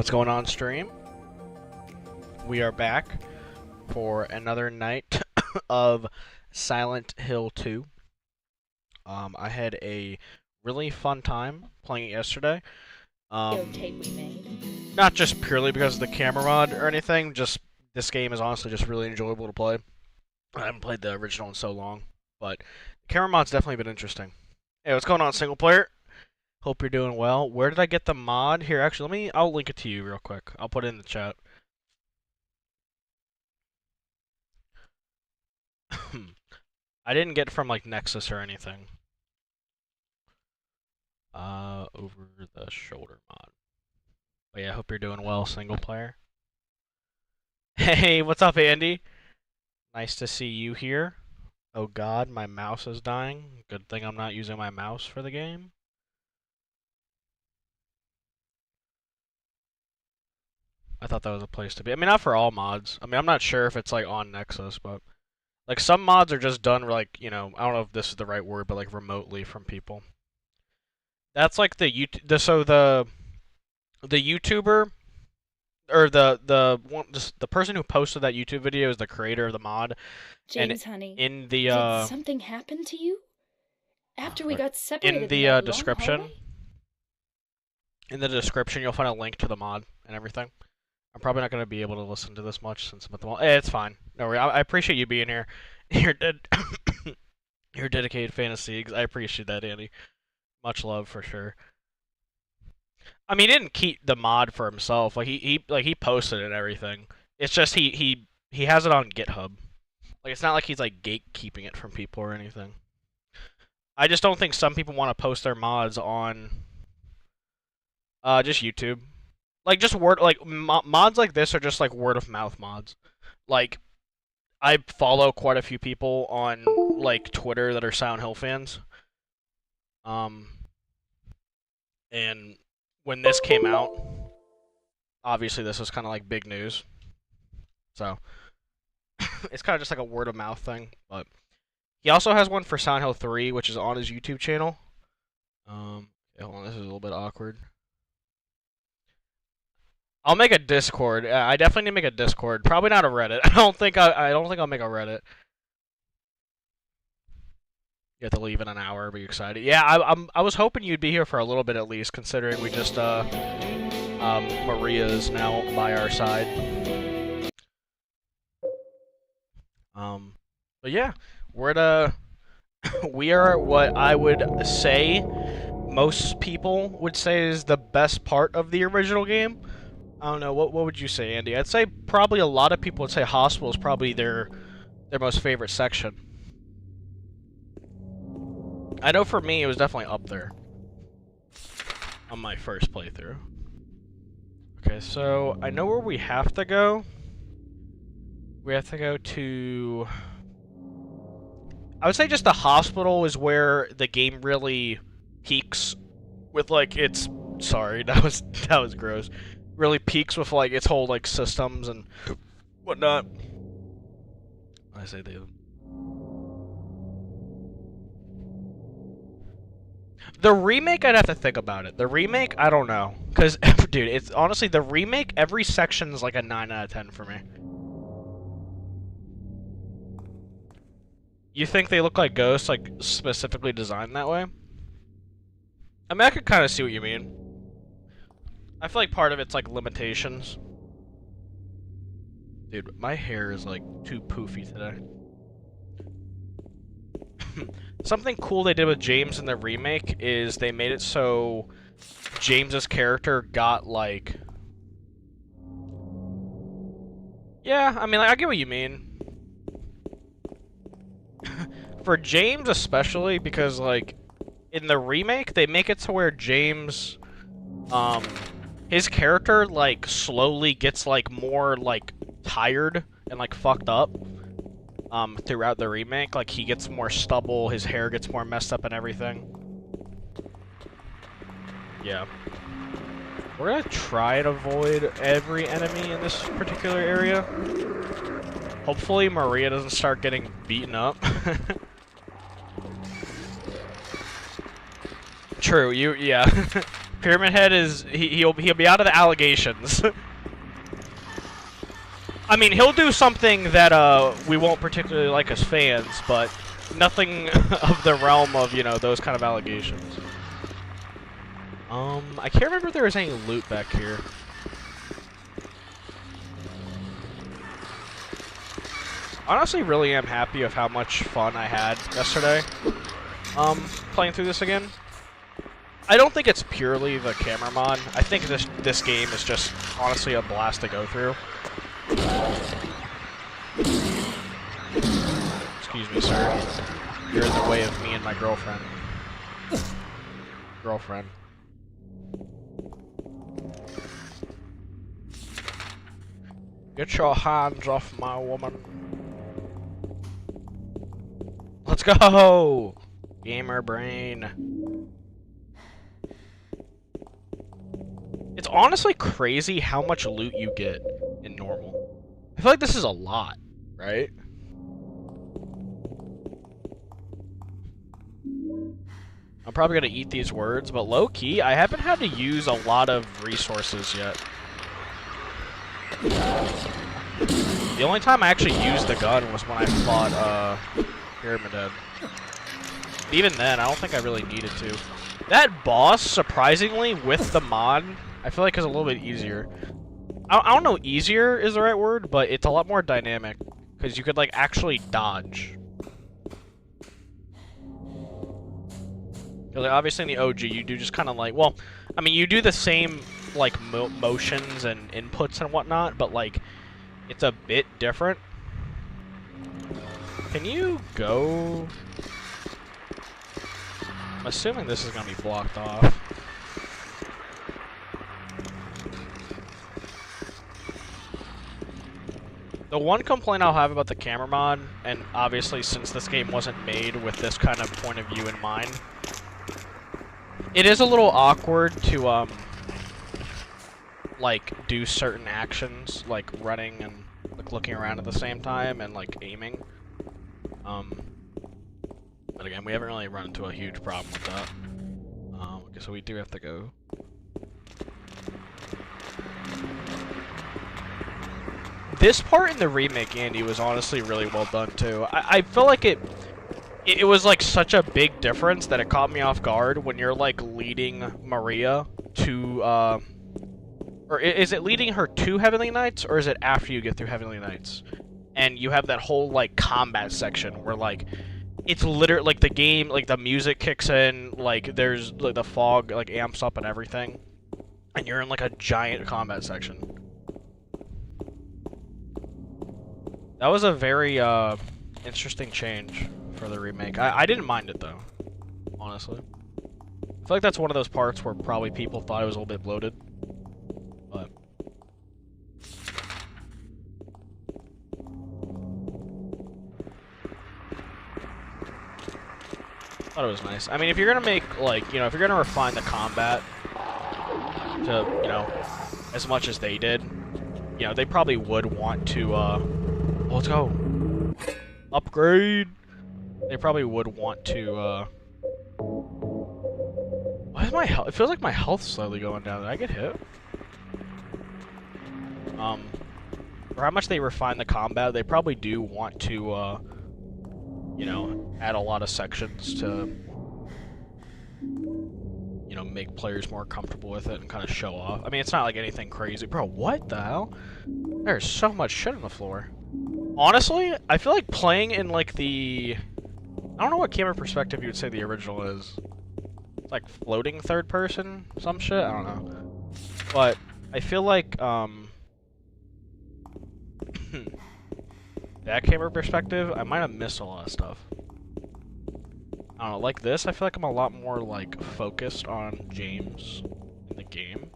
What's going on, stream? We are back for another night of Silent Hill 2. I had a really fun time playing it yesterday. Tape we made. Not just purely because of the camera mod or anything, just this game is honestly just really enjoyable to play. I haven't played the original in so long, but the camera mod's definitely been interesting. Hey, what's going on, single player? Hope you're doing well. Where did I get the mod? Here, actually, I'll link it to you real quick. I'll put it in the chat. I didn't get it from, like, Nexus or anything. Over the shoulder mod. But yeah, I hope you're doing well, single player. Hey, what's up, Andy? Nice to see you here. Oh god, my mouse is dying. Good thing I'm not using my mouse for the game. I thought that was a place to be. I mean, not for all mods. I mean, I'm not sure if it's, like, on Nexus, but... Like, some mods are just done, like, you know, I don't know if this is the right word, but, like, remotely from people. That's, like, the YouTuber... Or the person who posted that YouTube video is the creator of the mod. James, honey, in the did something happen to you after we got separated? In the description, you'll find a link to the mod and everything. I'm probably not going to be able to listen to this much since I'm at the mall. It's fine. No worry. I appreciate you being here. You're a dedicated fan of Siegs. I appreciate that, Andy. Much love for sure. I mean, he didn't keep the mod for himself. Like he posted it and everything. It's just he has it on GitHub. Like it's not like he's like gatekeeping it from people or anything. I just don't think some people want to post their mods on just YouTube. Like just mods like this are just like word of mouth mods. Like I follow quite a few people on like Twitter that are Silent Hill fans. And when this came out, obviously this was kind of like big news. So it's kind of just like a word of mouth thing. But he also has one for Silent Hill 3, which is on his YouTube channel. Hold on, this is a little bit awkward. I'll make a Discord. I definitely need to make a Discord. Probably not a Reddit. I don't think I'll make a Reddit. You have to leave in an hour. Be excited. Yeah, I was hoping you'd be here for a little bit at least, considering we just Maria's now by our side. But yeah, we are what I would say most people would say is the best part of the original game. I don't know, what would you say, Andy? I'd say probably a lot of people would say Hospital is probably their most favorite section. I know for me, it was definitely up there on my first playthrough. Okay, so I know where we have to go. We have to go to... I would say just the hospital is where the game really peaks with, like, its... Sorry, that was gross. Really peaks with, like, its whole, like, systems and whatnot. I say they... The remake, I'd have to think about it. The remake, I don't know. Because, dude, it's honestly, the remake, every section is like a 9 out of 10 for me. You think they look like ghosts, like, specifically designed that way? I mean, I could kind of see what you mean. I feel like part of it's, like, limitations. Dude, my hair is, like, too poofy today. Something cool they did with James in the remake is they made it so James's character got, like... Yeah, I mean, like, I get what you mean. For James especially, because, like, in the remake, they make it to where James, his character, like, slowly gets, like, more, like, tired and, like, fucked up. Throughout the remake, like, he gets more stubble, his hair gets more messed up and everything. Yeah. We're gonna try and avoid every enemy in this particular area. Hopefully Maria doesn't start getting beaten up. True, yeah. Pyramid Head is he'll be out of the allegations. I mean, he'll do something that we won't particularly like as fans, but nothing of the realm of, you know, those kind of allegations. I can't remember if there was any loot back here. Honestly, really am happy of how much fun I had yesterday. Playing through this again. I don't think it's purely the camera mod. I think this game is just honestly a blast to go through. Excuse me, sir. You're in the way of me and my girlfriend. Girlfriend. Get your hands off my woman. Let's go! Gamer brain. It's honestly crazy how much loot you get in normal. I feel like this is a lot, right? I'm probably gonna eat these words, but low-key, I haven't had to use a lot of resources yet. The only time I actually used the gun was when I fought, Pyramid Head. Even then, I don't think I really needed to. That boss, surprisingly, with the mod, I feel like is a little bit easier. I don't know easier is the right word, but it's a lot more dynamic. Because you could, like, actually dodge. Like, obviously in the OG, you do just kind of like, well, I mean, you do the same, like, motions and inputs and whatnot, but, like, it's a bit different. Can you go? I'm assuming this is going to be blocked off. The one complaint I'll have about the camera mod, and obviously since this game wasn't made with this kind of point of view in mind, it is a little awkward to, like, do certain actions, like running and, like, looking around at the same time and, like, aiming. But again, we haven't really run into a huge problem with that. Okay, so we do have to go. This part in the remake, Andy, was honestly really well done, too. I feel like it was, like, such a big difference that it caught me off guard when you're, like, leading Maria to, or is it leading her to Heavenly Knights, or is it after you get through Heavenly Knights? And you have that whole, like, combat section where, like, it's literally, like, the game, like, the music kicks in, like, there's, like, the fog, like, amps up and everything. And you're in, like, a giant combat section. That was a very, interesting change for the remake. I didn't mind it, though, honestly. I feel like that's one of those parts where probably people thought it was a little bit bloated. But thought it was nice. I mean, if you're gonna make, like, you know, if you're gonna refine the combat to, you know, as much as they did, you know, they probably would want to, let's go. Upgrade. They probably would want to, why is my health? It feels like my health's slowly going down. Did I get hit? For how much they refine the combat, they probably do want to, you know, add a lot of sections to, you know, make players more comfortable with it and kind of show off. I mean, it's not like anything crazy. Bro, what the hell? There's so much shit on the floor. Honestly, I feel like playing in, like, the... I don't know what camera perspective you would say the original is. It's like floating third person? Some shit? I don't know. But I feel like, that camera perspective, I might have missed a lot of stuff. I don't know, like this, I feel like I'm a lot more, like, focused on James in the game.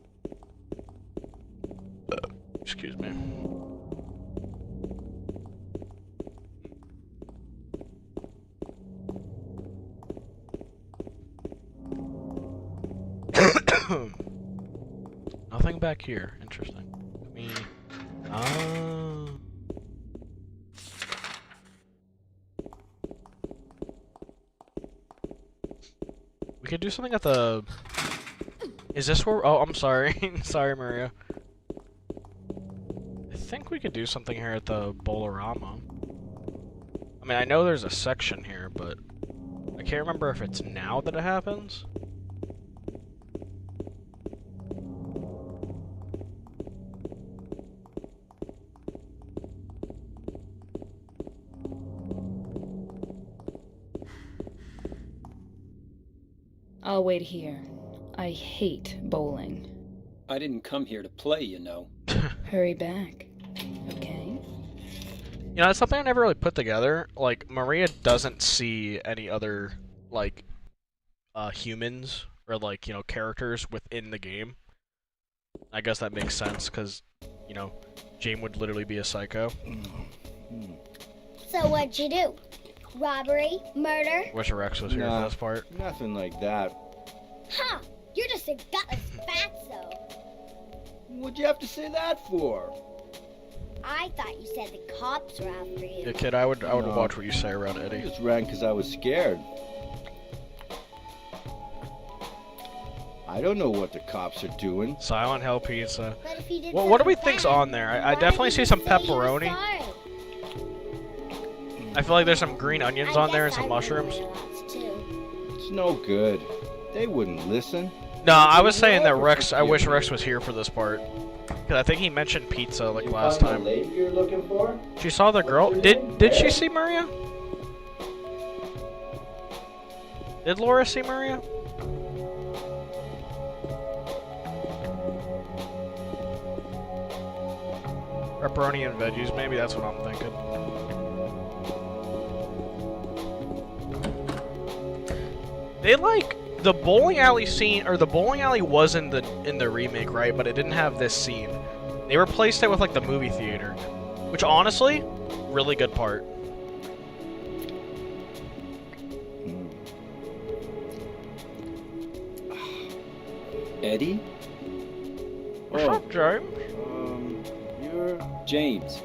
Excuse me. Nothing back here. Interesting. Let me... We could do something at the... Is this where? Oh, I'm sorry. Sorry, Maria. I think we could do something here at the Bolorama. I mean, I know there's a section here, but I can't remember if it's now that it happens. I'll wait here. I hate bowling. I didn't come here to play, you know. Hurry back. Okay? You know, it's something I never really put together. Like, Maria doesn't see any other, like, humans or, like, you know, characters within the game. I guess that makes sense, because, you know, Jane would literally be a psycho. So what'd you do? Robbery? Murder? Wish Rex was here for this part. Nothing like that. Huh! You're just a gutless fatso. What'd you have to say that for? I thought you said the cops were after you. Yeah, kid, I would No. watch what you say around I Eddie. just ran because I was scared. I don't know what the cops are doing. Silent Hill Pizza. But if you did What do we something think's bad, on there? I why definitely didn't see you some say you were pepperoni. sorry? I feel like there's some green onions I on there and guess some I mushrooms. ruined your lots, too. It's no good. They wouldn't listen. No, I was saying that Rex. I wish Rex was here for this part, because I think he mentioned pizza like last time. lady you're looking for? She saw the girl. Did she see Maria? Did Laura see Maria? Pepperoni and veggies, maybe that's what I'm thinking. They like the bowling alley scene, or the bowling alley was in the remake, right? But it didn't have this scene. They replaced it with like the movie theater, which honestly, really good part. Eddie? What's up, James? You're... James.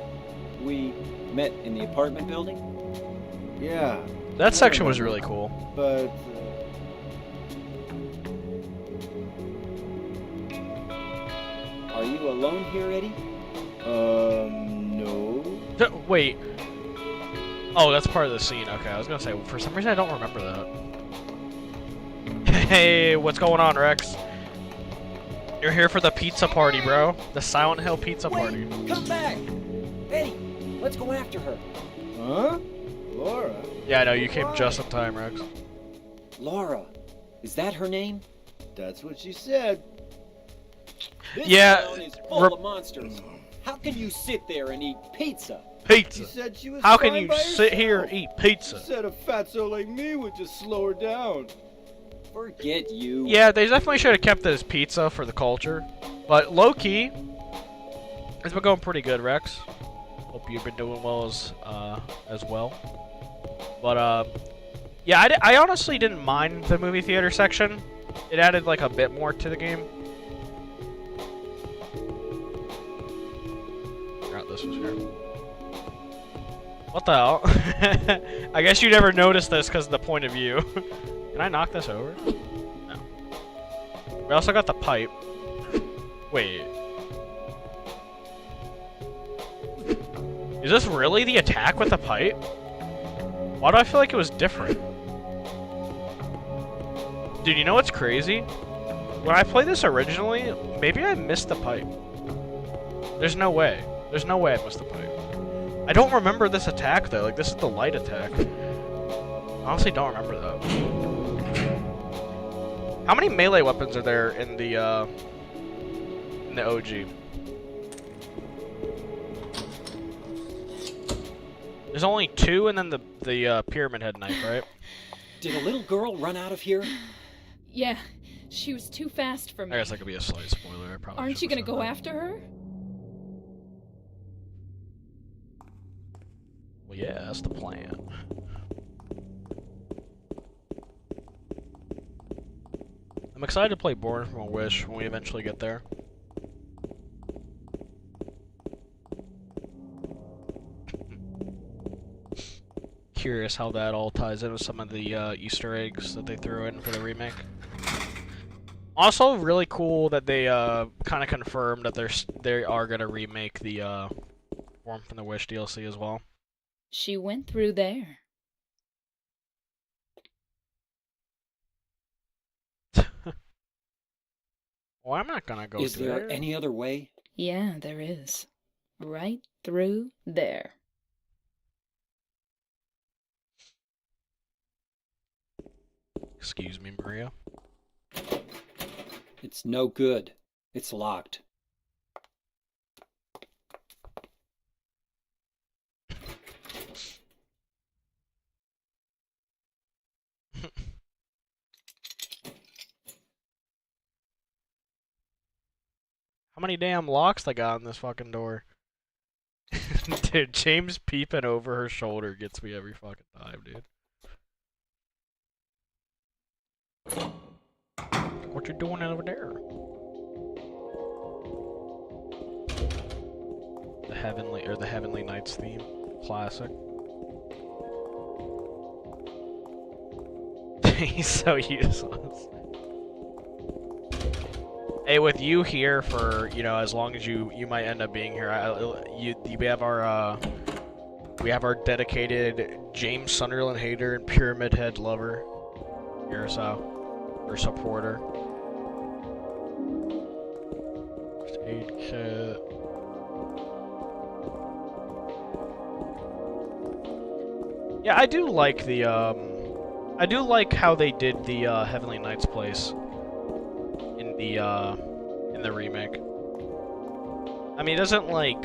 We met in the apartment building? Yeah, That section was really cool. but... Are you alone here, Eddie? no. Wait. Oh, that's part of the scene. Okay, I was gonna say, for some reason I don't remember that. Hey, what's going on, Rex? You're here for the pizza party, bro. The Silent Hill pizza party. Wait, come back! Eddie, let's go after her. Huh? Laura? Yeah, I know, you came just in time, Rex. Laura, is that her name? That's what she said. This Yeah, town is full of monsters. How can you sit there and eat pizza? She Pizza. said she was How can fine you by sit here herself. and eat She pizza? said a fatso like me would just slow her down. Forget you. Yeah, they definitely should have kept it as pizza for the culture. But low-key, it's been going pretty good, Rex. Hope you've been doing well as well. But, yeah, I honestly didn't mind the movie theater section. It added, like, a bit more to the game. Forgot this was here. What the hell? I guess you never noticed this because of the point of view. Can I knock this over? No. We also got the pipe. Wait. Is this really the attack with the pipe? Why do I feel like it was different? Dude, you know what's crazy? When I played this originally, maybe I missed the pipe. There's no way. There's no way I missed the pipe. I don't remember this attack, though. Like, this is the light attack. Honestly, don't remember that. How many melee weapons are there in the OG? There's only 2, and then the pyramid head knife, right? Did a little girl run out of here? Yeah, she was too fast for me. I guess that could be a slight spoiler. I probably Aren't you should've gonna said go that. after her? Well, yeah, that's the plan. I'm excited to play Born from a Wish when we eventually get there. Curious how that all ties in with some of the Easter eggs that they threw in for the remake. Also, really cool that they kind of confirmed that they are gonna remake the Form from the Wish DLC as well. She went through there. Well, I'm not gonna go Is through there there. any other way? Yeah, there is. Right through there. Excuse me, Maria. It's no good. It's locked. How many damn locks they got on this fucking door? Dude, James peeping over her shoulder gets me every fucking time, dude. What you doing over there? The Heavenly Knights theme. Classic. He's so useless. Hey, with you here for, you know, as long as you might end up being here, we have our dedicated James Sunderland hater and Pyramid Head lover here, so, or supporter. First aid kit. Yeah, I do like the I do like how they did the Heavenly Knights place in the remake. I mean, it doesn't like,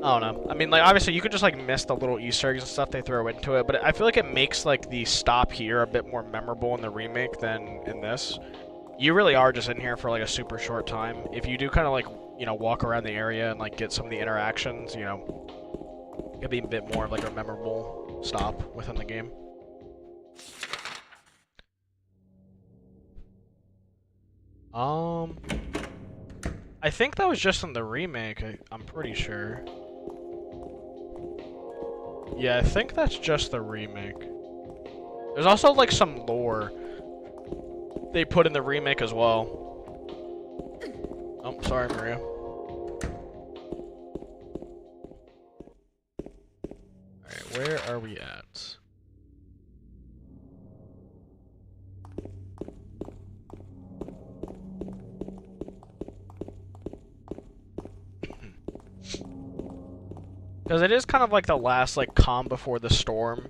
I don't know. I mean, like, obviously you could just like miss the little Easter eggs and stuff they throw into it, but I feel like it makes like the stop here a bit more memorable in the remake than in this. You really are just in here for like a super short time. If you do kind of like, you know, walk around the area and like get some of the interactions, you know, it'd be a bit more of like a memorable stop within the game. I think that was just in the remake, I'm pretty sure. Yeah, I think that's just the remake. There's also like some lore they put in the remake as well. Oh, sorry, Maria. Alright, where are we at? Because it is kind of like the last, like, calm before the storm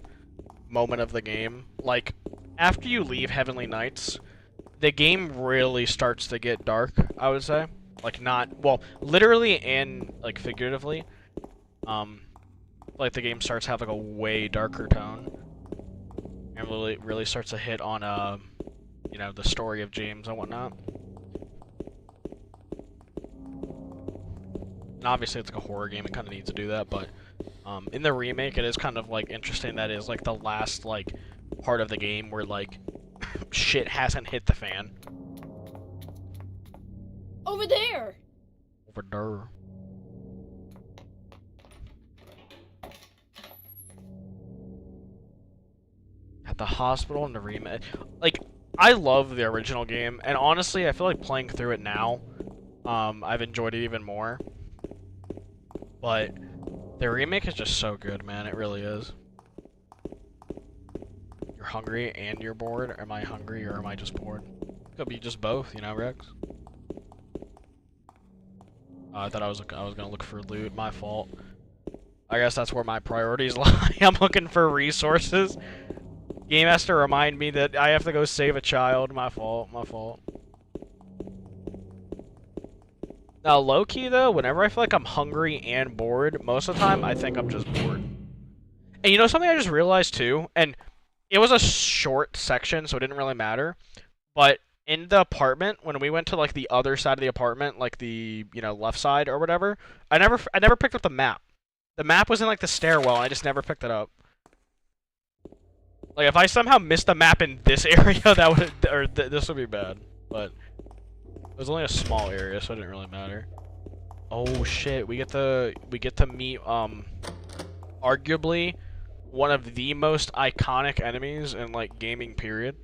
moment of the game. Like, after you leave Heavenly Knights, the game really starts to get dark, I would say. Like, not, well, literally and, like, figuratively. Like, the game starts to have, like, a way darker tone. And really starts to hit on, you know, the story of James and whatnot. And obviously it's like a horror game, it kind of needs to do that, but in the remake it is kind of like interesting that is like the last like part of the game where like shit hasn't hit the fan. Over there! Over there. At the hospital in the remake. Like, I love the original game, and honestly I feel like playing through it now, I've enjoyed it even more. But the remake is just so good, man. It really is. You're hungry and you're bored? Am I hungry or am I just bored? Could be just both, you know, Rex? I thought I was gonna look for loot. My fault. I guess that's where my priorities lie. I'm looking for resources. Game has to remind me that I have to go save a child. My fault. My fault. Now, low-key, though, whenever I feel like I'm hungry and bored, most of the time, I think I'm just bored. And you know something I just realized, too? And it was a short section, so it didn't really matter. But in the apartment, when we went to, like, the other side of the apartment, like the, you know, left side or whatever, I never picked up the map. The map was in, like, the stairwell, and I just never picked it up. Like, if I somehow missed the map in this area, that would, or this would be bad. But it was only a small area, so it didn't really matter. Oh shit, we get to meet arguably one of the most iconic enemies in like gaming period.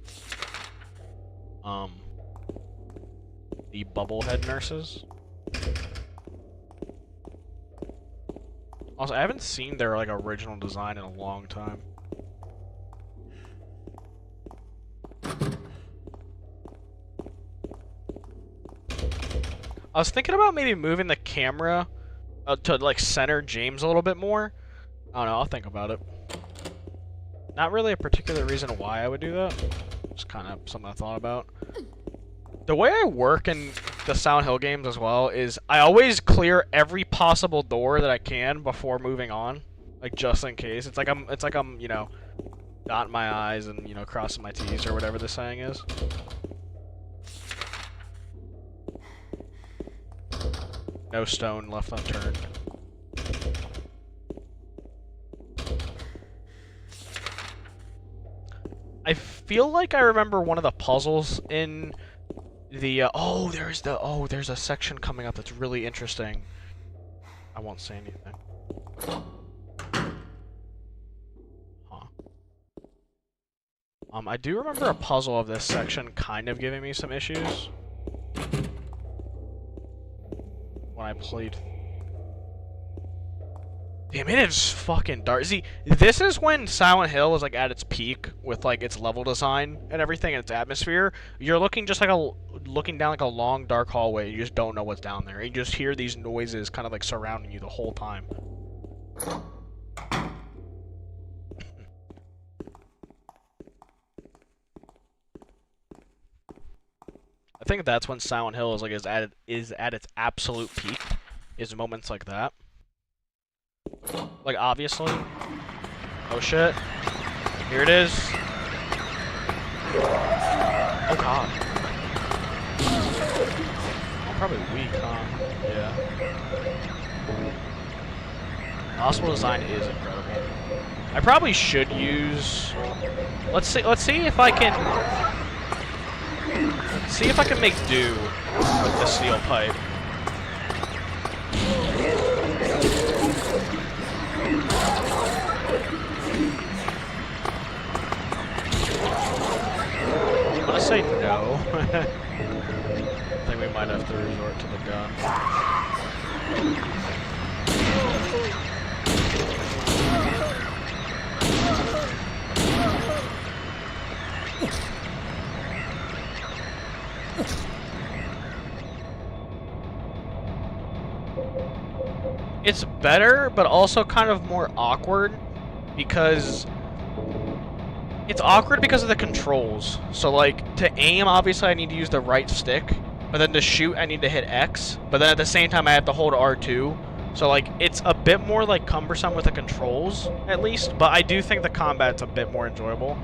The bubblehead nurses. Also, I haven't seen their like original design in a long time. I was thinking about maybe moving the camera to like center James a little bit more. I don't know, I'll think about it. Not really a particular reason why I would do that. Just kind of something I thought about. The way I work in the Silent Hill games as well is I always clear every possible door that I can before moving on, like just in case. It's like I'm, you know, dotting my I's and, you know, crossing my T's or whatever the saying is. No stone left unturned. I feel like I remember one of the puzzles in the there's a section coming up that's really interesting. I won't say anything. Huh. I do remember a puzzle of this section kind of giving me some issues when I played. Damn, it is fucking dark. See, this is when Silent Hill is like at its peak with like its level design and everything and its atmosphere. You're looking just like looking down like a long dark hallway. You just don't know what's down there. And you just hear these noises kind of like surrounding you the whole time. I think that's when Silent Hill is like is at its absolute peak. Is moments like that. Like, obviously. Oh, shit. Here it is. Oh, God. I'm probably weak, huh? Yeah. Hospital design is incredible. I probably should use... Let's see if I can... see if I can make do with the steel pipe. I'm gonna say no. I think we might have to resort to the gun. It's better, but also kind of more awkward because it's awkward because of the controls. So like to aim, obviously I need to use the right stick, but then to shoot I need to hit X, but then at the same time I have to hold R2. So like it's a bit more like cumbersome with the controls at least, but I do think the combat's a bit more enjoyable.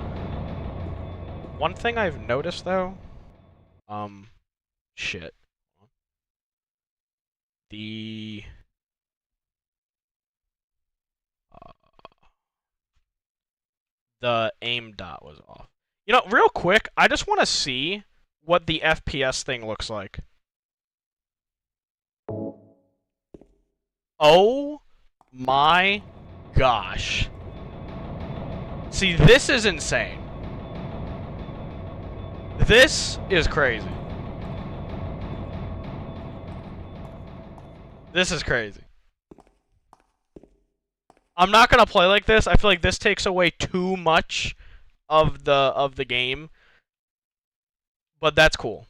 One thing I've noticed though, shit. The aim dot was off. You know, real quick, I just want to see what the FPS thing looks like. Oh my gosh. See, this is insane. This is crazy. This is crazy. I'm not gonna play like this. I feel like this takes away too much of the game. But that's cool.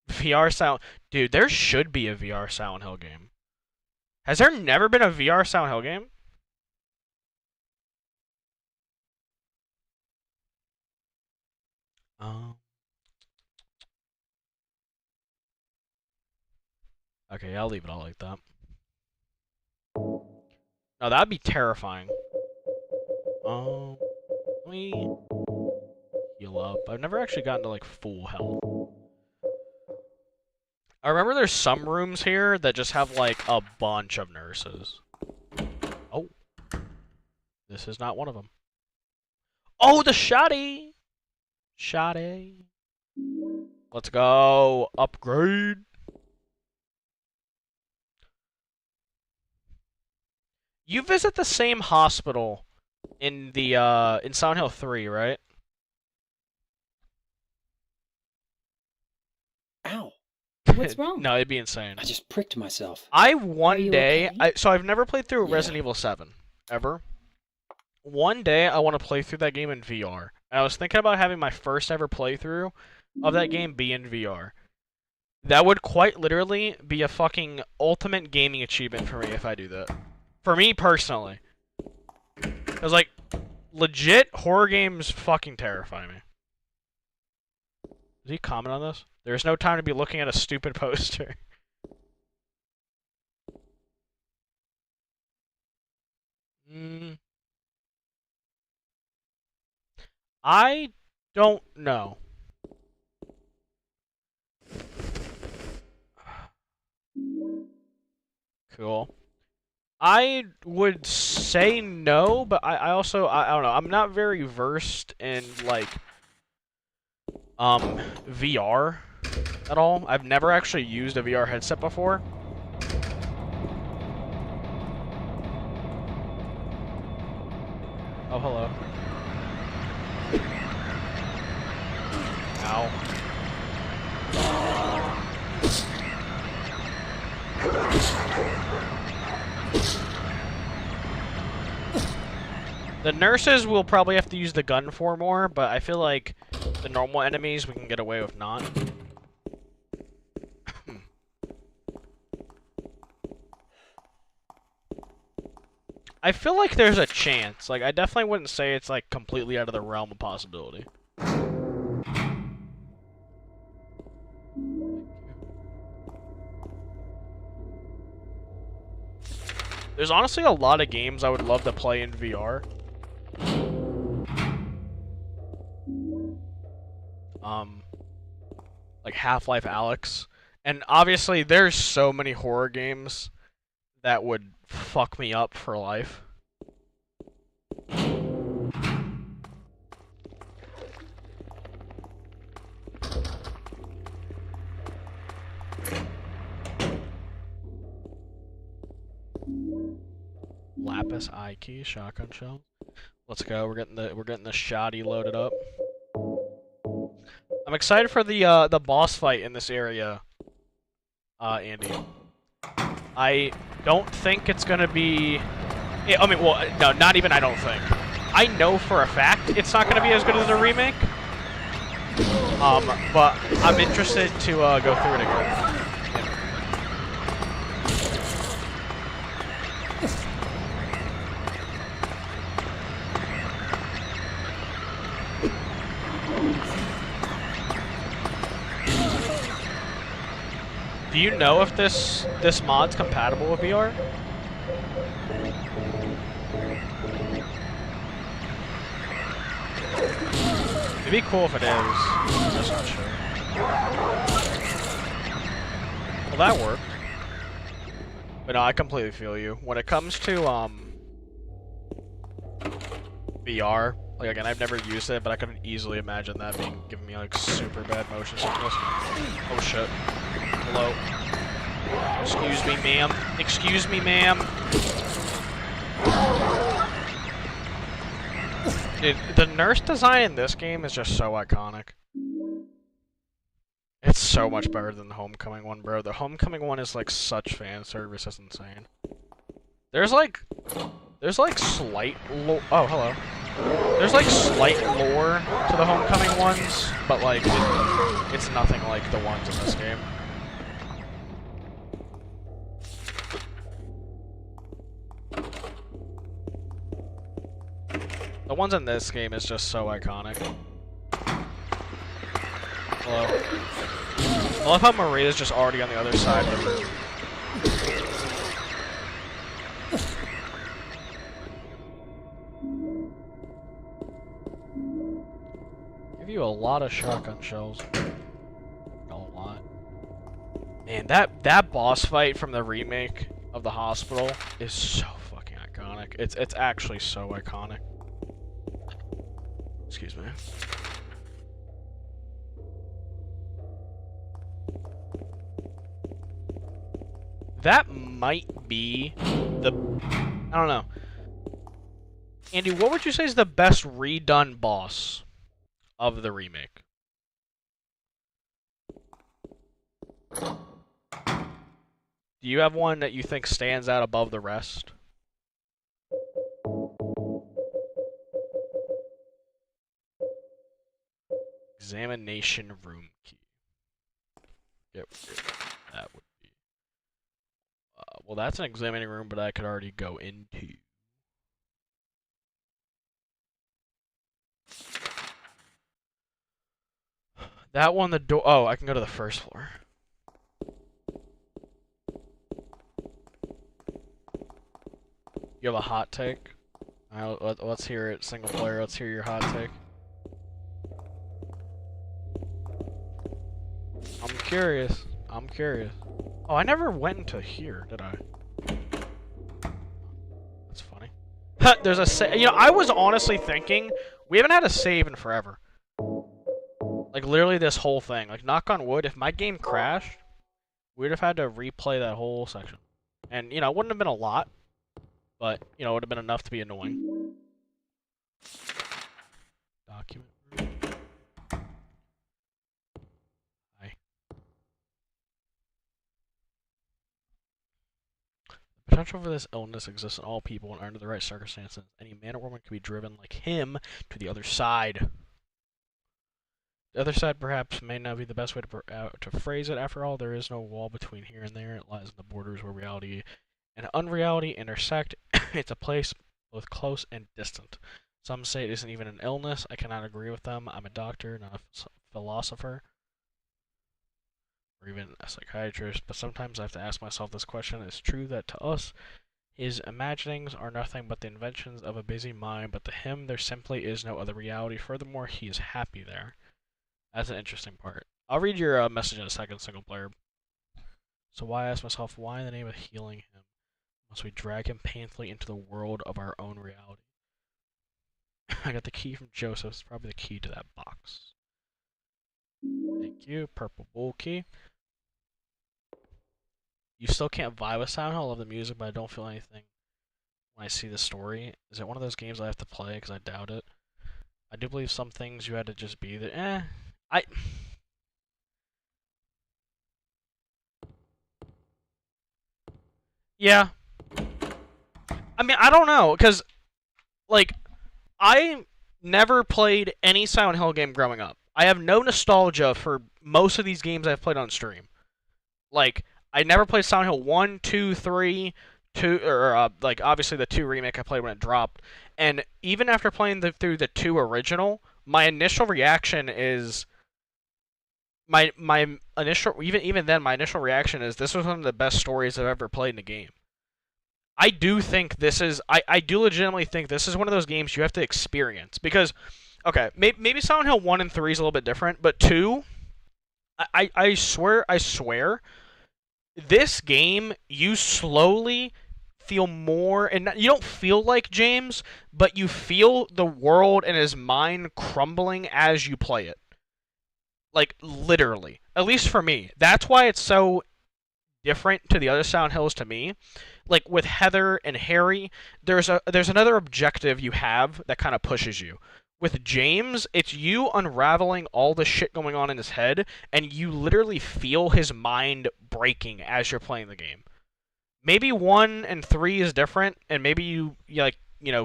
VR Silent... Dude, there should be a VR Silent Hill game. Has there never been a VR Silent Hill game? Okay, I'll leave it all like that. No, that'd be terrifying. Let me heal up. I've never actually gotten to like full health. I remember there's some rooms here that just have like a bunch of nurses. Oh. This is not one of them. Oh, the shoddy! Shoddy. Let's go. Upgrade. You visit the same hospital in the in Silent Hill 3, right? Ow! What's wrong? No, it'd be insane. I just pricked myself. I Are one you day, okay? so I've never played through Yeah. Resident Evil 7 ever. One day I want to play through that game in VR. And I was thinking about having my first ever playthrough of that game be in VR. That would quite literally be a fucking ultimate gaming achievement for me if I do that. For me personally. Cause like legit horror games fucking terrify me. Did he comment on this? There's no time to be looking at a stupid poster. I don't know. Cool. I would say no, but I also I don't know. I'm not very versed in like VR at all. I've never actually used a VR headset before. Oh, hello. Ow. The nurses will probably have to use the gun for more, but I feel like the normal enemies we can get away with not. I feel like there's a chance. Like, I definitely wouldn't say it's, like, completely out of the realm of possibility. There's honestly a lot of games I would love to play in VR. Like Half-Life Alyx. And obviously, there's so many horror games that would fuck me up for life. Lapis eye key, shotgun shell. Let's go. We're getting the shoddy loaded up. I'm excited for the boss fight in this area, Andy. I don't think it's gonna be. I mean, well, no, not even. I don't think. I know for a fact it's not gonna be as good as the remake. But I'm interested to go through it again. Do you know if this mod's compatible with VR? It'd be cool if it is. I'm just not sure. Well, that worked. But no, I completely feel you. When it comes to VR, like again, I've never used it, but I could easily imagine that giving me like super bad motion sickness. Oh shit. Hello. Excuse me, ma'am. Excuse me, ma'am. Dude, the nurse design in this game is just so iconic. It's so much better than the Homecoming one, bro. The Homecoming one is like such fan service, it's insane. There's like slight oh, hello. There's like slight lore to the Homecoming ones, but like it's nothing like the ones in this game. The ones in this game is just so iconic. Hello. I love how Maria's just already on the other side of the room. Give you a lot of shotgun shells. A lot. Man, that boss fight from the remake of the hospital is so fucking iconic. It's actually so iconic. Excuse me. That might be the... I don't know. Andy, what would you say is the best redone boss of the remake? Do you have one that you think stands out above the rest? Examination room key. Yep, that would be. Well, that's an examining room, but I could already go into. That one, the door. Oh, I can go to the first floor. You have a hot take? Alright, let's hear it, single player. Let's hear your hot take. I'm curious. I'm curious. Oh, I never went into here, did I? That's funny. There's a save. You know, I was honestly thinking we haven't had a save in forever. Like literally this whole thing. Like knock on wood, if my game crashed, we'd have had to replay that whole section. And you know, it wouldn't have been a lot, but you know, it would have been enough to be annoying. Document. Hi. The potential for this illness exists in all people, and under the right circumstances, any man or woman can be driven like him to the other side. The other side perhaps may not be the best way to phrase it. After all, there is no wall between here and there. It lies in the borders where reality and unreality intersect. It's a place both close and distant. Some say it isn't even an illness. I cannot agree with them. I'm a doctor, not a philosopher, or even a psychiatrist, but sometimes I have to ask myself this question. It's true that to us, his imaginings are nothing but the inventions of a busy mind, but to him there simply is no other reality. Furthermore, he is happy there. That's an interesting part. I'll read your message in a second, single player. So why, I ask myself, why in the name of healing him must we drag him painfully into the world of our own reality? I got the key from Joseph. It's probably the key to that box. Thank you. Purple bull key. You still can't vibe with Silent Hill. I love the music, but I don't feel anything when I see the story. Is it one of those games I have to play? Because I doubt it. I do believe some things you had to just be there. Yeah. I mean, I don't know, because, like, I never played any Silent Hill game growing up. I have no nostalgia for most of these games I've played on stream. Like, I never played Silent Hill 1, 2, 3, 2, or, like, obviously the 2 remake I played when it dropped. And even after playing through the 2 original, my initial reaction is... My initial... Even then, my initial reaction is, this was one of the best stories I've ever played in a game. I do think this is... I do legitimately think this is one of those games you have to experience. Because, okay, maybe Silent Hill 1 and 3 is a little bit different, but 2... I swear... This game, you slowly feel more, and you don't feel like James, but you feel the world and his mind crumbling as you play it. Like, literally. At least for me. That's why it's so different to the other Silent Hills to me. Like, with Heather and Harry, there's another objective you have that kind of pushes you. With James, it's you unraveling all the shit going on in his head, and you literally feel his mind breaking as you're playing the game. Maybe 1 and 3 is different, and maybe you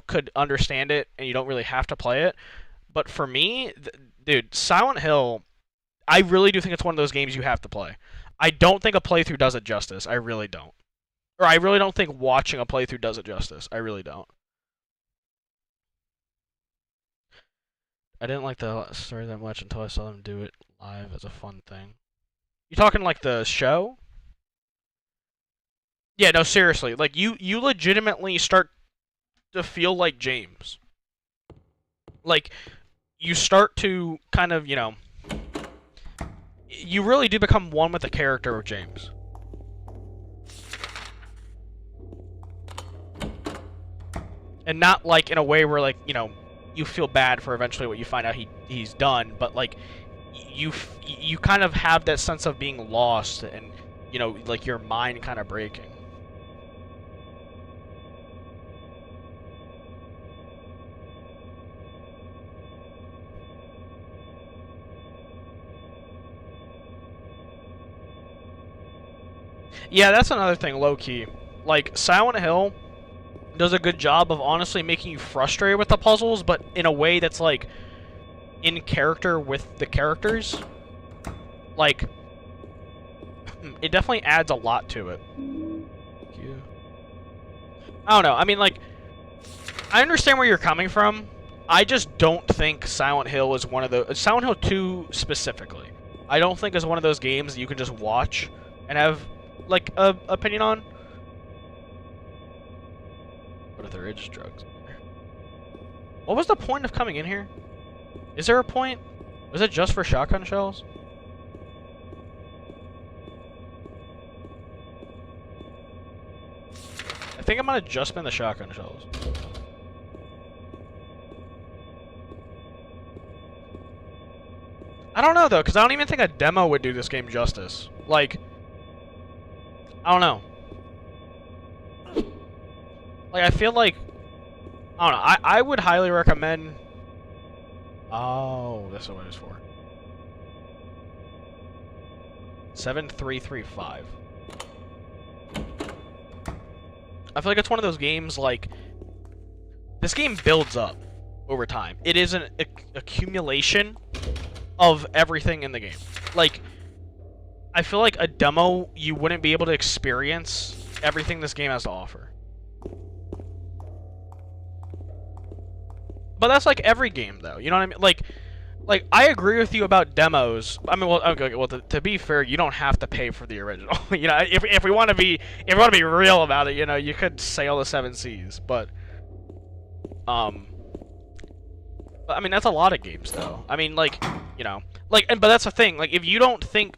could understand it, and you don't really have to play it. But for me, dude, Silent Hill, I really do think it's one of those games you have to play. I don't think a playthrough does it justice. I really don't. Or I really don't think watching a playthrough does it justice. I really don't. I didn't like the story that much until I saw them do it live as a fun thing. You talking like the show? Yeah, no, seriously. Like, you legitimately start to feel like James. Like, you start to kind of, you really do become one with the character of James. And not, like, in a way where, like, you feel bad for eventually what you find out he's done, but like you kind of have that sense of being lost and like your mind kind of breaking. Yeah, that's another thing, low key. Like Silent Hill does a good job of honestly making you frustrated with the puzzles, but in a way that's like in character with the characters. Like, it definitely adds a lot to it. I don't know. I mean, like, I understand where you're coming from. I just don't think Silent Hill is one of the Silent Hill 2 specifically. I don't think is one of those games that you can just watch and have like a opinion on. What if there is drugs in there? What was the point of coming in here? Is there a point? Was it just for shotgun shells? I think it might have just been the shotgun shells. I don't know though, because I don't even think a demo would do this game justice. Like, I don't know. Like, I feel like, I don't know, I would highly recommend... Oh, that's what it is for. 7335. I feel like it's one of those games, like, this game builds up over time. It is an accumulation of everything in the game. Like, I feel like a demo, you wouldn't be able to experience everything this game has to offer. But that's like every game, though. You know what I mean? Like I agree with you about demos. I mean, well, okay, well, to be fair, you don't have to pay for the original. You know, if we want to be real about it, you know, you could sail the 7 seas, but I mean, that's a lot of games, though. I mean, like, you know, like, but that's the thing. Like, if you don't think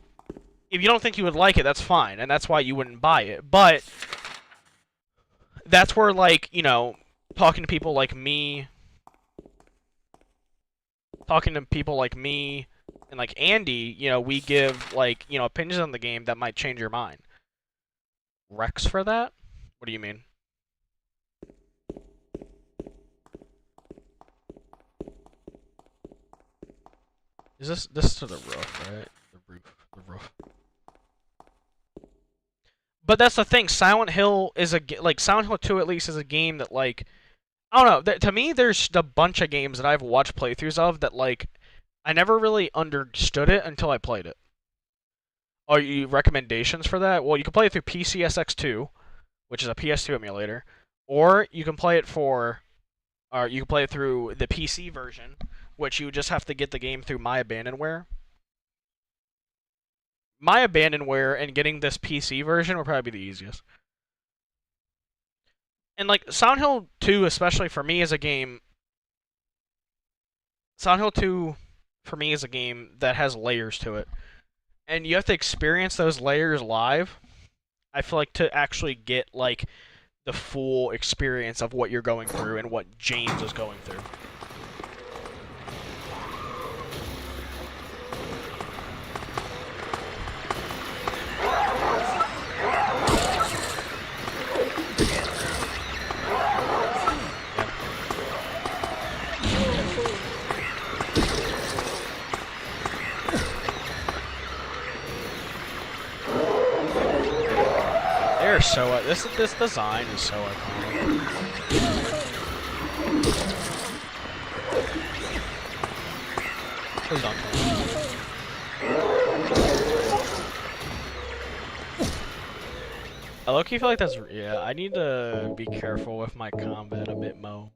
you would like it, that's fine, and that's why you wouldn't buy it. But that's where, like, you know, talking to people like me and like Andy, you know, we give, like, you know, opinions on the game that might change your mind. Rex for that? What do you mean? Is this to the roof, right? The roof. But that's the thing. Silent Hill is Silent Hill 2 at least is a game that, like, I don't know. To me, there's a bunch of games that I've watched playthroughs of that, like, I never really understood it until I played it. Are you recommendations for that? Well, you can play it through PCSX2, which is a PS2 emulator, or you can play it through the PC version, which you just have to get the game through My Abandonware. My Abandonware and getting this PC version will probably be the easiest. And, like, Silent Hill 2, especially for me, is a game... Silent Hill 2, for me, is a game that has layers to it. And you have to experience those layers live, I feel like, to actually get, like, the full experience of what you're going through and what James is going through. They're so this design is so iconic. Please don't kill me. I low-key feel like that's I need to be careful with my combat a bit more.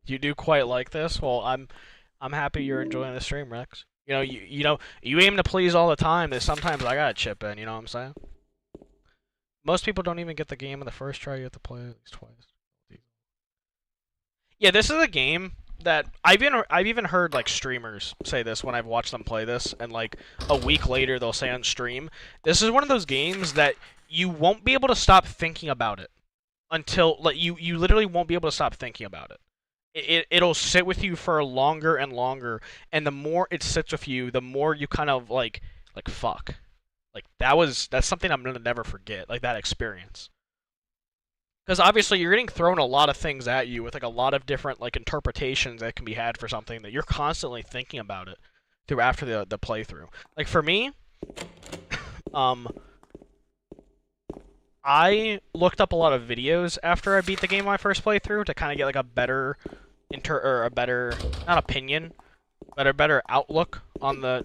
You do quite like this? Well, I'm happy you're enjoying the stream, Rex. You know, you aim to please all the time. There's sometimes I gotta chip in. You know what I'm saying? Most people don't even get the game in the first try. You have to play it at least twice. Yeah, this is a game that I've even heard, like, streamers say this when I've watched them play this, and, like, a week later they'll say on stream, this is one of those games that you won't be able to stop thinking about it until, like, you literally won't be able to stop thinking about it. It'll sit with you for longer and longer, and the more it sits with you, the more you kind of like fuck. Like, that's something I'm gonna never forget, like, that experience. Because obviously you're getting thrown a lot of things at you with like a lot of different like interpretations that can be had for something that you're constantly thinking about it through after the playthrough. Like for me, I looked up a lot of videos after I beat the game my first playthrough to kind of get like a better not opinion, but a better outlook on the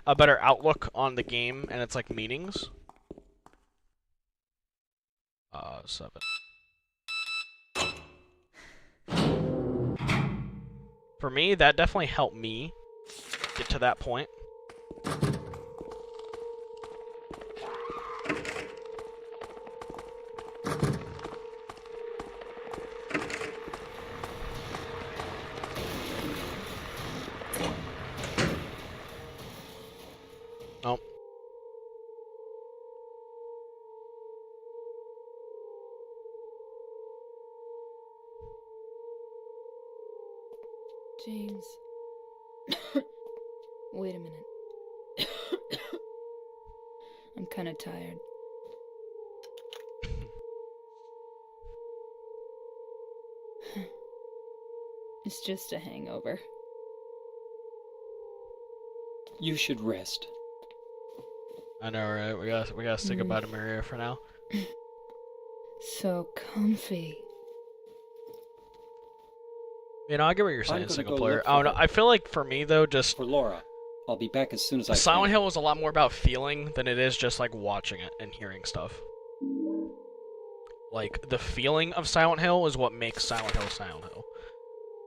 a better outlook on the game and its like meanings. 7. For me, that definitely helped me get to that point. Nope. James. Wait a minute. I'm kind of tired. It's just a hangover. You should rest. I know, right? We gotta stick about Maria for now. So comfy. You know, I get what you're I'm saying, gonna single go player. look I don't for know. her. I feel like for me though, just For Laura. I'll be back as soon as I Silent can. Hill was a lot more about feeling than it is just like watching it and hearing stuff. Like the feeling of Silent Hill is what makes Silent Hill Silent Hill.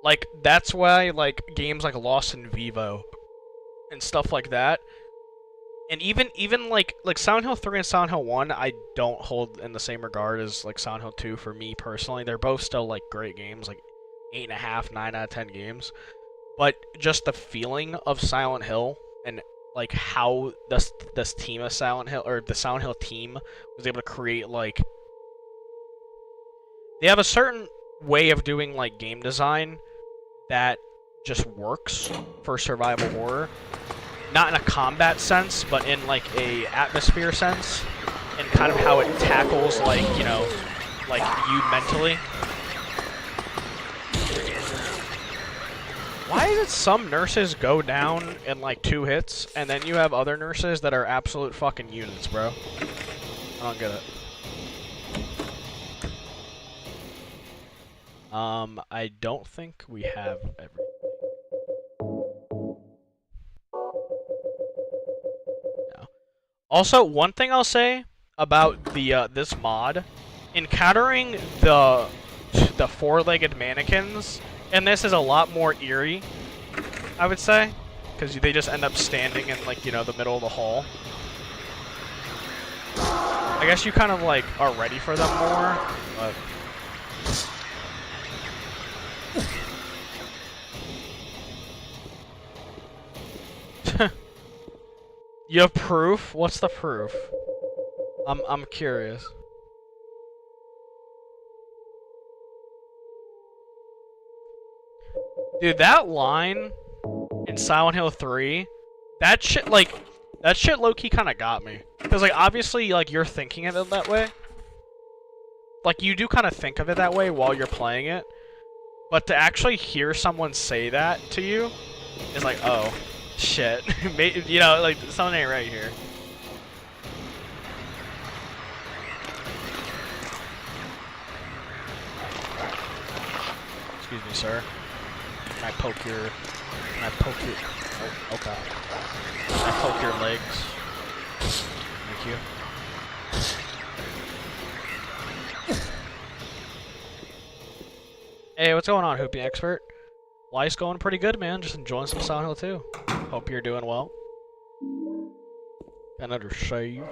Like that's why like games like Lost in Vivo and stuff like that. And even like Silent Hill 3 and Silent Hill 1, I don't hold in the same regard as like Silent Hill 2 for me personally. They're both still like great games, like 8.5, 9 out of 10 games. But just the feeling of Silent Hill and like how this team of Silent Hill, or the Silent Hill team, was able to create like, they have a certain way of doing like game design that just works for survival horror. Not in a combat sense, but in like a atmosphere sense, and kind of how it tackles like, you know, like you mentally. Why is it some nurses go down in like 2 hits, and then you have other nurses that are absolute fucking units, bro? I don't get it. I don't think we have everything. Also, one thing I'll say about the this mod, encountering the 4-legged mannequins, and this is a lot more eerie, I would say, because they just end up standing in like, you know, the middle of the hall. I guess you kind of like are ready for them more, but you have proof? What's the proof? I'm curious. Dude, that line in Silent Hill 3, that shit low-key kind of got me. Because, like, obviously, like, you're thinking of it that way. Like, you do kind of think of it that way while you're playing it. But to actually hear someone say that to you is like, oh, shit. You know, like, something ain't right here. Excuse me, sir. Can I poke your... Oh, okay. Can I poke your legs? Thank you. Hey, what's going on, Hoopy Expert? Life's going pretty good, man. Just enjoying some Silent Hill 2. Hope you're doing well. Another save.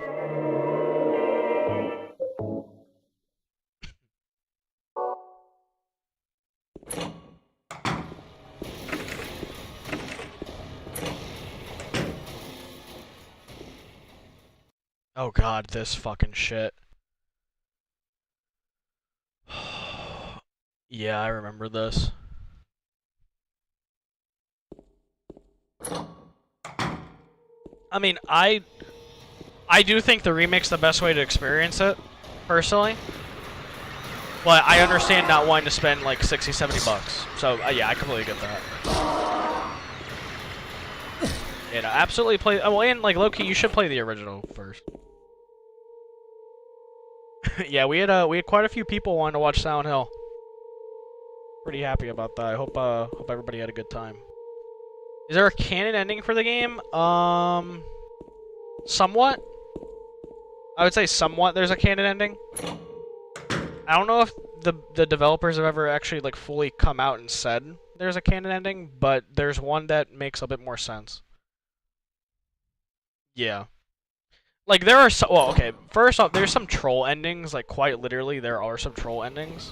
Oh god, this fucking shit. Yeah, I remember this. I mean, I do think the remake's the best way to experience it, personally. But I understand not wanting to spend like 60, 70 bucks. So yeah, I completely get that. Yeah, no, absolutely play. Oh, and like Loki, you should play the original first. Yeah, we had quite a few people wanting to watch Silent Hill. Pretty happy about that. I hope everybody had a good time. Is there a canon ending for the game? Somewhat. I would say somewhat. There's a canon ending. I don't know if the developers have ever actually like fully come out and said there's a canon ending, but there's one that makes a bit more sense. Yeah. Like there are well, okay. First off, there's some troll endings. Like quite literally, there are some troll endings.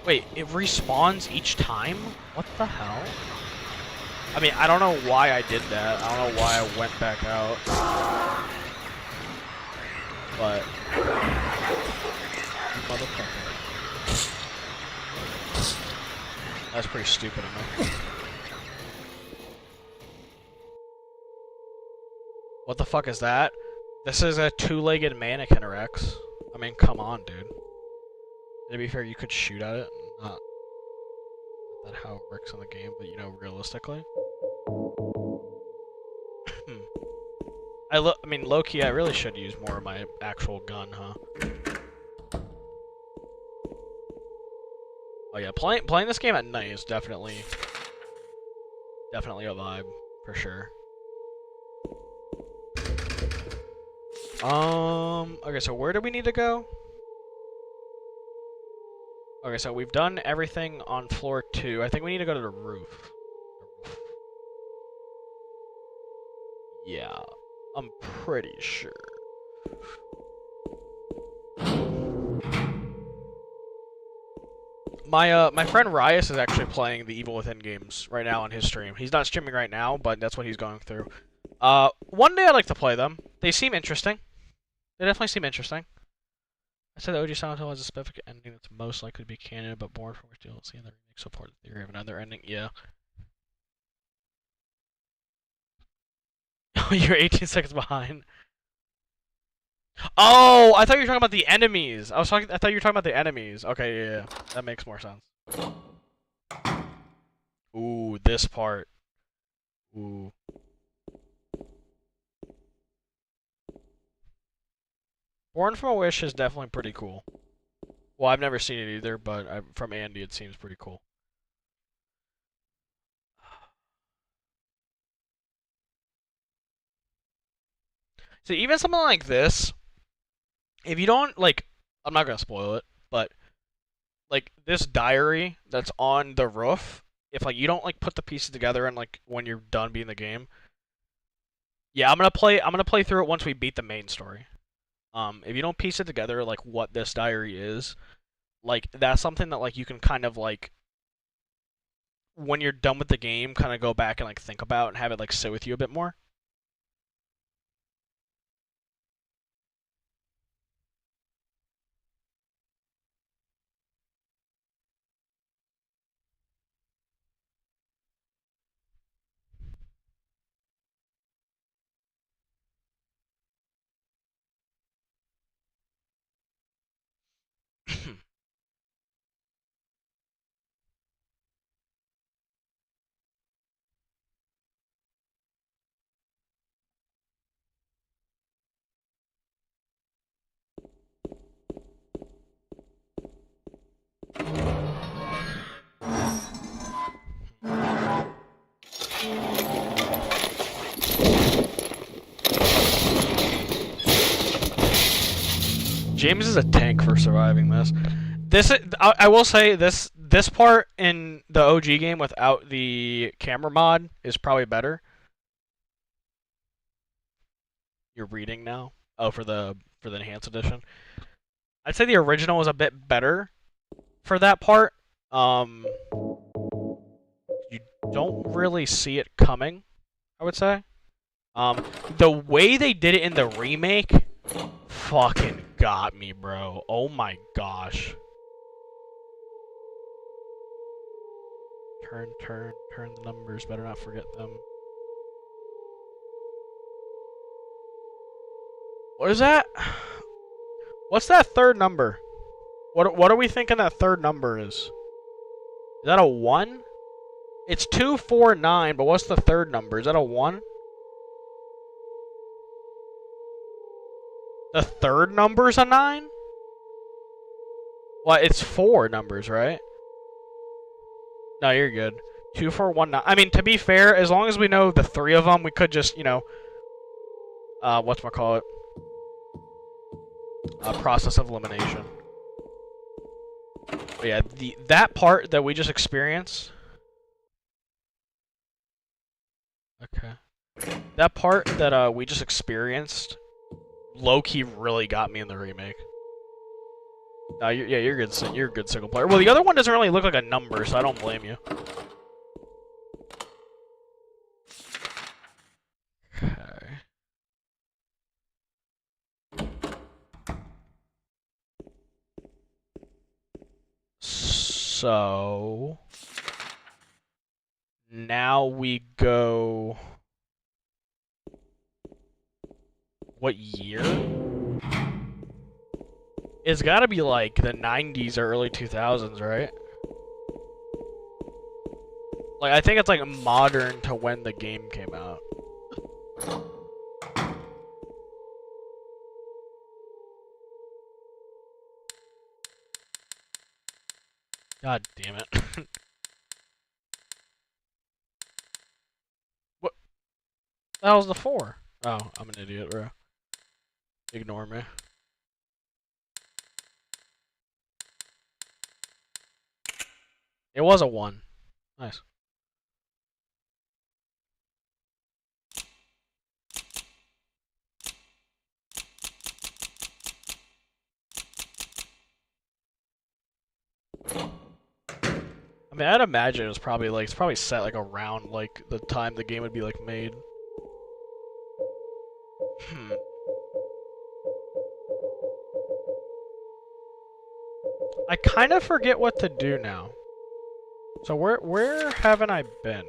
Wait, it respawns each time? What the hell? I mean, I don't know why I did that. I don't know why I went back out. But motherfucker. That's pretty stupid of me. What the fuck is that? This is a two-legged mannequin, Rex. I mean, come on, dude. To be fair, you could shoot at it. Not that how it works in the game, but you know, realistically. I mean, low-key, I really should use more of my actual gun, huh? Oh yeah, playing this game at night is definitely a vibe, for sure. Okay, so where do we need to go? Okay, so we've done everything on floor 2. I think we need to go to the roof. Yeah, I'm pretty sure. My friend Rias is actually playing the Evil Within games right now on his stream. He's not streaming right now, but that's what he's going through. One day I'd like to play them. They seem interesting. They definitely seem interesting. I said the OG Silent Hill has a specific ending that's most likely to be canon, but Born from which DLC and the remake support the theory of another ending. Yeah. You're 18 seconds behind. Oh, I thought you were talking about the enemies. I thought you were talking about the enemies. Okay, yeah. That makes more sense. Ooh, this part. Ooh. Born from a Wish is definitely pretty cool. Well, I've never seen it either, but from Andy, it seems pretty cool. See, even something like this, if you don't, like, I'm not gonna spoil it, but, like, this diary that's on the roof, if, like, you don't, like, put the pieces together and, like, when you're done beating the game, yeah, I'm gonna play through it once we beat the main story. If you don't piece it together, like, what this diary is, like, that's something that, like, you can kind of, like, when you're done with the game, kind of go back and, like, think about and have it, like, sit with you a bit more. James is a tank for surviving this. I will say this part in the OG game without the camera mod is probably better. You're reading now? Oh, for the enhanced edition. I'd say the original was a bit better for that part. You don't really see it coming, I would say. The way they did it in the remake fucking got me, bro. Oh my gosh. Turn the numbers. Better not forget them. What is that? What's that third number? What are we thinking that third number is? Is that a 1? It's 249, but what's the third number? Is that a 1? The third number's a 9? Well, it's 4 numbers, right? No, you're good. 2, 4, 1, 9. I mean, to be fair, as long as we know the 3 of them, we could just, you know, whatchamacallit? Process of elimination. But yeah, that part that we just experienced. Okay. That part that we just experienced, low-key really got me in the remake. You're good. You're a good single player. Well, the other one doesn't really look like a number, so I don't blame you. Okay. So now we go. What year? It's gotta be like the 90s or early 2000s, right? Like, I think it's like modern to when the game came out. God damn it. What? That was the 4. Oh, I'm an idiot, bro. Ignore me. It was a 1. Nice. I mean, I'd imagine it was probably like, it's probably set like around like the time the game would be like made. I kind of forget what to do now. So where haven't I been?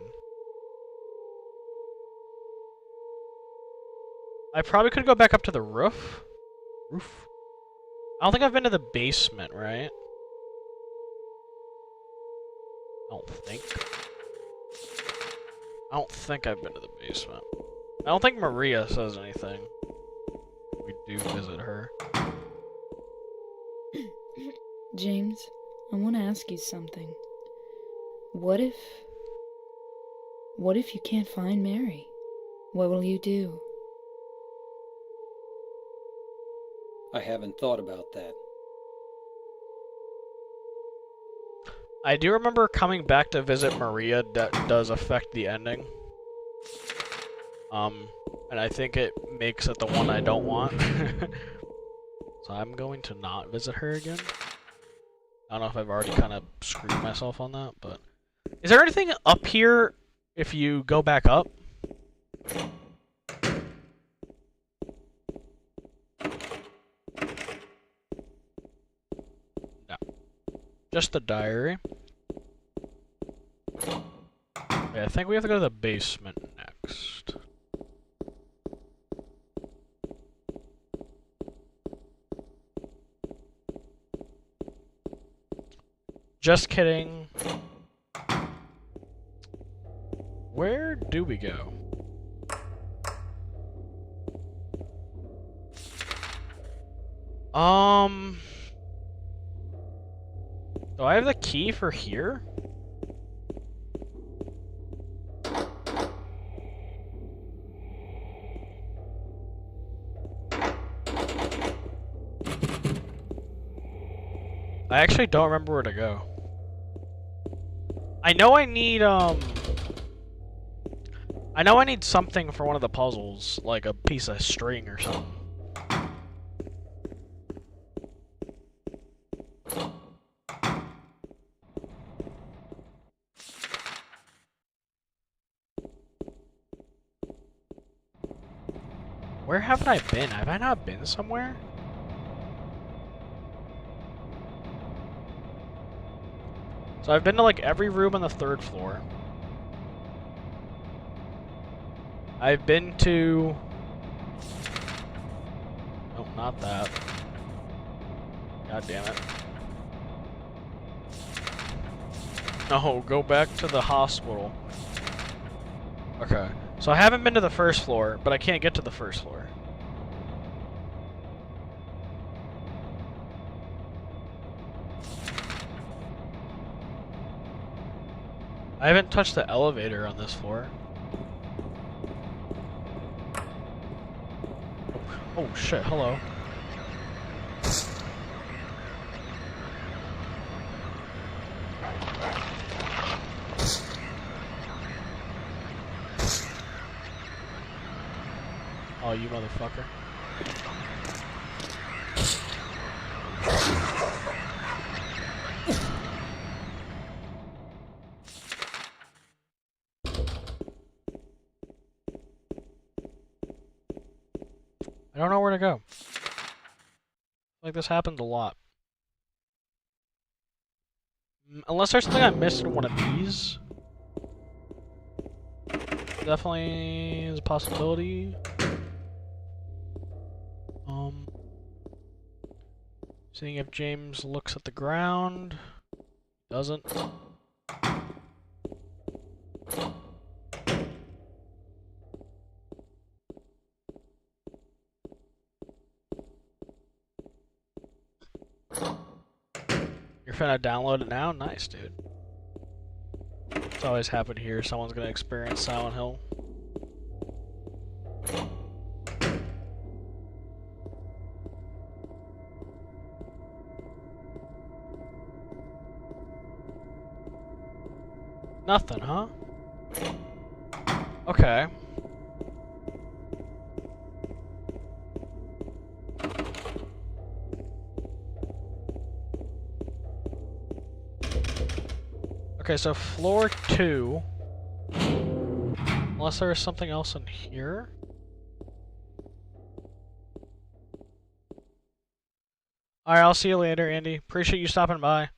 I probably could go back up to the roof. I don't think I've been to the basement, right? I don't think I've been to the basement. I don't think Maria says anything. We do visit her. James, I want to ask you something. What if you can't find Mary? What will you do? I haven't thought about that. I do remember coming back to visit Maria. That does affect the ending. And I think it makes it the one I don't want. So I'm going to not visit her again. I don't know if I've already kind of screwed myself on that, but... Is there anything up here if you go back up? No. Just the diary. Okay, I think we have to go to the basement next. Just kidding. Where do we go? Do I have the key for here? I actually don't remember where to go. I know I need something for one of the puzzles, like a piece of string or something. Where haven't I been? Have I not been somewhere? So I've been to like every room on the 3rd floor. I've been to... Oh, not that. God damn it. No, go back to the hospital. Okay. So I haven't been to the first floor, but I can't get to the first floor. I haven't touched the elevator on this floor. Oh shit, hello. Oh, you motherfucker. I don't know where to go. Like, this happens a lot. Unless there's something I missed in one of these. Definitely is a possibility. Seeing if James looks at the ground. Doesn't. You're finna download it now? Nice, dude. It's always happened here. Someone's gonna experience Silent Hill. Nothing, huh? Okay. Okay, so floor 2. Unless there is something else in here. Alright, I'll see you later, Andy. Appreciate you stopping by.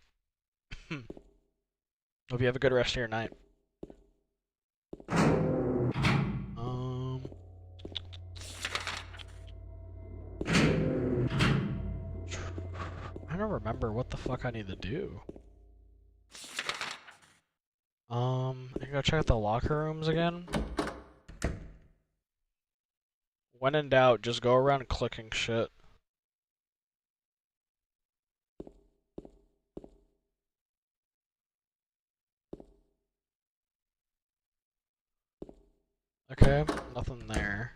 Hope you have a good rest of your night. I don't remember what the fuck I need to do. I can go check out the locker rooms again. When in doubt, just go around clicking shit. Okay, nothing there.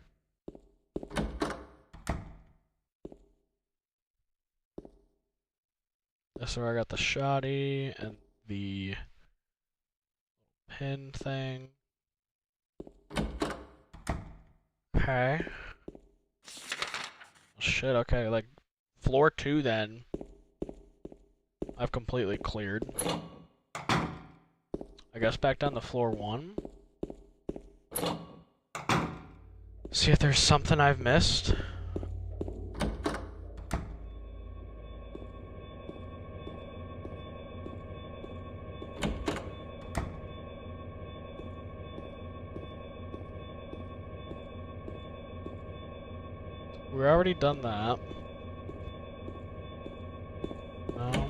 That's where I got the shoddy and the pin thing. Okay. Shit, okay, like, floor 2 then. I've completely cleared. I guess back down to floor 1. See if there's something I've missed. We've already done that. No.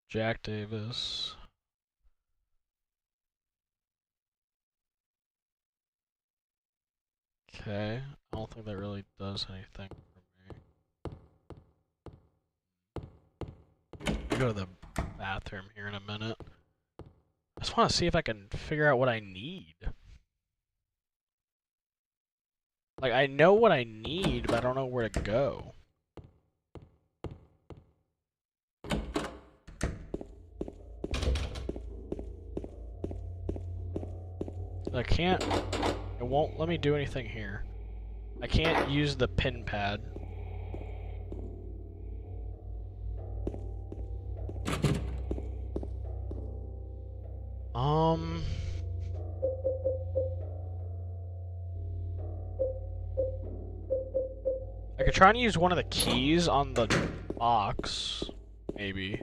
Jack Davis. Okay, I don't think that really does anything for me. I'll go to the bathroom here in a minute. I just want to see if I can figure out what I need. Like, I know what I need, but I don't know where to go. I can't... It won't let me do anything here. I can't use the pin pad. I could try and use one of the keys on the box, maybe.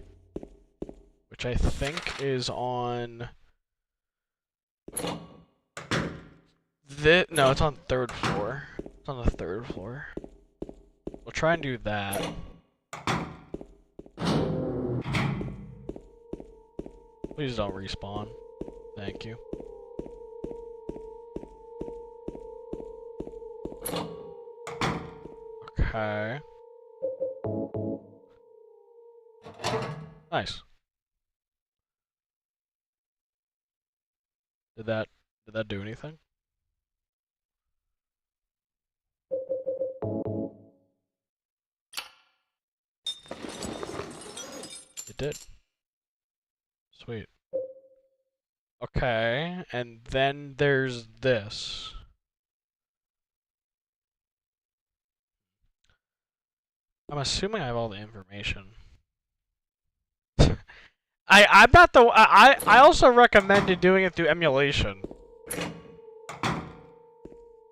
which I think is on no, it's on 3rd floor. It's on the 3rd floor. We'll try and do that. Please don't respawn. Thank you. Okay. Nice. Did that do anything? It did. Sweet. Okay, and then there's this. I'm assuming I have all the information. I'm not the I also recommended doing it through emulation.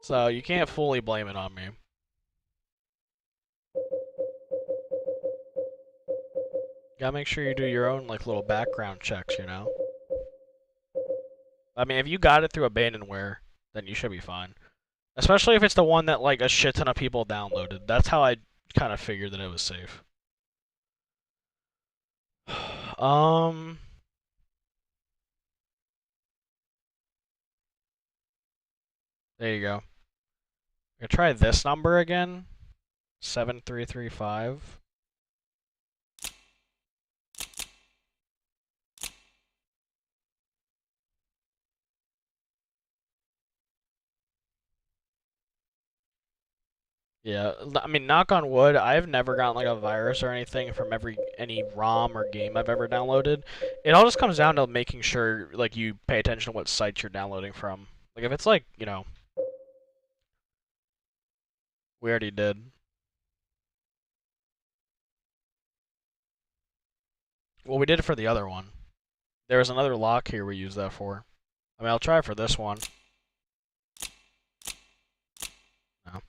So you can't fully blame it on me. Gotta make sure you do your own like little background checks, you know? I mean, if you got it through Abandonware, then you should be fine. Especially if it's the one that like a shit ton of people downloaded. That's how I kind of figured that it was safe. There you go. I'm gonna try this number again. 7335. Yeah, I mean, knock on wood, I've never gotten like a virus or anything from any ROM or game I've ever downloaded. It all just comes down to making sure like you pay attention to what sites you're downloading from. Like if it's like, you know, we already did. Well, we did it for the other one. There was another lock here we used that for. I mean, I'll try it for this one. No.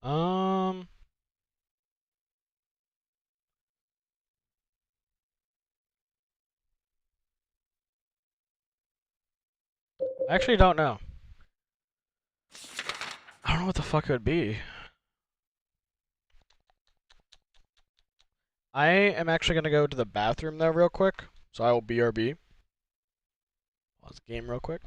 Um, I actually don't know. I don't know what the fuck it would be. I am actually gonna go to the bathroom though real quick, so I will BRB. Pause the game real quick.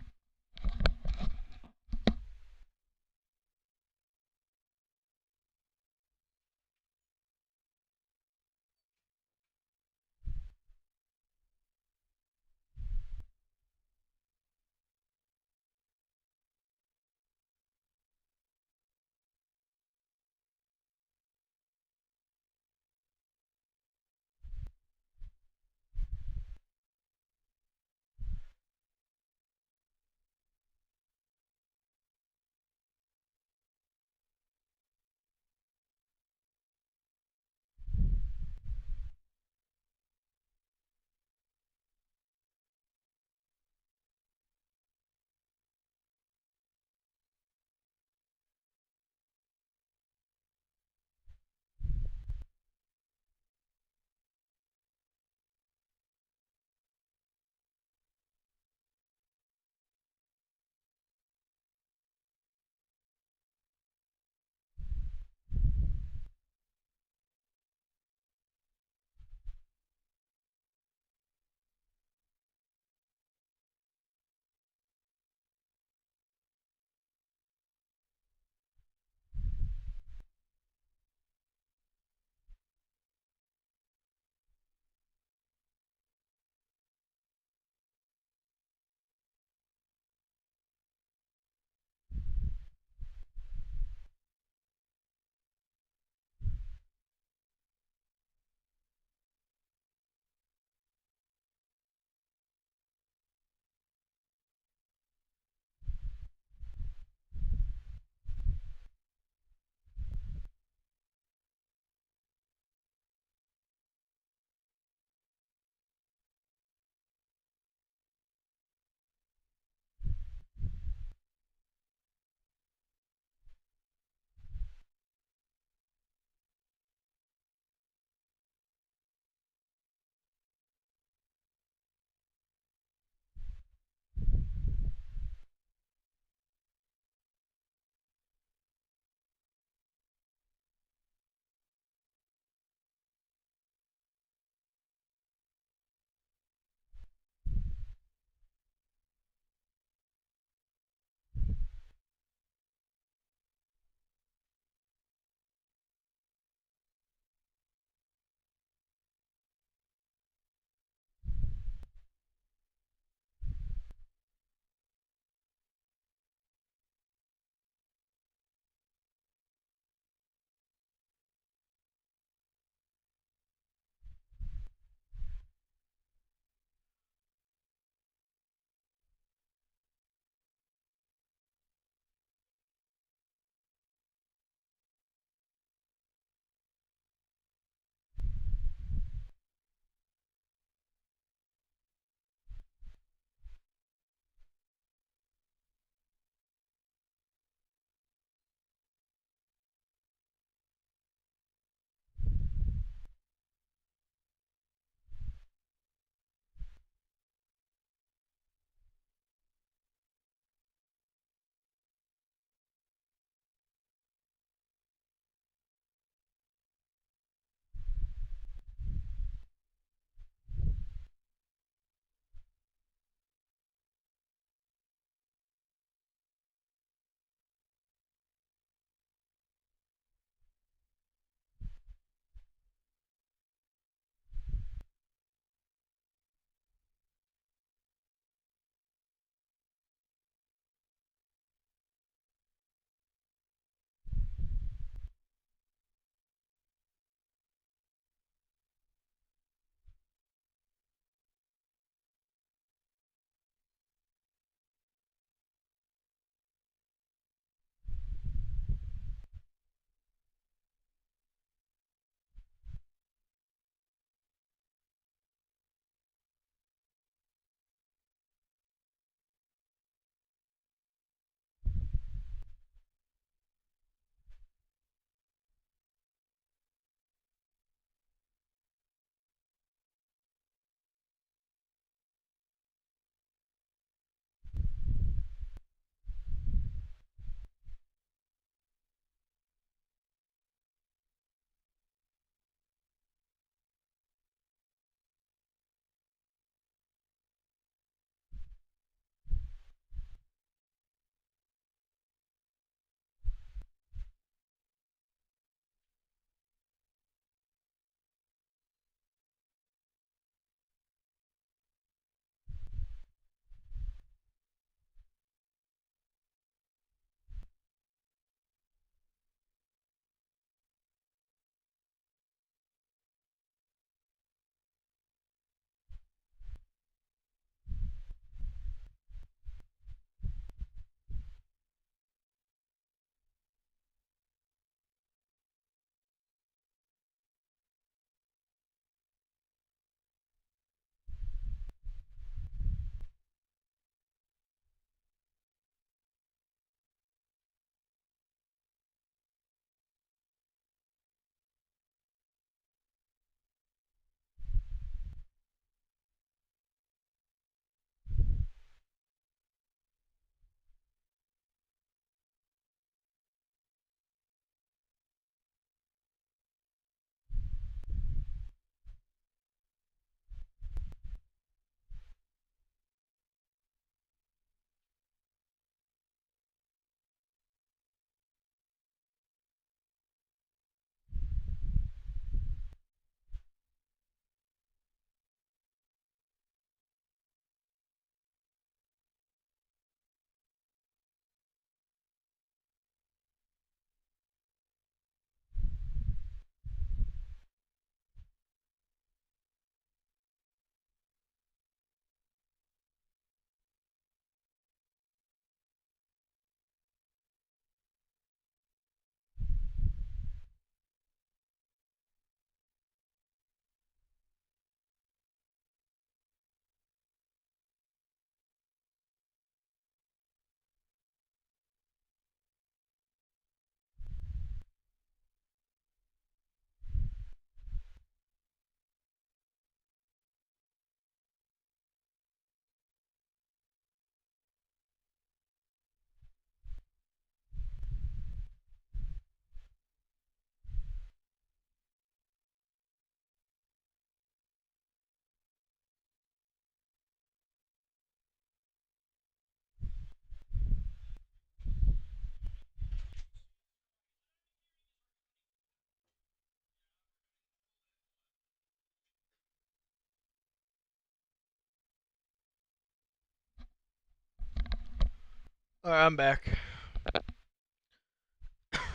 Alright, I'm back.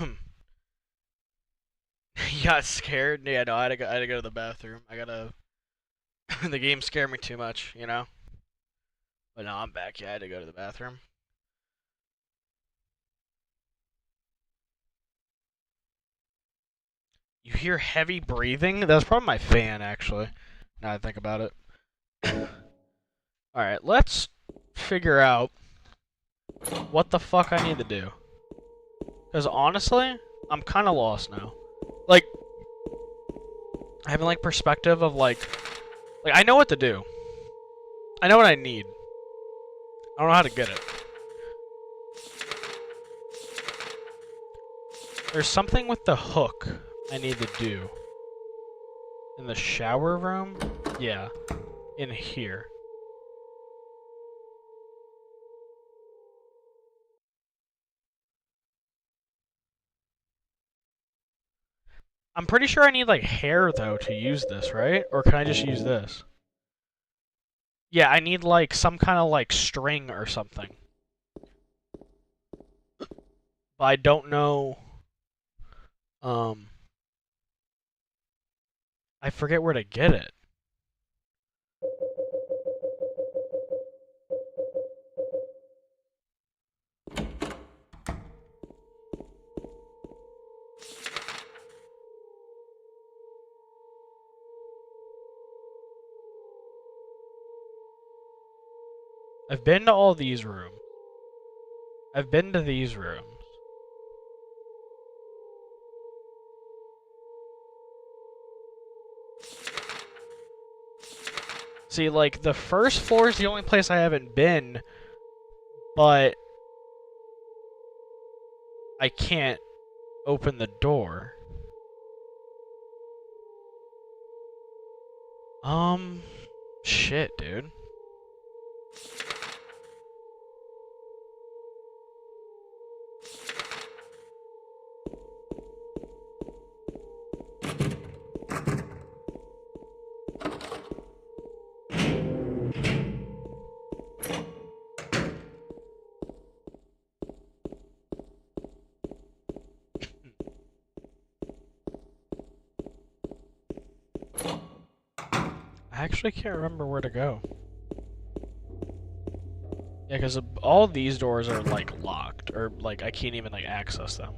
You got scared? Yeah, no, I had to go to the bathroom. I gotta. The game scared me too much, you know? But no, I'm back. Yeah, I had to go to the bathroom. You hear heavy breathing? That's probably my fan, actually. Now I think about it. Alright, let's figure out what the fuck I need to do. Because honestly, I'm kind of lost now. Like, having like perspective of like I know what to do. I know what I need. I don't know how to get it. There's something with the hook I need to do. In the shower room? Yeah. In here. I'm pretty sure I need like hair though to use this, right? Or can I just use this? Yeah, I need like some kind of like string or something. But I don't know. I forget where to get it. I've been to all these rooms. I've been to these rooms. See, like, the first floor is the only place I haven't been, but I can't open the door. Shit, dude. I actually can't remember where to go. Yeah, because all these doors are, like, locked. Or, like, I can't even, like, access them.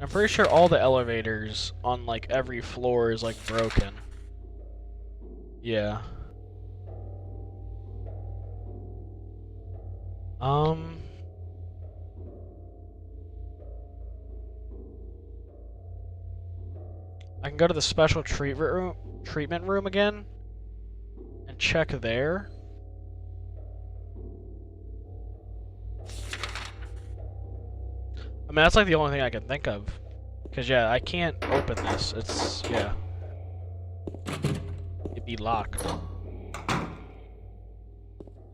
I'm pretty sure all the elevators on, like, every floor is, like, broken. Yeah. I can go to the special treatment room again and check there. I mean, that's like the only thing I can think of. Because, yeah, I can't open this. It's, yeah. It'd be locked.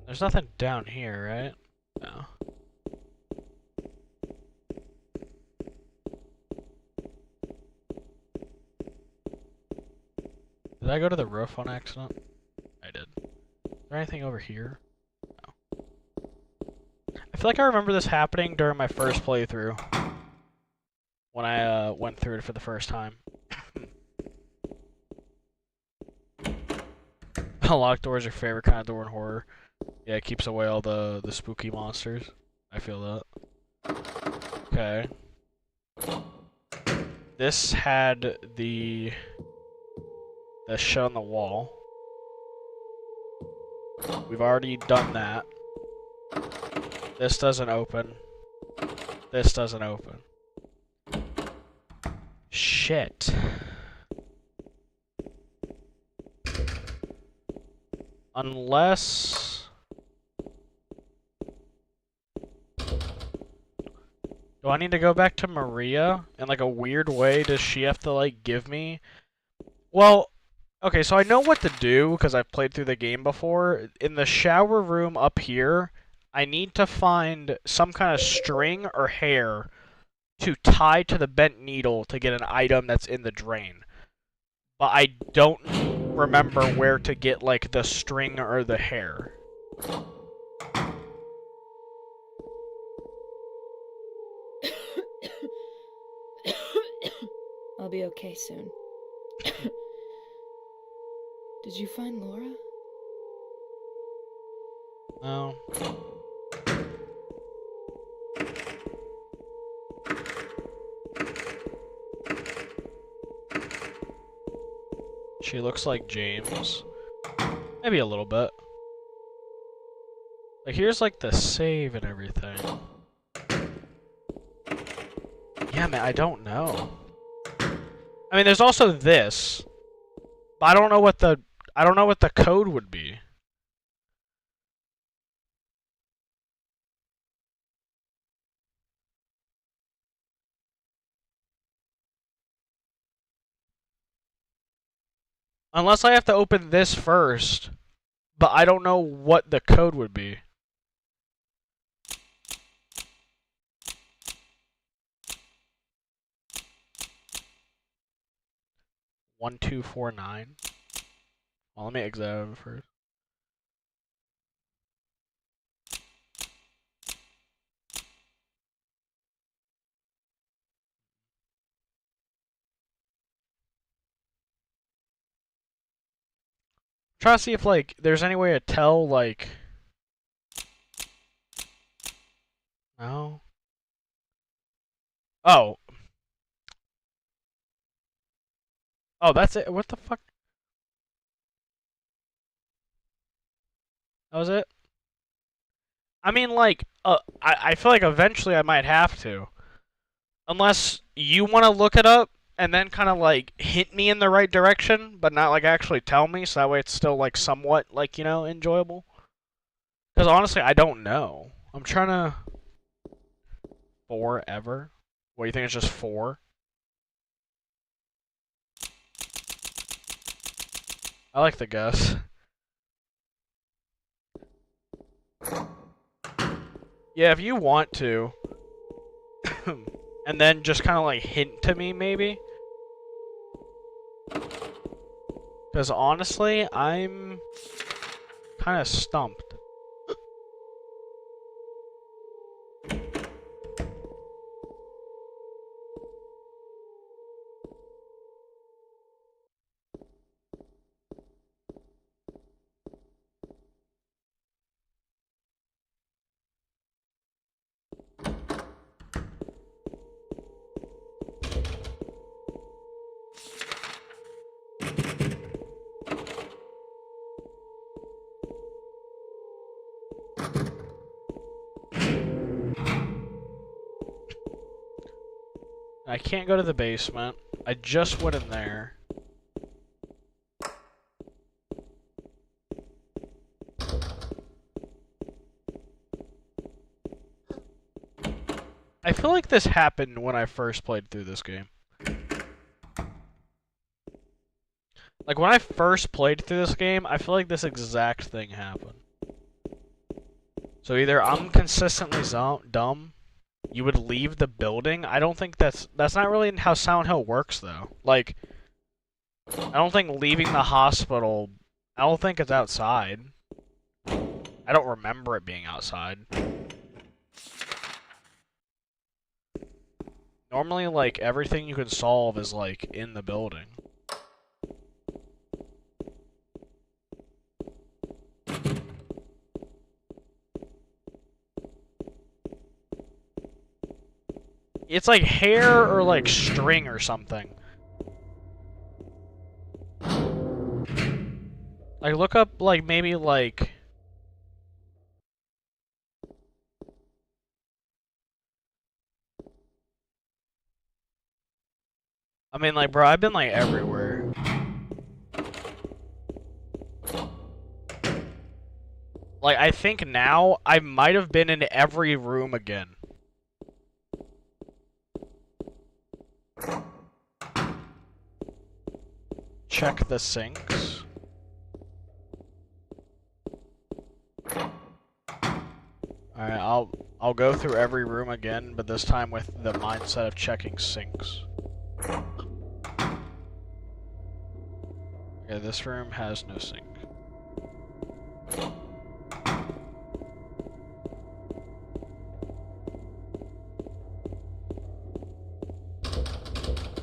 There's nothing down here, right? No. Did I go to the roof on accident? I did. Is there anything over here? No. I feel like I remember this happening during my first playthrough. When I went through it for the first time. A locked door is your favorite kind of door in horror. Yeah, it keeps away all the spooky monsters. I feel that. Okay. This had the shut on the wall. We've already done that. This doesn't open. This doesn't open. Shit. Unless... Do I need to go back to Maria? In like a weird way, does she have to like give me... Well, okay, so I know what to do because I've played through the game before. In the shower room up here, I need to find some kind of string or hair to tie to the bent needle to get an item that's in the drain. but I don't remember where to get, like, the string or the hair. I'll be okay soon. Did you find Laura? No. She looks like James. Maybe a little bit. Like, here's, like, the save and everything. Yeah, man, I don't know. I mean, there's also this. But I don't know what the code would be. Unless I have to open this first, but I don't know what the code would be. One, 2, 4, 9. Well, let me exit out of it first. Try to see if, like, there's any way to tell, like... No? Oh. Oh, that's it? What the fuck? That was it? I mean, like, I feel like eventually I might have to. Unless you want to look it up and then kind of, like, hint me in the right direction, but not, like, actually tell me, so that way it's still, like, somewhat, like, you know, enjoyable. Because honestly, I don't know. I'm trying to... Forever? What, do you think it's just 4? I like the guess. Yeah, if you want to. And then just kind of like hint to me, maybe? Because honestly, I'm kind of stumped. I can't go to the basement. I just went in there. I feel like this happened when I first played through this game. Like, when I first played through this game, I feel like this exact thing happened. So either I'm consistently dumb, you would leave the building. I don't think that's not really how Silent Hill works, though. Like, I don't think leaving the hospital, I don't think it's outside. I don't remember it being outside. Normally, like, everything you can solve is, like, in the building. It's like hair or like string or something. Like, look up, like, maybe like... I mean, like, bro, I've been, like, everywhere. Like, I think now I might have been in every room again. Check the sinks. Alright, I'll go through every room again, but this time with the mindset of checking sinks. Okay, this room has no sink.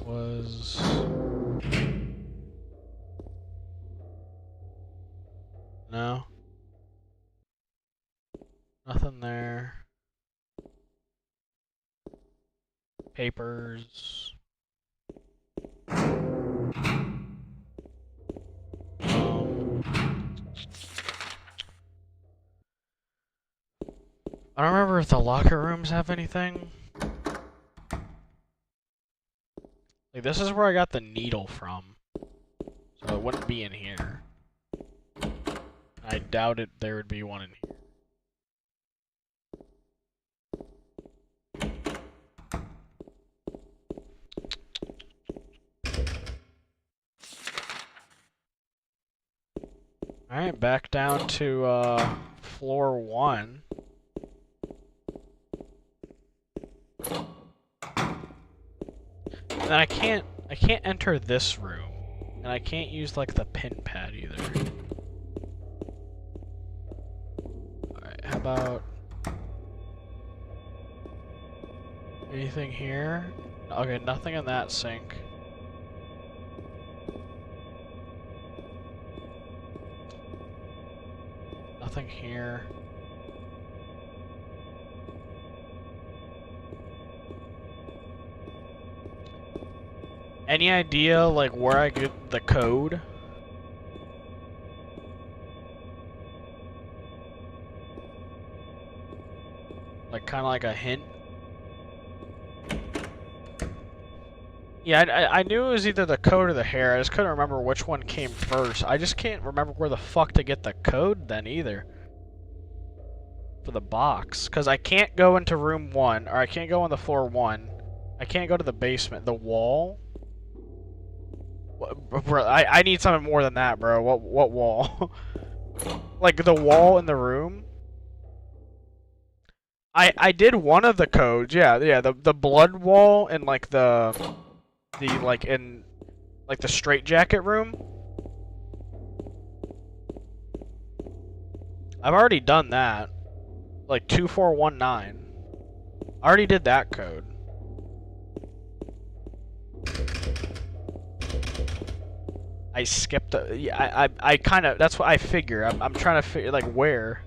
Was... No. Nothing there. Papers. I don't remember if the locker rooms have anything. Like, this is where I got the needle from. So it wouldn't be in here. I doubted there would be one in here. Alright, back down to floor 1. And I can't enter this room. And I can't use like the pin pad either. Alright, how about anything here? Okay, nothing in that sink. Nothing here. Any idea, like, where I get the code? Like, kind of like a hint? Yeah, I knew it was either the code or the hair. I just couldn't remember which one came first. I just can't remember where the fuck to get the code then either. For the box. Because I can't go into room 1, or I can't go on the floor 1. I can't go to the basement. The wall? Bro, I need something more than that, bro. What wall? Like the wall in the room? I did one of the codes, yeah, the blood wall and like the like in like the straitjacket room. I've already done that. Like 2419. I already did that code. I skipped the, yeah, I kind of, that's what I figure. I'm trying to figure, like, where.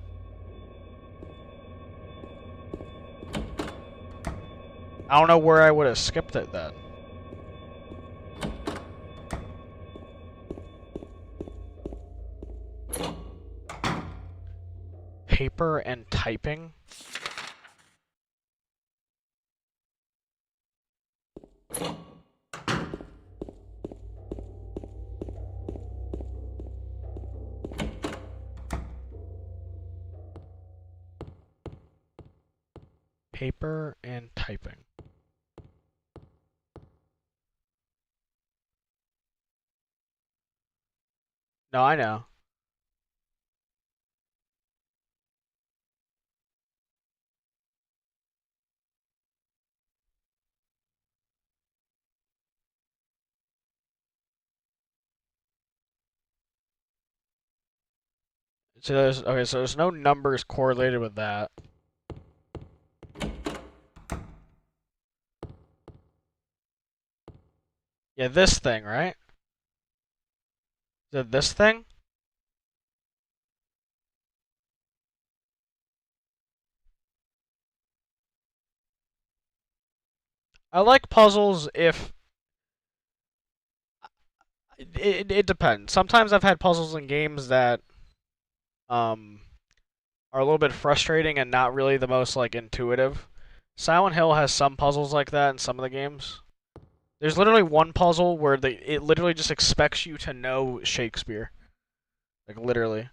I don't know where I would have skipped it then. Paper and typing? Paper and typing. No, I know. So there's, okay, so there's no numbers correlated with that. Yeah, this thing, right? Is it this thing? I like puzzles if... It depends. Sometimes I've had puzzles in games that are a little bit frustrating and not really the most like intuitive. Silent Hill has some puzzles like that in some of the games. There's literally one puzzle where it literally just expects you to know Shakespeare. Like literally.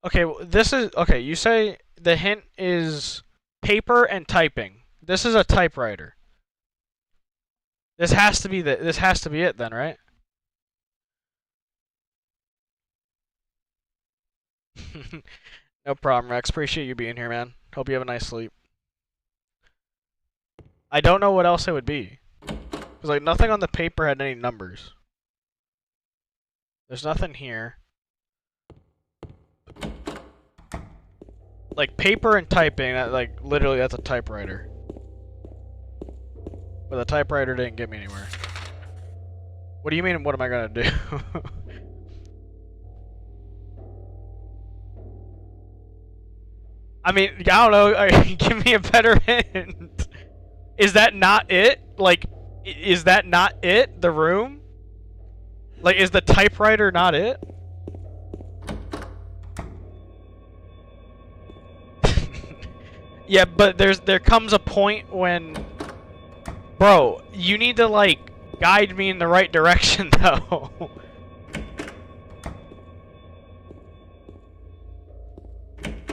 Okay, this is okay, you say the hint is paper and typing. This is a typewriter. This has to be it then, right? No problem, Rex. Appreciate you being here, man. Hope you have a nice sleep. I don't know what else it would be. Because, like, nothing on the paper had any numbers. There's nothing here. Like paper and typing, like literally that's a typewriter. But the typewriter didn't get me anywhere. What do you mean, what am I gonna do? I mean, I don't know, give me a better hint. Is that not it? Like, is that not it? The room? Like, is the typewriter not it? Yeah, but there comes a point when... Bro, you need to, like, guide me in the right direction, though.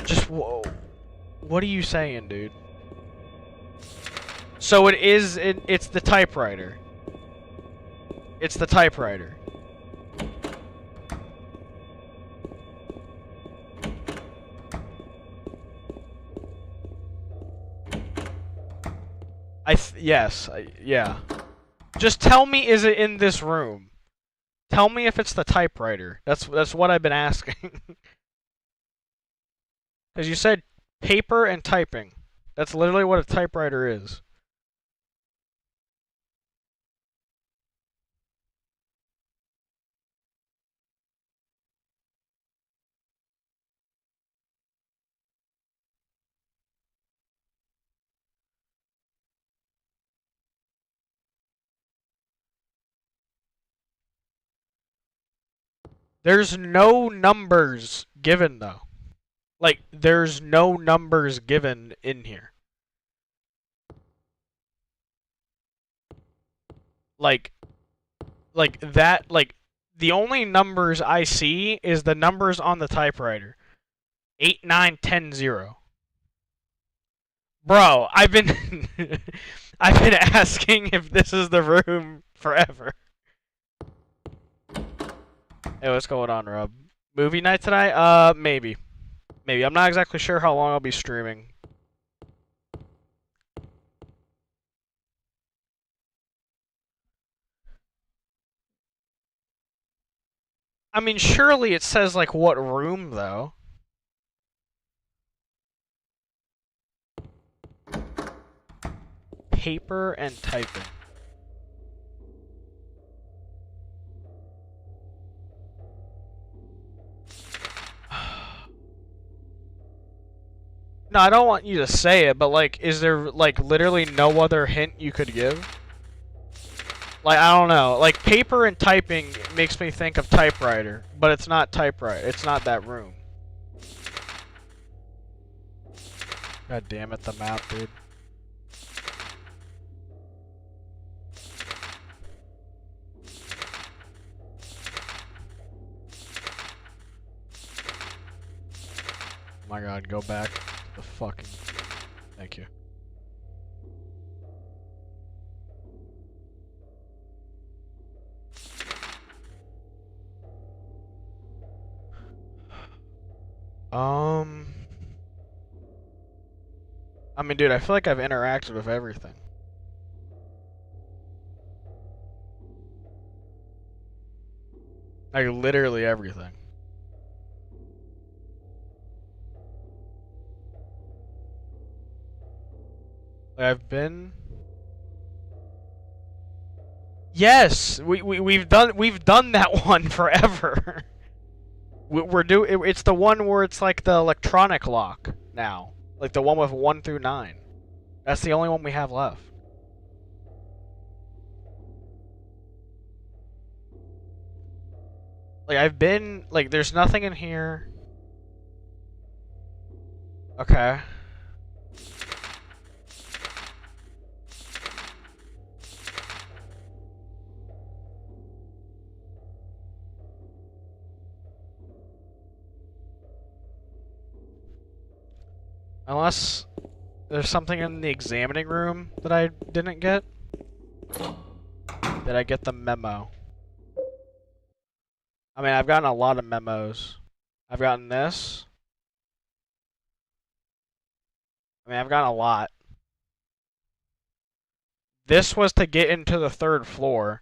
Just, whoa. What are you saying, dude? So it's the typewriter. It's the typewriter. Yes, yeah. Just tell me, is it in this room? Tell me if it's the typewriter. That's what I've been asking. Because you said paper and typing. That's literally what a typewriter is. There's no numbers given, though. Like, there's no numbers given in here. Like that, like, the only numbers I see is the numbers on the typewriter. 8, 9, 10, 0. Bro, I've been I've been asking if this is the room forever. Hey, what's going on, Rob? Movie night tonight? Maybe. Maybe. I'm not exactly sure how long I'll be streaming. I mean, surely it says, like, what room, though. Paper and typing. No, I don't want you to say it, but, like, is there, like, literally no other hint you could give? Like, I don't know. Like, paper and typing makes me think of typewriter, but it's not typewriter. It's not that room. God damn it, the map, dude. Oh my god, go back to the fucking... Thank you. I mean, dude, I feel like I've interacted with everything. Like, literally everything. Like, I've been... Yes! We've done that one forever. It's the one where it's like the electronic lock now. Like the one with 1 through 9. That's the only one we have left. Like, I've been... Like, there's nothing in here. Okay. Unless there's something in the examining room that I didn't get. Did I get the memo? I mean, I've gotten a lot of memos. I've gotten this. I mean, I've gotten a lot. This was to get into the 3rd floor.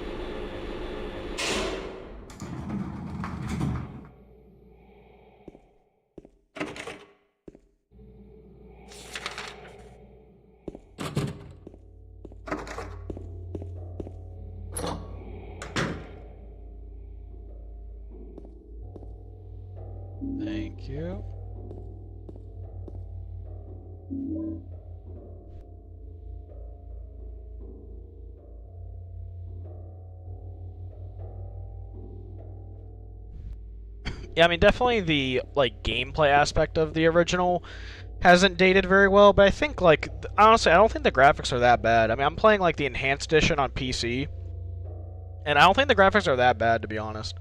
Thank you. Yeah, I mean, definitely the like gameplay aspect of the original hasn't dated very well, but I think like honestly, I don't think the graphics are that bad. I mean, I'm playing like the enhanced edition on PC, and I don't think the graphics are that bad, to be honest.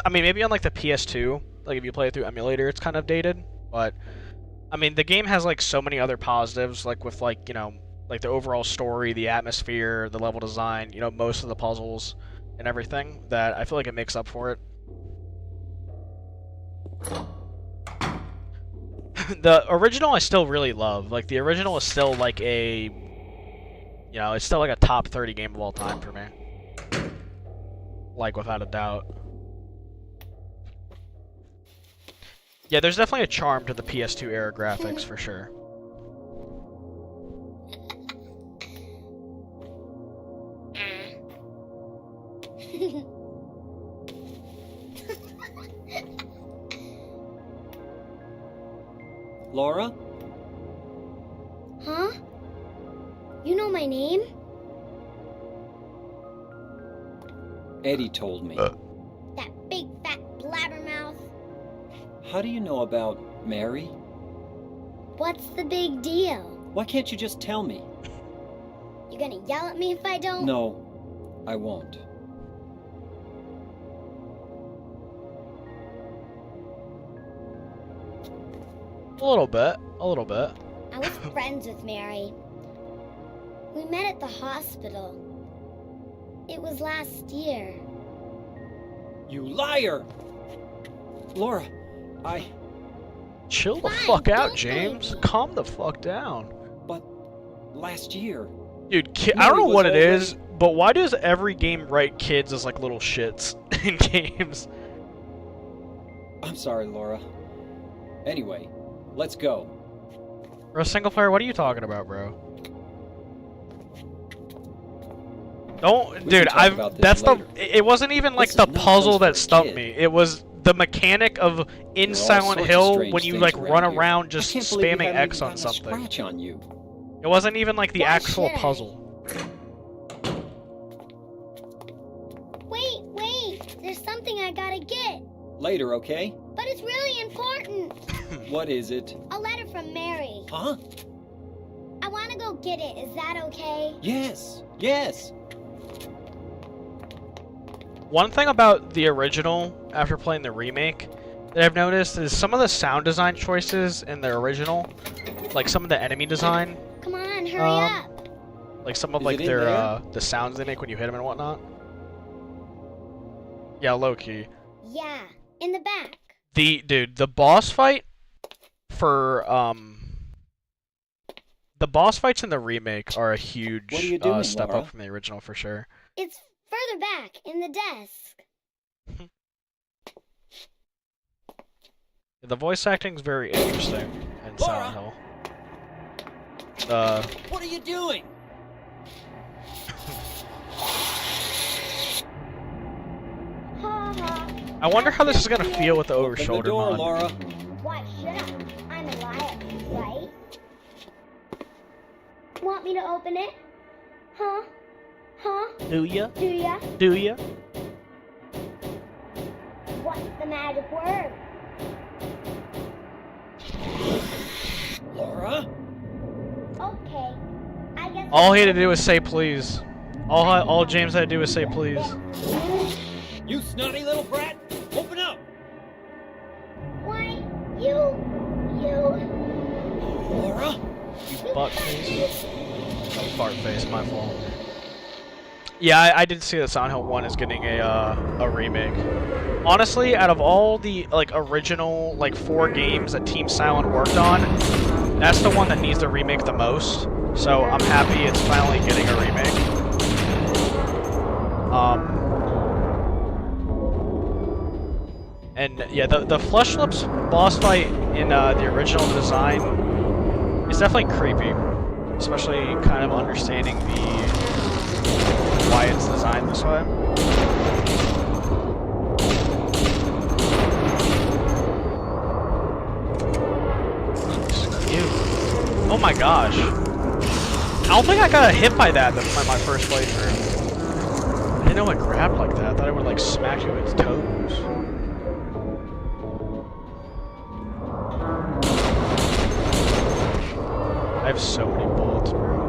I mean, maybe on like the PS2, like if you play it through emulator, it's kind of dated, but I mean, the game has like so many other positives, like with like, you know, like the overall story, the atmosphere, the level design, you know, most of the puzzles and everything, that I feel like it makes up for it. The original I still really love. Like, the original is still like a, you know, it's still like a top 30 game of all time for me. Like, without a doubt. Yeah, there's definitely a charm to the PS2 era graphics, for sure. Laura? Huh? You know my name? Eddie told me. That big fat blabbermouth. How do you know about Mary? What's the big deal? Why can't you just tell me? You gonna yell at me if I don't? No, I won't. A little bit. A little bit. I was friends with Mary. We met at the hospital. It was last year. You liar! Laura, Chill the Fine, fuck out, don't James. blame me. Calm the fuck down. but last year. Dude, I don't Mary know was what it already- is, but why does every game write kids as like little shits in games? I'm sorry, Laura. Anyway, let's go. For a single player, what are you talking about, bro? Don't, can dude. talk about this That's later. It wasn't even like This the is no puzzle place that for a stumped kid. me. It was the mechanic of in There are all Silent sorts of Hill strange when you things like run around here. around I just can't believe you spamming haven't X even on gotten a something. scratch on you. It wasn't even like the Why actual should I? puzzle. Wait. There's something I gotta get. Later, okay? But it's really important. What is it? A letter from Mary. Huh? I wanna go get it. Is that okay? Yes. One thing about the original, after playing the remake, that I've noticed is some of the sound design choices in the original, like some of the enemy design, Come on, hurry Um, up. like some of Is like it in their there? the sounds they make when you hit them and whatnot. Yeah, low key. Yeah, in the back. The boss fight for the boss fights in the remake are a huge What are you doing, step Laura? up from the original for sure. It's further back in the desk. The voice acting is very interesting in Laura! Silent Hill. What are you doing? Ha ha. I wonder how this is gonna feel with the Open over-shoulder the door, mod. Laura. Why should I? I'm a liar, right? Want me to open it? Huh? Do ya? Do ya? Do ya? What's the magic word? Laura? Okay. I guess All he had to do was say please. All James had to do was say please. You snotty little brat! Open up! Why, you. Laura? You butt face. Oh, fart face, my fault. Yeah, I did see that Silent Hill 1 is getting a remake. Honestly, out of all the like original like 4 games that Team Silent worked on, that's the one that needs the remake the most. So I'm happy it's finally getting a remake. And yeah, the Flesh Lips boss fight in the original design is definitely creepy, especially kind of understanding why it's designed this way. Oh my gosh. I don't think I got hit by that my first playthrough. I didn't know it grabbed like that. I thought it would like smack you with its toes. I have so many bullets, bro.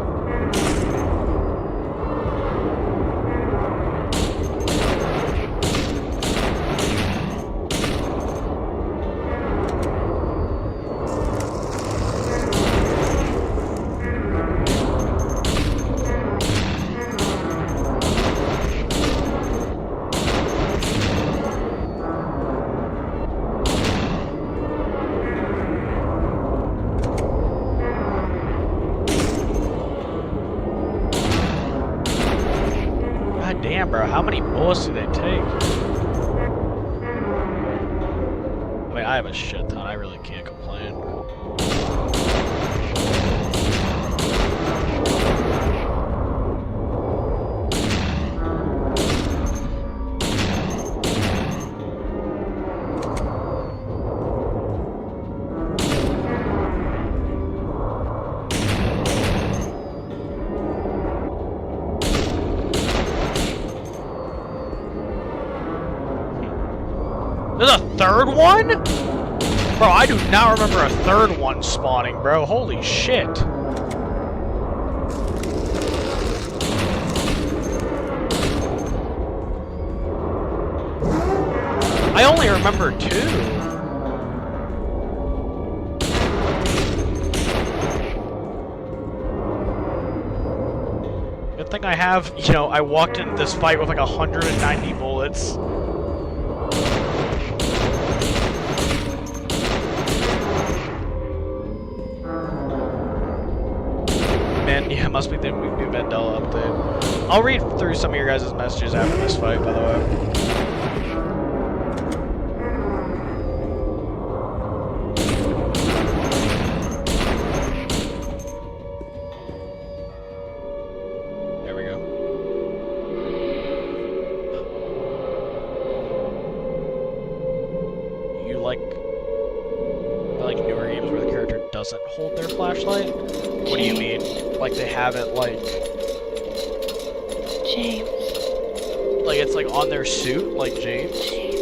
Damn, bro, how many bullets do they take? I mean, I have a shit ton. I really can't complain. There's a third one? Bro, I do not remember a third one spawning, bro. Holy shit. I only remember 2. Good thing I have, you know, I walked into this fight with like 190 bullets. Yeah, must be the new Mandela update. I'll read through some of your guys' messages after this fight, by the way. There we go. You like newer games where the character doesn't hold their flashlight? What do you mean? Like they have it like... James. Like it's like on their suit, like James? James.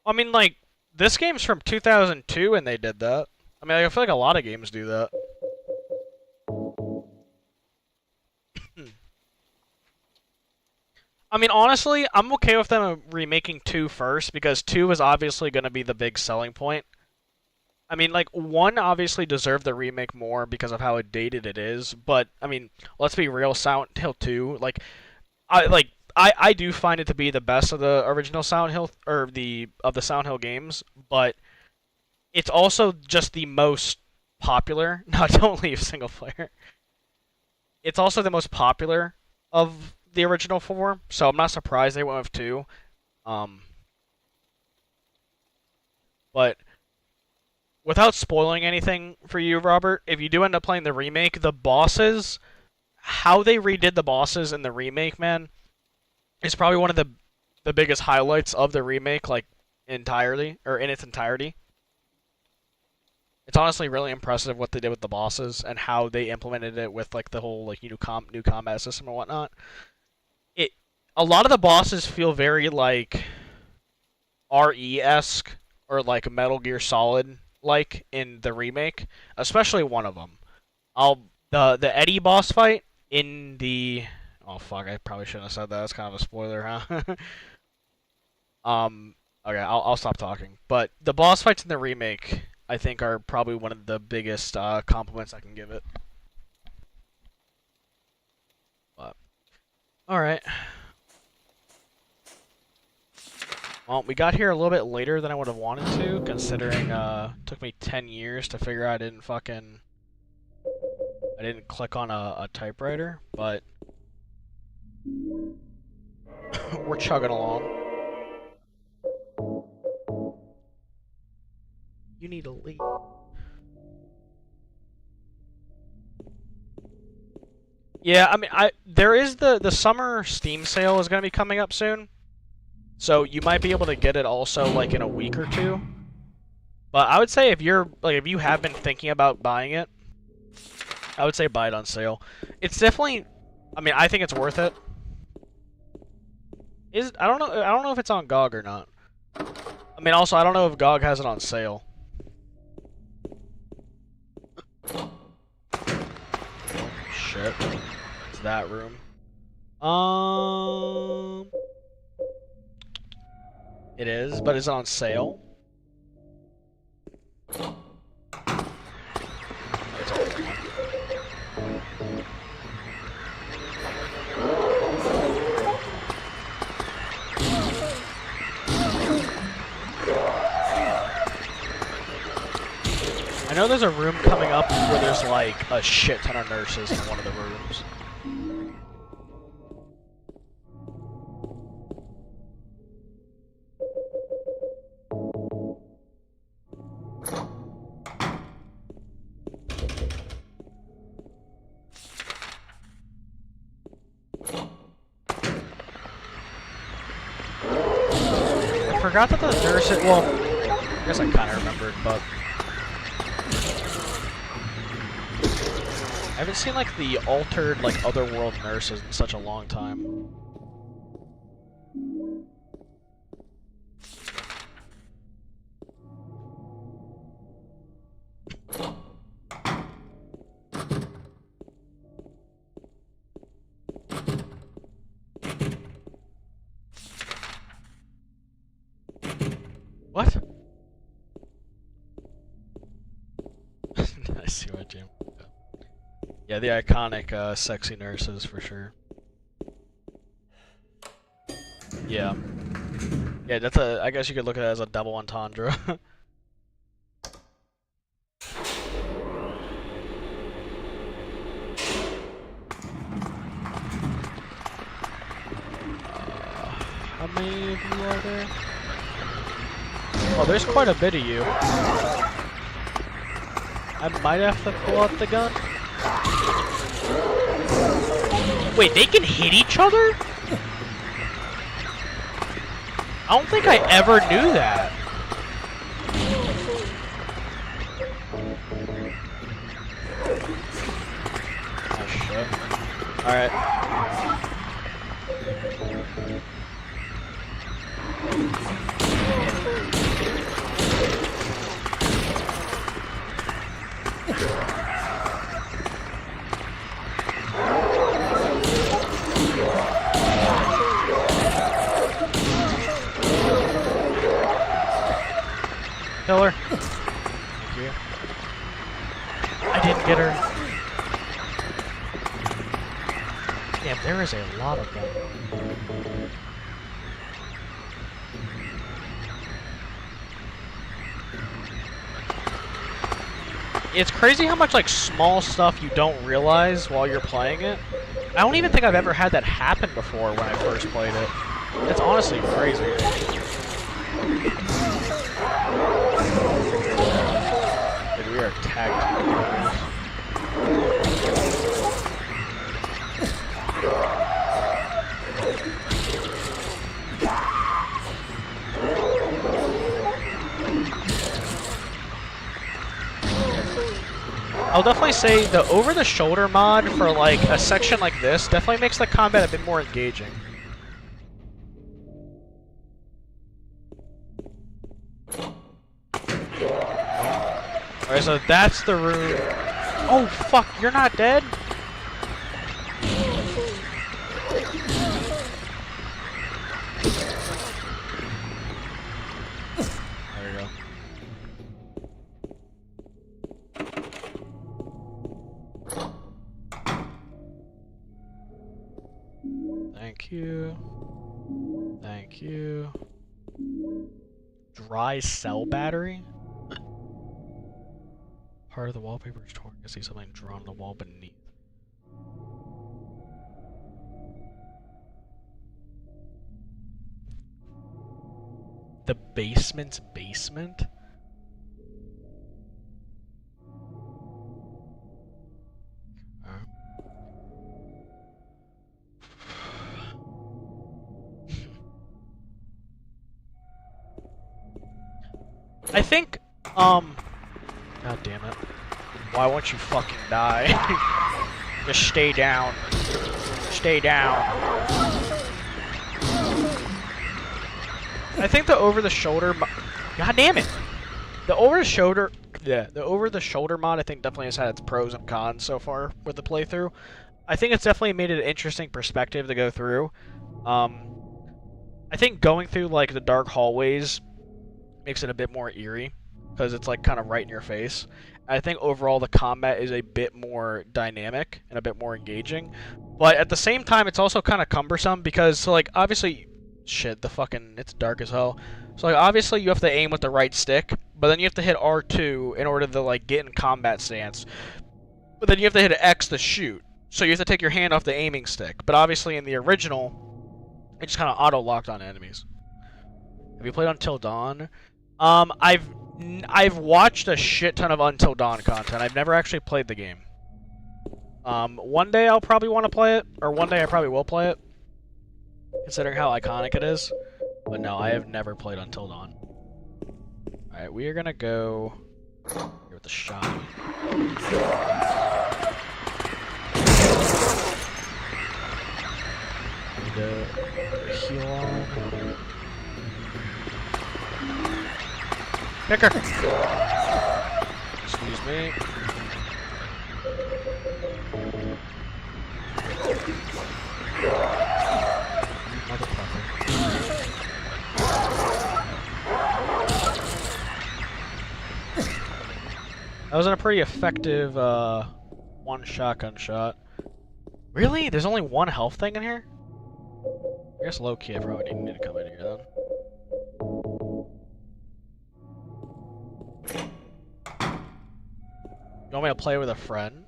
I mean, like, this game's from 2002 and they did that. I mean, I feel like a lot of games do that. I mean, honestly, I'm okay with them remaking 2 first, because 2 is obviously going to be the big selling point. I mean, like, 1 obviously deserved the remake more because of how dated it is, but, I mean, let's be real, Silent Hill 2, I do find it to be the best of the original Silent Hill, or the Silent Hill games, but it's also just the most popular. No, don't leave single player. It's also the most popular of the original 4, so I'm not surprised they went with 2. But without spoiling anything for you, Robert, if you do end up playing the remake, the bosses, how they redid the bosses in the remake, man, is probably one of the biggest highlights of the remake, like, entirely, or in its entirety. It's honestly really impressive what they did with the bosses and how they implemented it with like the whole like new combat system and whatnot. A lot of the bosses feel very like RE-esque or like Metal Gear Solid like in the remake, especially one of them. The Eddie boss fight in the... Oh fuck, I probably shouldn't have said that. That's kind of a spoiler, huh? Okay, I'll stop talking. But the boss fights in the remake, I think, are probably one of the biggest compliments I can give it. But alright. Well, we got here a little bit later than I would have wanted to, considering it took me 10 years to figure out I didn't click on a typewriter, but we're chugging along. You need to leave. Yeah, I mean, there is the summer Steam sale is gonna be coming up soon, so you might be able to get it also like in a week or two. But I would say if you have been thinking about buying it, I would say buy it on sale. It's definitely, I mean, I think it's worth it. I don't know if it's on GOG or not. I mean, also I don't know if GOG has it on sale. Shit. It's that room. It is, but it's on sale. I know there's a room coming up where there's like a shit ton of nurses in one of the rooms. I forgot that the nurses, well, I guess I kind of remembered, but I haven't seen like the altered like otherworld nurses in such a long time. What? I see what Jim. Yeah, the iconic sexy nurses for sure. Yeah. Yeah, that's I guess you could look at it as a double entendre. How many of you are there? Oh, there's quite a bit of you. I might have to pull out the gun. Wait, they can hit each other? I don't think I ever knew that. Oh shit. Alright. Kill her. Thank you. I didn't get her. Damn, there is a lot of them. It's crazy how much like small stuff you don't realize while you're playing it. I don't even think I've ever had that happen before when I first played it. It's honestly crazy. Dude, we are tagged. I'll definitely say the over-the-shoulder mod for like a section like this definitely makes the combat a bit more engaging. Alright, so that's the room. Oh fuck, you're not dead? There you go. Thank you. Thank you. Dry cell battery? Part of the wallpaper is torn. I see something drawn on the wall beneath. The basement's basement? I think, God damn it. Why won't you fucking die? Just stay down. Stay down. I think the over-the-shoulder... God damn it! The over-the-shoulder... Yeah, the over-the-shoulder mod I think definitely has had its pros and cons so far with the playthrough. I think it's definitely made it an interesting perspective to go through. I think going through, like, the dark hallways makes it a bit more eerie, because it's, like, kind of right in your face. I think overall the combat is a bit more dynamic and a bit more engaging. But at the same time, it's also kind of cumbersome because, so, like, obviously... Shit, it's dark as hell. So, like, obviously you have to aim with the right stick, but then you have to hit R2 in order to, like, get in combat stance. But then you have to hit X to shoot. So you have to take your hand off the aiming stick. But obviously in the original, it just kind of auto-locked on enemies. Have you played Until Dawn? I've watched a shit ton of Until Dawn content. I've never actually played the game. One day I'll probably want to play it, or one day I probably will play it, considering how iconic it is. But no, I have never played Until Dawn. Alright, we are gonna go here with the shot. Need to heal on. Kicker! Excuse me. Motherfucker. That was a pretty effective, one shotgun shot. Really? There's only one health thing in here? I guess low-key I probably need to come in here then. You want me to play with a friend?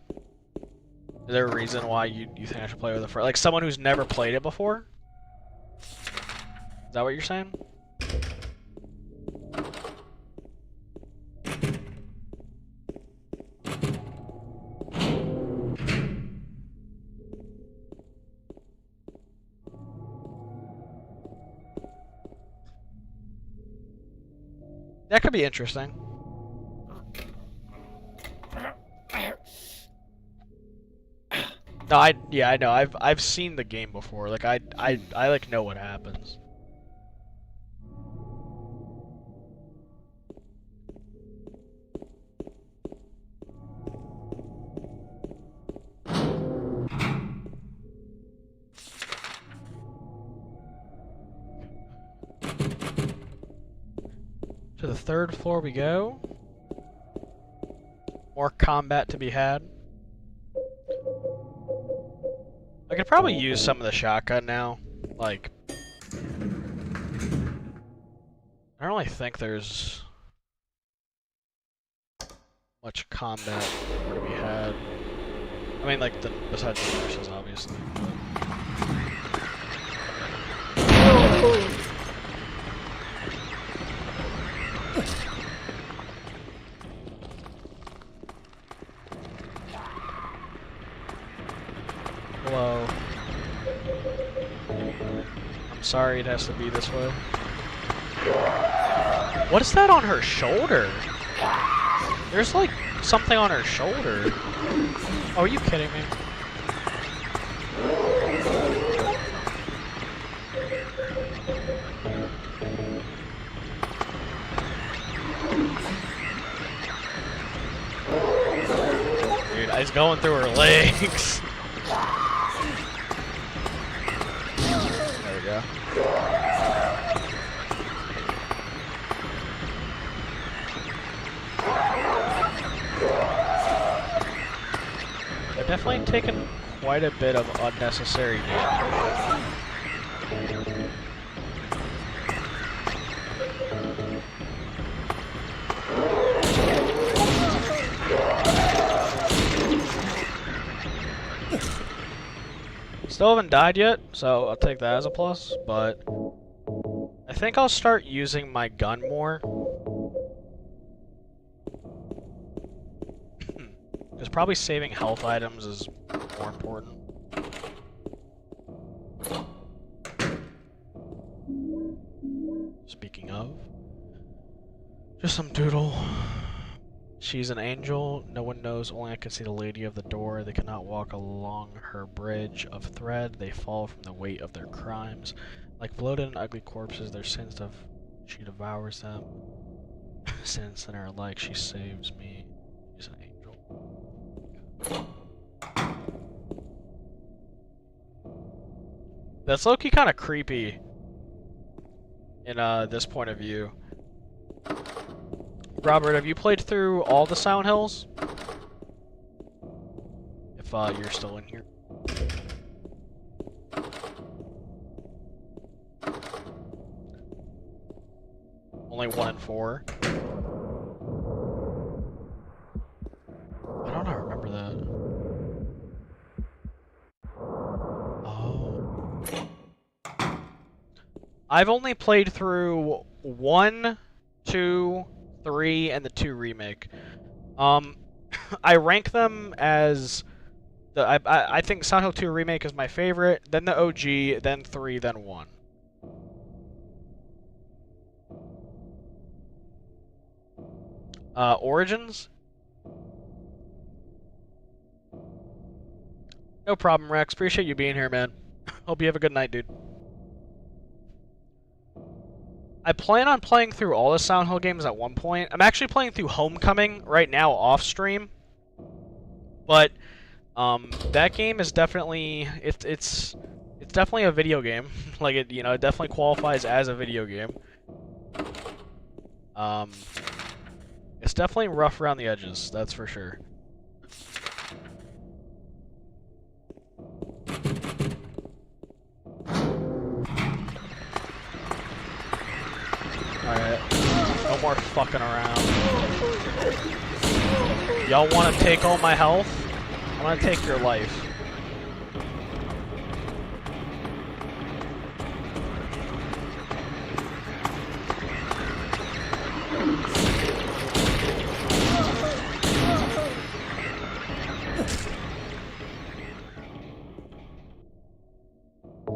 Is there a reason why you think I should play with a friend? Like someone who's never played it before? Is that what you're saying? That could be interesting. No, I know. I've seen the game before. Like I like know what happens. To the third floor we go. More combat to be had. I could probably use some of the shotgun now. Like, I don't really think there's much combat to be had. I mean, like, besides the nurses, obviously. Hello. I'm sorry it has to be this way. What is that on her shoulder? There's like something on her shoulder. Oh, are you kidding me? Dude, I was going through her legs. There we go. I've definitely taken quite a bit of unnecessary damage. Still haven't died yet, so I'll take that as a plus, but I think I'll start using my gun more. Because probably saving health items is more important. Speaking of, Just some doodle. She's an angel. No one knows. Only I can see the lady of the door. They cannot walk along her bridge of thread. They fall from the weight of their crimes. Like bloated and ugly corpses, their sins of she devours them. Sins that are like she saves me. She's an angel. That's low-key kind of creepy in this point of view. Robert, have you played through all the Silent Hills? If you're still in here. Only 1 and 4. I don't remember that. Oh. I've only played through 1, 2, 3, and the 2 remake. I rank them as I think Silent Hill 2 remake is my favorite, then the OG, then 3, then 1. Origins? No problem, Rex. Appreciate you being here, man. Hope you have a good night, dude. I plan on playing through all the Silent Hill games at one point. I'm actually playing through Homecoming right now off stream. But that game is definitely it's definitely a video game. Like it definitely qualifies as a video game. It's definitely rough around the edges, that's for sure. Alright, no more fucking around. Y'all want to take all my health? I'm gonna take your life.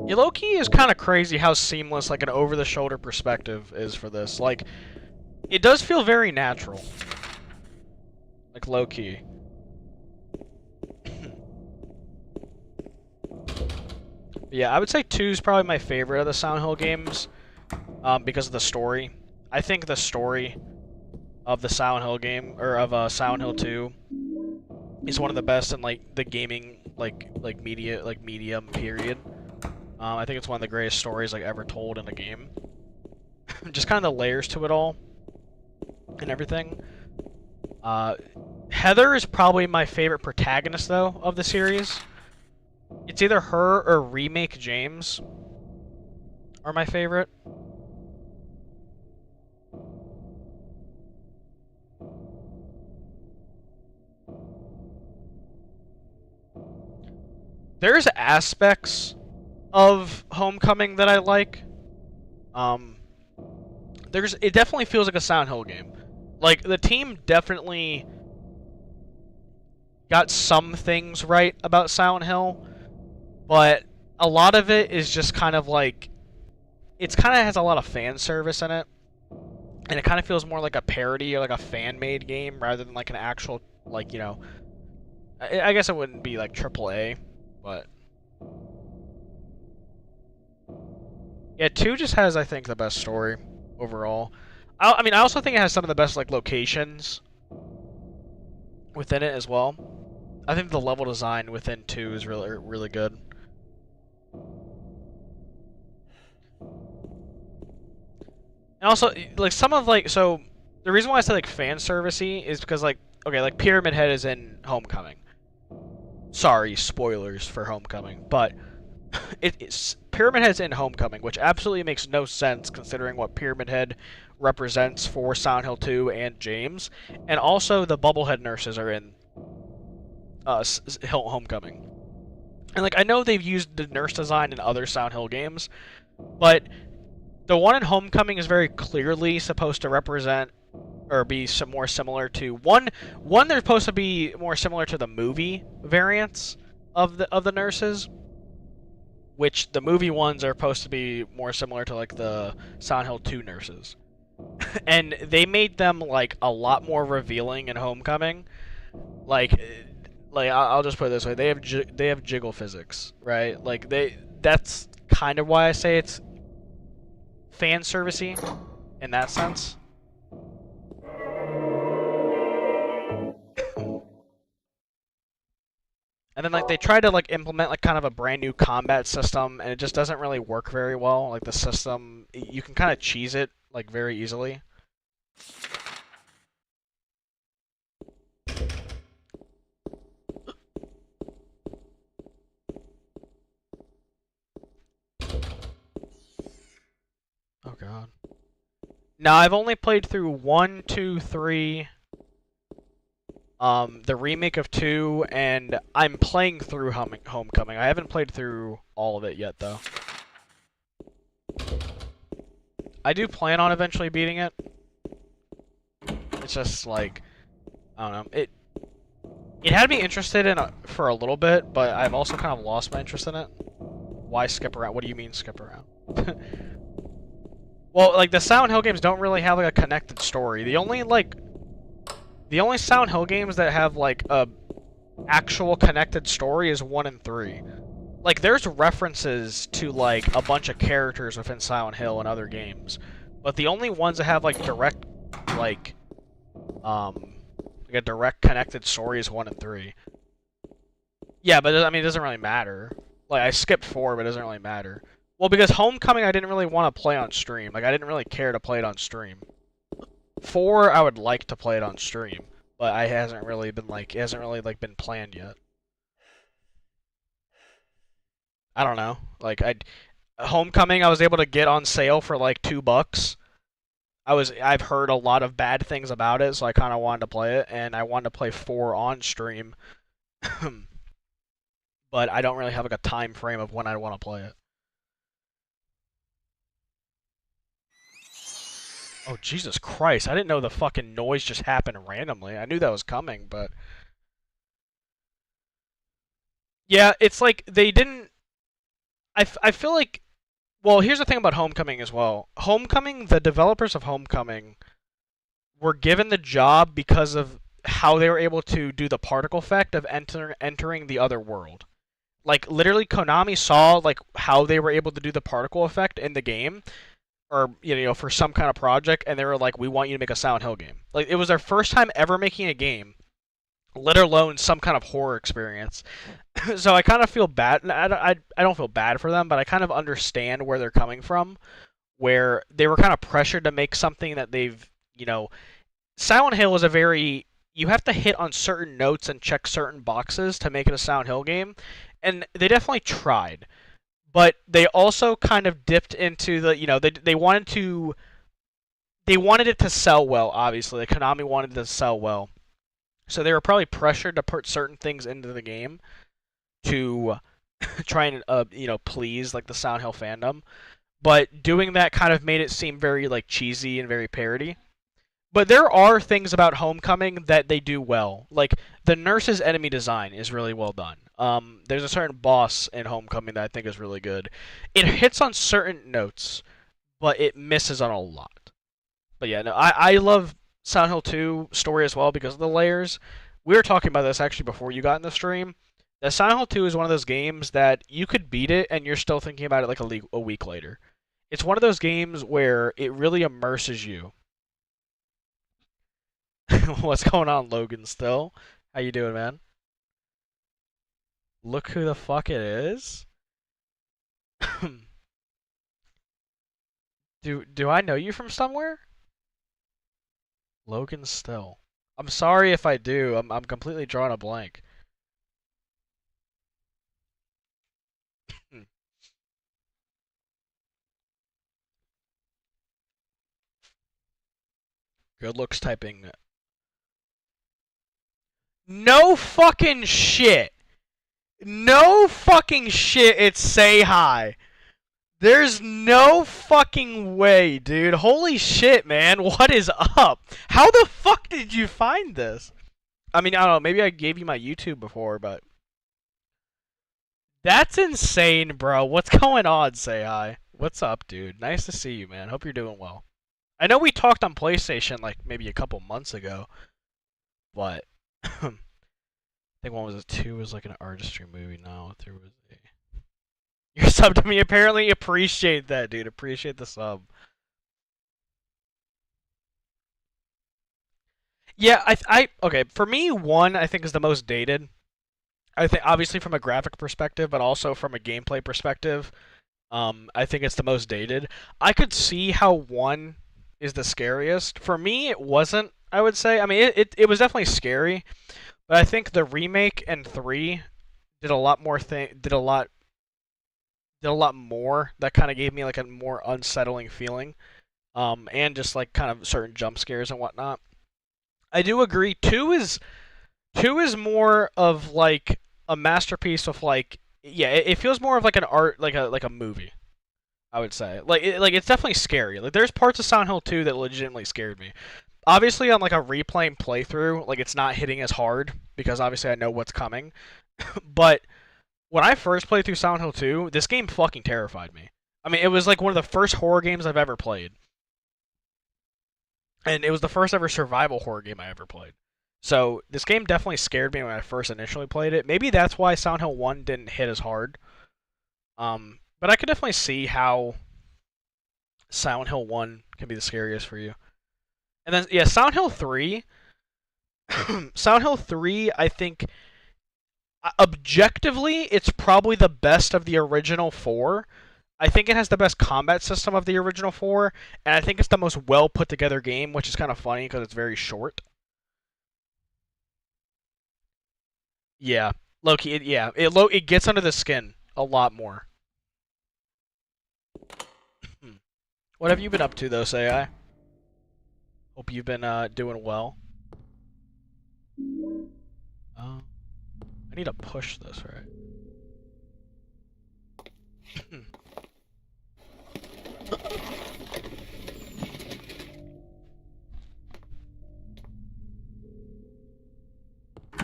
Yeah, low-key is kind of crazy how seamless like an over-the-shoulder perspective is for this. Like, it does feel very natural. Like, low-key. Yeah, I would say 2 is probably my favorite of the Silent Hill games, because of the story. I think the story of the Silent Hill game, or of Silent Hill 2, is one of the best in like the gaming medium period. I think it's one of the greatest stories like ever told in a game. Just kind of the layers to it all and everything. Heather is probably my favorite protagonist though of the series. It's either her or Remake James are my favorite. There's aspects of Homecoming that I like. It definitely feels like a Silent Hill game. Like, the team definitely got some things right about Silent Hill, but a lot of it is just kind of like, it kind of has a lot of fan service in it, and it kind of feels more like a parody or like a fan-made game rather than like an actual, like, I guess it wouldn't be like AAA, but yeah, 2 just has, I think, the best story overall. I mean, I also think it has some of the best like locations within it as well. I think the level design within 2 is really, really good. And also, like, some of, like, so, the reason why I say, like, fan servicey is because, like, okay, like, Pyramid Head is in Homecoming. Sorry, spoilers for Homecoming, but Pyramid Head's in Homecoming, which absolutely makes no sense considering what Pyramid Head represents for Silent Hill 2 and James. And also, the Bubblehead nurses are in Homecoming. And, like, I know they've used the nurse design in other Silent Hill games, but the one in Homecoming is very clearly supposed to represent or be some more similar to one. They're supposed to be more similar to the movie variants of the nurses, which the movie ones are supposed to be more similar to like the Silent Hill 2 nurses. and they made them like a lot more revealing in Homecoming. Like I'll just put it this way: they have jiggle physics, right? Like that's kind of why I say it's fan servicey in that sense. And then like they try to like implement like kind of a brand new combat system, and it just doesn't really work very well. Like the system, you can kind of cheese it like very easily. Oh god. Now I've only played through 1, 2, 3. The remake of 2, and I'm playing through Homecoming. I haven't played through all of it yet, though. I do plan on eventually beating it. It's just like, I don't know. It had me interested in it for a little bit, but I've also kind of lost my interest in it. Why skip around? What do you mean skip around? Well, like the Silent Hill games don't really have like a connected story. The only Silent Hill games that have like a actual connected story is 1 and 3. Like there's references to like a bunch of characters within Silent Hill and other games, but the only ones that have like direct like a direct connected story is 1 and 3. Yeah, but I mean it doesn't really matter. Like I skipped 4, but it doesn't really matter. Well, because Homecoming I didn't really want to play on stream. Like I didn't really care to play it on stream. 4 I would like to play it on stream, but it hasn't really been been planned yet. I don't know. Like Homecoming I was able to get on sale for like $2. I've heard a lot of bad things about it, so I kind of wanted to play it, and I wanted to play 4 on stream. But I don't really have like a time frame of when I want to play it. Oh, Jesus Christ. I didn't know the fucking noise just happened randomly. I knew that was coming, but... Yeah, it's like they didn't... I feel like... Well, here's the thing about Homecoming as well. Homecoming, the developers of Homecoming were given the job because of how they were able to do the particle effect of entering the other world. Like, literally, Konami saw, like, how they were able to do the particle effect in the game, or, you know, for some kind of project, and they were like, we want you to make a Silent Hill game. Like, it was their first time ever making a game, let alone some kind of horror experience. So I kind of feel bad. I don't feel bad for them, but I kind of understand where they're coming from, where they were kind of pressured to make something that they've, you know... Silent Hill is a very... You have to hit on certain notes and check certain boxes to make it a Silent Hill game, and they definitely tried. But they also kind of dipped into the, you know, they wanted it to sell well, obviously. Like, Konami wanted it to sell well. So they were probably pressured to put certain things into the game to try and, you know, please, like, the Silent Hill fandom. But doing that kind of made it seem very, like, cheesy and very parody. But there are things about Homecoming that they do well. Like, the nurse's enemy design is really well done. There's a certain boss in Homecoming that I think is really good. It hits on certain notes, but it misses on a lot. But yeah, no, I love Silent Hill 2 story as well because of the layers. We were talking about this actually before you got in the stream. The Silent Hill 2 is one of those games that you could beat it and you're still thinking about it like a week later. It's one of those games where it really immerses you. What's going on, Logan, still? How you doing, man? Look who the fuck it is. Do I know you from somewhere? Logan Still. I'm sorry if I do. I'm completely drawing a blank. Good looks typing. No fucking shit. No fucking shit. It's Say Hi. There's no fucking way, dude. Holy shit, man. What is up? How the fuck did you find this? I mean, I don't know. Maybe I gave you my YouTube before, but... That's insane, bro. What's going on, Say Hi? What's up, dude? Nice to see you, man. Hope you're doing well. I know we talked on PlayStation like maybe a couple months ago, but I think one was a 2 was like an artistry movie. Now there was a. You're sub to me apparently. Appreciate that, dude. Appreciate the sub. Yeah, okay. For me, 1 I think is the most dated. I think obviously from a graphic perspective, but also from a gameplay perspective, I think it's the most dated. I could see how 1 is the scariest. For me, it wasn't. I would say. I mean, it was definitely scary, but I think the remake and 3 did a lot more did a lot more that kind of gave me like a more unsettling feeling, and just like kind of certain jump scares and whatnot. I do agree. 2 is more of like a masterpiece of like, yeah, it feels more of like an art, like a movie. I would say like it's definitely scary. Like there's parts of Silent Hill 2 that legitimately scared me. Obviously on like a replaying playthrough, like it's not hitting as hard because obviously I know what's coming. But when I first played through Silent Hill 2, this game fucking terrified me. I mean, it was like one of the first horror games I've ever played. And it was the first ever survival horror game I ever played. So this game definitely scared me when I first initially played it. Maybe that's why Silent Hill 1 didn't hit as hard. But I could definitely see how Silent Hill 1 can be the scariest for you. And then, yeah, Silent Hill 3. Silent Hill 3, I think, objectively, it's probably the best of the original 4. I think it has the best combat system of the original 4, and I think it's the most well put together game, which is kind of funny because it's very short. Yeah, Loki. It gets under the skin a lot more. What have you been up to though, Say? Hope you've been doing well. I need to push this, right?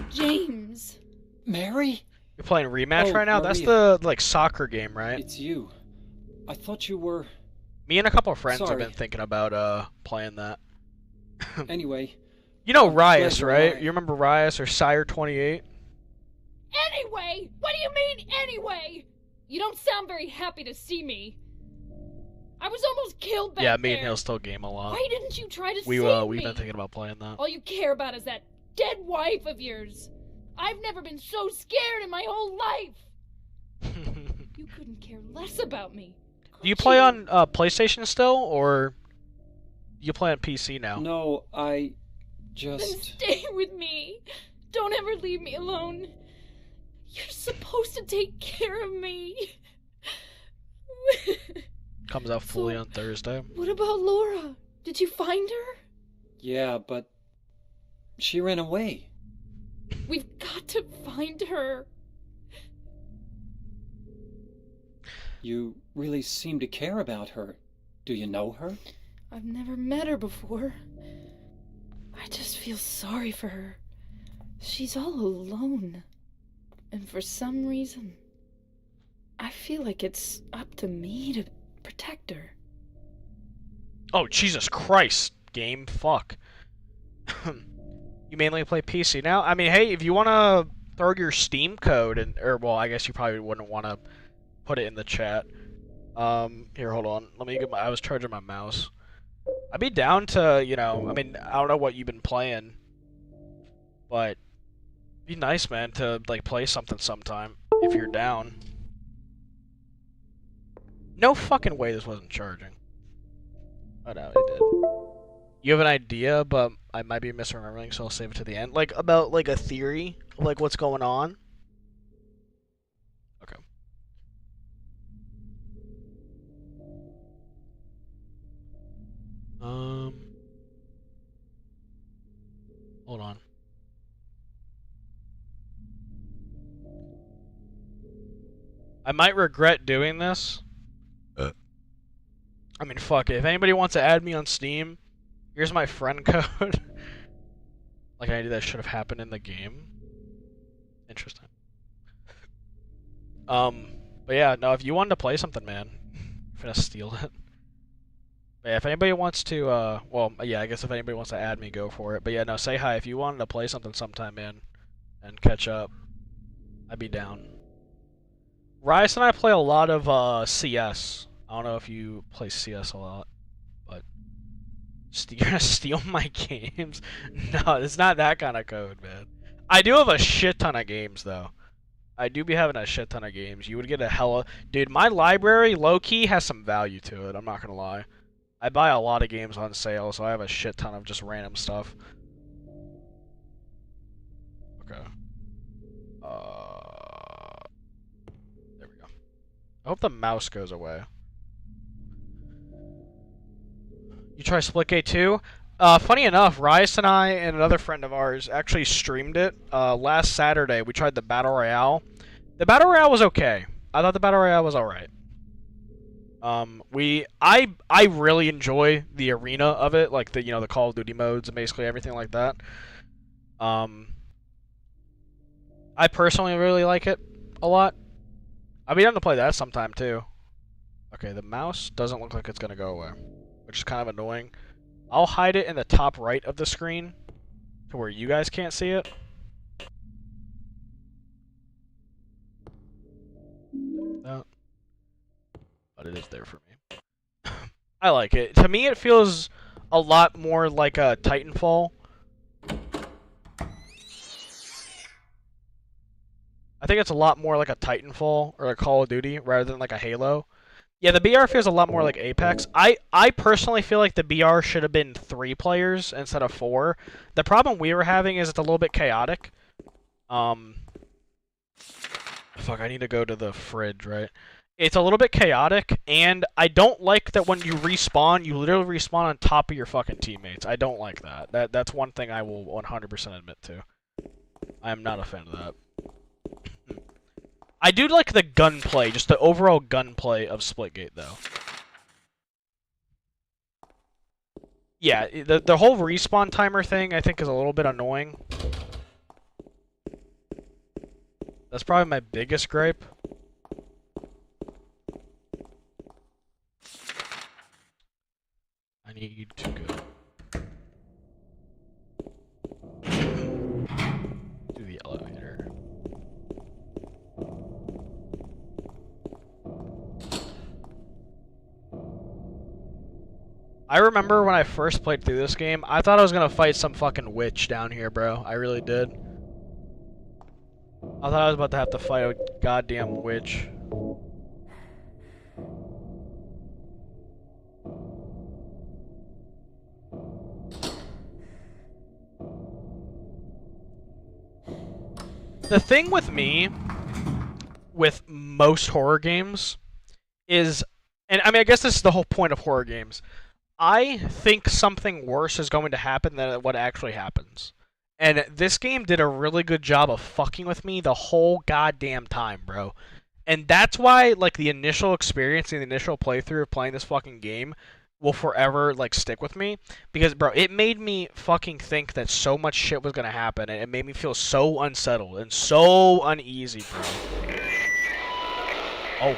James. Mary? You're playing Rematch Oh, right now? That's Maria. the like soccer game, right? It's you. I thought you were... Me and a couple of friends have Sorry. been thinking about playing that. Anyway, You know I'm glad Rias, you're right? alive. You remember Rias or Sire 28? Anyway? What do you mean, anyway? You don't sound very happy to see me. I was almost killed back Yeah, me there. and he'll still game a lot. Why didn't you try to We've save me? been thinking about playing that. All you care about is that dead wife of yours. I've never been so scared in my whole life. You couldn't care less about me. Do you could play on PlayStation still, or you play on PC now? no, I Then just... stay with me. Don't ever leave me alone. You're supposed to take care of me. Comes out fully So- on Thursday. What about Laura? Did you find her? Yeah, but... she ran away. We've got to find her. You really seem to care about her. Do you know her? I've never met her before. I just feel sorry for her. She's all alone. And for some reason, I feel like it's up to me to protect her. Oh, Jesus Christ, game. Fuck. You mainly play PC now? I mean, hey, if you want to throw your Steam code, well, I guess you probably wouldn't want to put it in the chat. Here, hold on. Let me get I was charging my mouse. I'd be down to, I mean, I don't know what you've been playing, but it'd be nice, man, to, like, play something sometime, if you're down. No fucking way this wasn't charging. Oh, no, it did. You have an idea, but I might be misremembering, so I'll save it to the end. Like, about, like, a theory of, like, what's going on? Okay. Hold on. I might regret doing this. I mean, fuck it. If anybody wants to add me on Steam, here's my friend code. Like, I knew that should have happened in the game. Interesting. But yeah, no, if you wanted to play something, man, I'm gonna steal it. Yeah, if anybody wants to, well, yeah, I guess if anybody wants to add me, go for it. But yeah, no, say hi if you wanted to play something sometime, man, and catch up. I'd be down. Rice and I play a lot of CS. I don't know if you play CS a lot, but you're gonna steal my games? No, it's not that kind of code, man. I do have a shit ton of games though. I do be having a shit ton of games. You would get a hella... Dude, my library, low-key, has some value to it. I'm not gonna lie. I buy a lot of games on sale, so I have a shit ton of just random stuff. Okay. There we go. I hope the mouse goes away. You try Splitgate too? Funny enough, Rice and I and another friend of ours actually streamed it last Saturday. We tried the Battle Royale. The Battle Royale was okay. I thought the Battle Royale was alright. I really enjoy the arena of it, like the Call of Duty modes and basically everything like that. I personally really like it a lot. I'd be down to play that sometime too. Okay, the mouse doesn't look like it's gonna go away, which is kind of annoying. I'll hide it in the top right of the screen to where you guys can't see it. But it is there for me. I like it. To me, it feels a lot more like a Titanfall. I think it's a lot more like a Titanfall or a Call of Duty rather than like a Halo. Yeah, the BR feels a lot more like Apex. I personally feel like the BR should have been 3 players instead of 4. The problem we were having is it's a little bit chaotic. Fuck, I need to go to the fridge, right? It's a little bit chaotic, and I don't like that when you respawn, you literally respawn on top of your fucking teammates. I don't like that. That's one thing I will 100% admit to. I am not a fan of that. I do like the gunplay, just the overall gunplay of Splitgate, though. Yeah, the whole respawn timer thing, I think, is a little bit annoying. That's probably my biggest gripe. I need to go to the elevator. I remember when I first played through this game, I thought I was gonna fight some fucking witch down here, bro. I really did. I thought I was about to have to fight a goddamn witch. The thing with me, with most horror games, is, and I mean, I guess this is the whole point of horror games. I think something worse is going to happen than what actually happens. And this game did a really good job of fucking with me the whole goddamn time, bro. And that's why, like, the initial experience and the initial playthrough of playing this fucking game will forever, like, stick with me. Because, bro, it made me fucking think that so much shit was gonna happen, and it made me feel so unsettled and so uneasy, bro. Oh.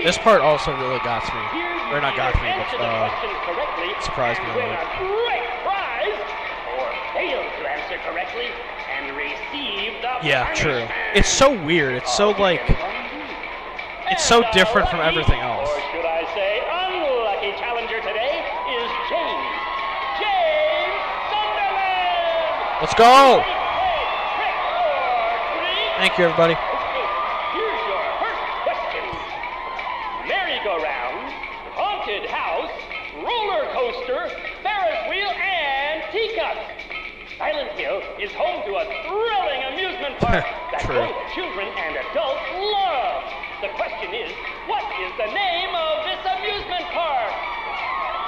This part also really got me. Or not got me, but surprised me a little. Yeah, true. It's so weird. It's so like, it's so different from everything else. Or should I say, unlucky challenger today is James. James Sunderland. Let's go. Thank you, everybody. Merry-go-round, haunted house, roller coaster, Ferris wheel, and teacup. Silent Hill is home to a thrilling amusement park that both children and adults love. The question is, what is the name of this amusement park?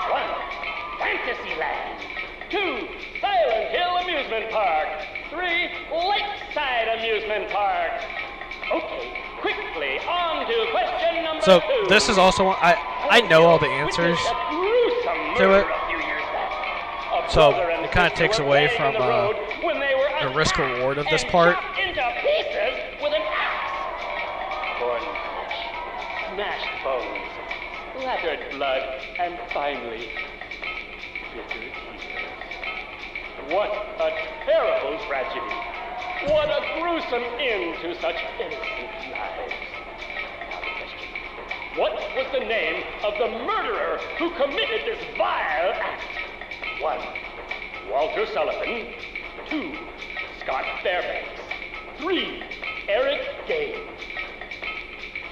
1. Fantasyland. 2. Silent Hill Amusement Park. 3. Lakeside Amusement Park. Okay, quickly on to question number 2. So this is also one, I know all the answers to it. A So, brother and it kinda sister takes were away playing from, in the road when they were the attacked risk-reward of this and part. chopped into pieces with an axe. Torn flesh, smashed bones, splattered blood, and finally, bitter tears. What a terrible tragedy. What a gruesome end to such innocent lives. Now the question. What was the name of the murderer who committed this vile act? 1. Walter Sullivan. 2. Scott Fairbanks. 3. Eric Gaines.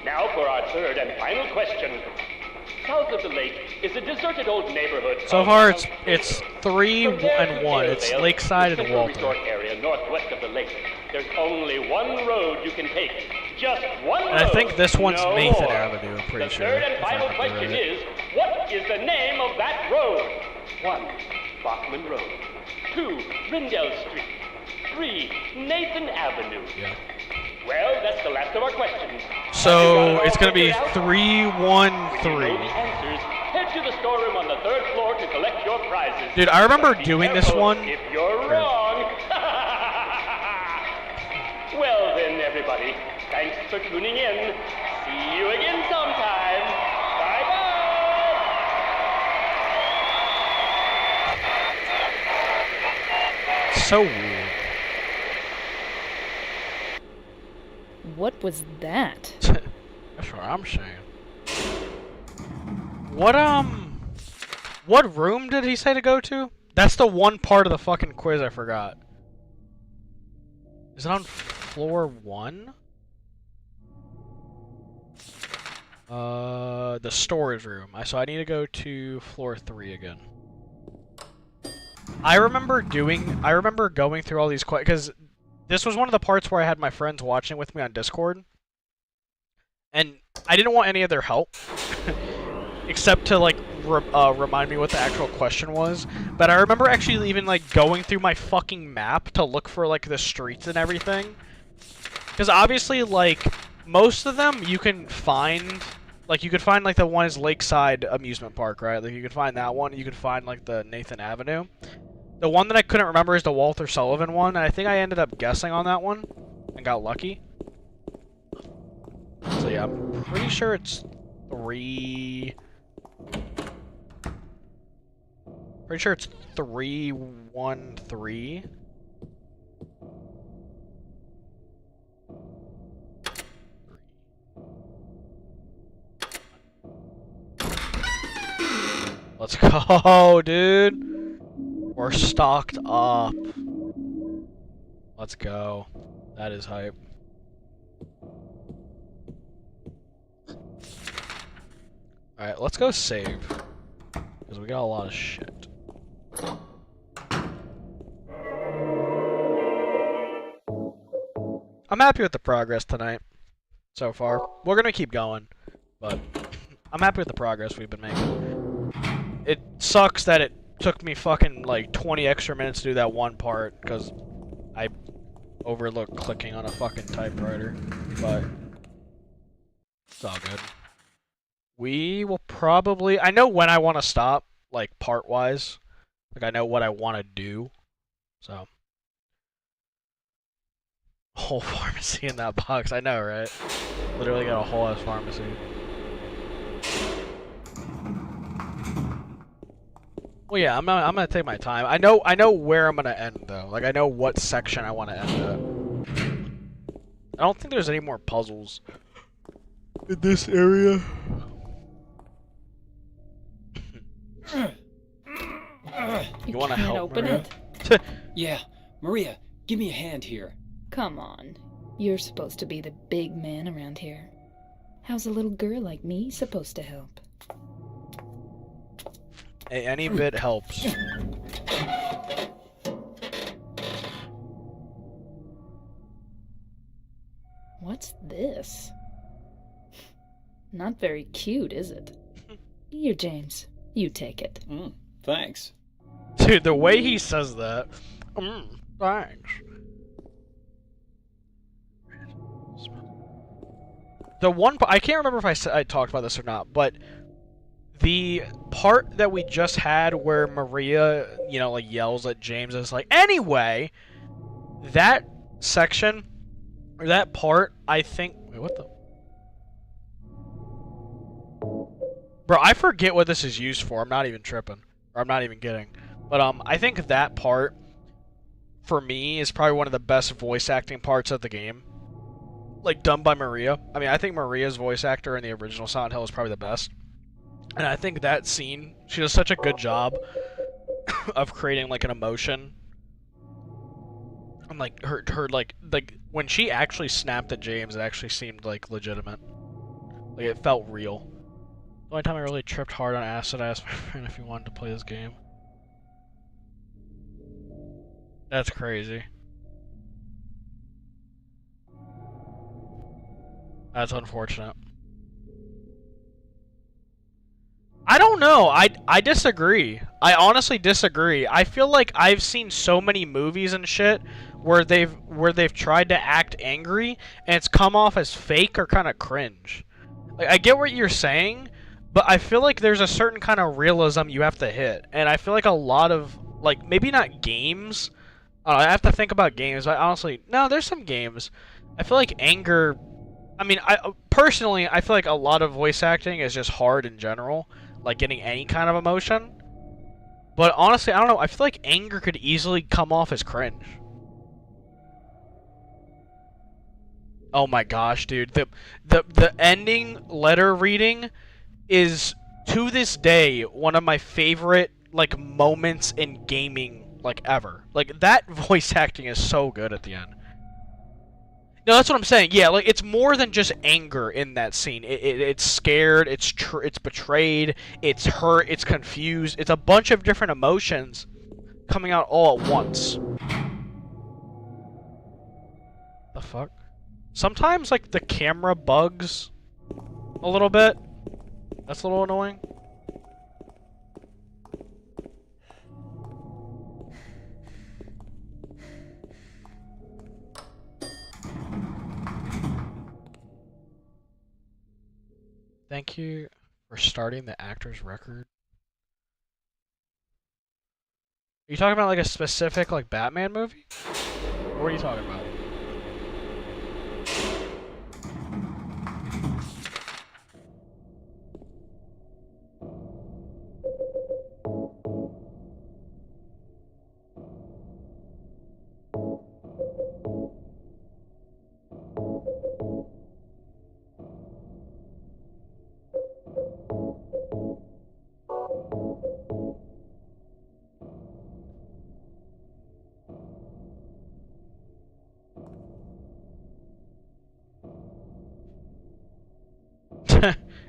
Now for our third and final question. South of the lake is a deserted old neighborhood. So of far, Mount it's Pleasant. 3 From there and to 1. It's Tailvale, Lakeside the and simple Walter. resort area northwest of the lake. There's only one road you can take. Just one road. And I think this one's no Nathan more. Avenue, I'm pretty the sure, third and if I final remember question right. is, what is the name of that road? 1. Bachman Road. 2. Rindell Street. 3. Nathan Avenue. Yeah. Well, that's the last of our questions. So, it's gonna be Have you got it all 3, 1, When you know 3. the answers, head to the storeroom on the 3rd floor to collect your prizes. Dude, I remember But be doing this careful one. If you're wrong. Well then, everybody, thanks for tuning in. See you again sometime. Bye-bye. So weird. What was that? That's what I'm saying. What room did he say to go to? That's the one part of the fucking quiz I forgot. Is it on floor 1? The storage room. So I need to go to floor 3 again. I remember going through all these because this was one of the parts where I had my friends watching with me on Discord. And I didn't want any of their help. Except to, like, remind me what the actual question was. But I remember actually even, like, going through my fucking map to look for, like, the streets and everything. Because obviously, like, most of them you can find... Like, you could find, like, the one is Lakeside Amusement Park, right? Like, you could find that one. You could find, like, the Nathan Avenue. The one that I couldn't remember is the Walter Sullivan one. And I think I ended up guessing on that one. And got lucky. So, yeah, I'm pretty sure it's 3... Pretty sure it's 313. Let's go, dude. We're stocked up. Let's go. That is hype. Alright, let's go save. Because we got a lot of shit. I'm happy with the progress tonight. So far. We're gonna keep going. But I'm happy with the progress we've been making. It sucks that it took me fucking like 20 extra minutes to do that one part. Because I overlooked clicking on a fucking typewriter. But it's all good. We will probably... I know when I want to stop, like, part-wise. Like, I know what I want to do. So. Whole pharmacy in that box. I know, right? Literally got a whole-ass pharmacy. Well, yeah, I'm gonna take my time. I know where I'm gonna end, though. Like, I know what section I want to end at. I don't think there's any more puzzles in this area. You want to can't help open Maria? it? Yeah, Maria, give me a hand here. Come on. You're supposed to be the big man around here. How's a little girl like me supposed to help? Hey, any bit helps. What's this? Not very cute, is it? Here, James. You take it. Thanks. Dude, the way he says that. Thanks. The one I can't remember if I talked about this or not, but the part that we just had where Maria, you know, like yells at James, is like, anyway, that section or that part, I think. Wait, what the? Bro, I forget what this is used for. I'm not even tripping, or I'm not even kidding. But I think that part, for me, is probably one of the best voice acting parts of the game. Like, done by Maria. I mean, I think Maria's voice actor in the original Silent Hill is probably the best. And I think that scene, she does such a good job of creating, like, an emotion. And, like, her like, when she actually snapped at James, it actually seemed, like, legitimate. Like, it felt real. The only time I really tripped hard on acid, I asked my friend if he wanted to play this game. That's crazy. That's unfortunate. I don't know. I disagree. I honestly disagree. I feel like I've seen so many movies and shit where they've tried to act angry and it's come off as fake or kind of cringe. Like, I get what you're saying, but I feel like there's a certain kind of realism you have to hit, and I feel like a lot of, like, maybe not games. I have to think about games, but honestly, no, there's some games. I feel like anger. I mean, personally, I feel like a lot of voice acting is just hard in general, like getting any kind of emotion. But honestly, I don't know. I feel like anger could easily come off as cringe. Oh my gosh, dude. The ending letter reading is, to this day, one of my favorite, like, moments in gaming, like, ever. Like, that voice acting is so good at the end. No, that's what I'm saying. Yeah, like, it's more than just anger in that scene. It's scared, it's betrayed, it's hurt, it's confused. It's a bunch of different emotions coming out all at once. The fuck? Sometimes, like, the camera bugs a little bit. That's a little annoying. Thank you for starting the actor's record. Are you talking about, like, a specific, like, Batman movie? Or what are you talking about?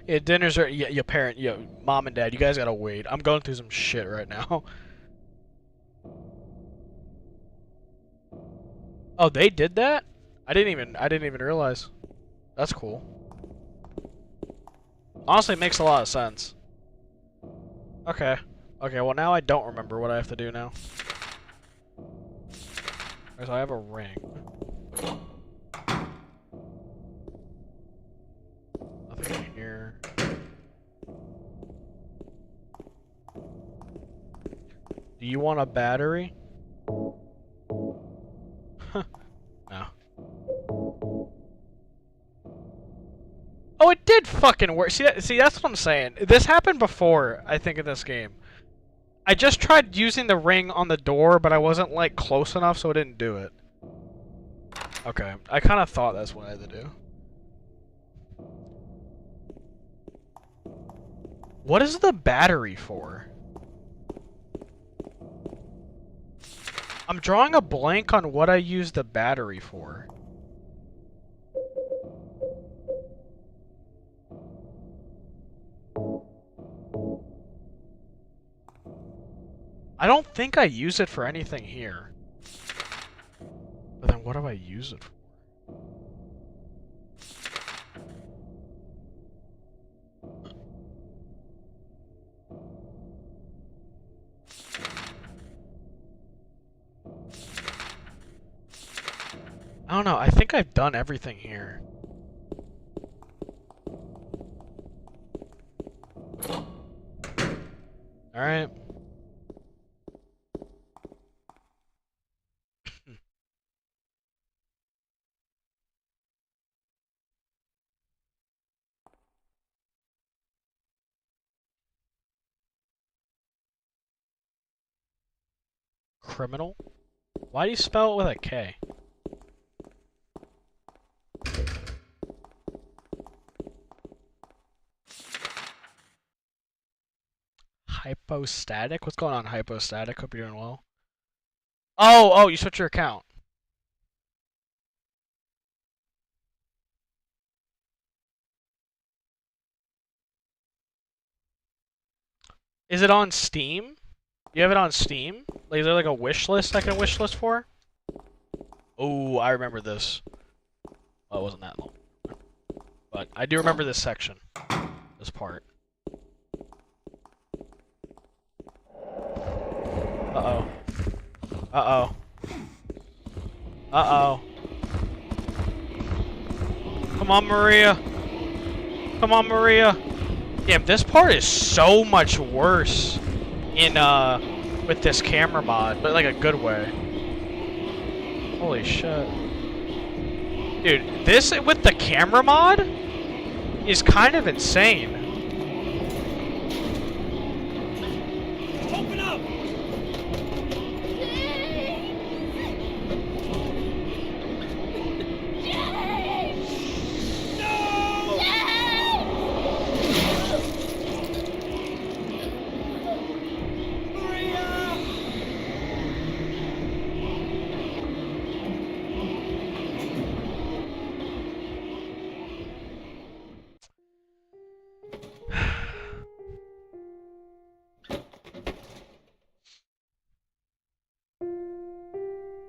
Yeah, dinners are. Yeah, your parent, mom and dad, you guys gotta wait. I'm going through some shit right now. Oh, they did that? I didn't even realize. That's cool. Honestly, it makes a lot of sense. Okay. Okay, well now I don't remember what I have to do now. Alright, so I have a ring. Nothing in here. Do you want a battery? No. Oh, it did fucking work. See, that's what I'm saying. This happened before, I think, in this game. I just tried using the ring on the door, but I wasn't, like, close enough, so it didn't do it. Okay, I kind of thought that's what I had to do. What is the battery for? I'm drawing a blank on what I used the battery for. I don't think I use it for anything here. But then what do I use it for? I don't know, I think I've done everything here. Alright. Criminal? Why do you spell it with a K? Hypostatic? What's going on, Hypostatic? Hope you're doing well. Oh, you switched your account. Is it on Steam? You have it on Steam? Like, is there like a wish list I can wish list for? Oh, I remember this. Well, it wasn't that long. But I do remember this section. This part. Uh-oh. Uh-oh. Uh-oh. Come on, Maria. Come on, Maria. Damn, this part is so much worse in, with this camera mod, but like a good way. Holy shit. Dude, this with the camera mod is kind of insane. Open up!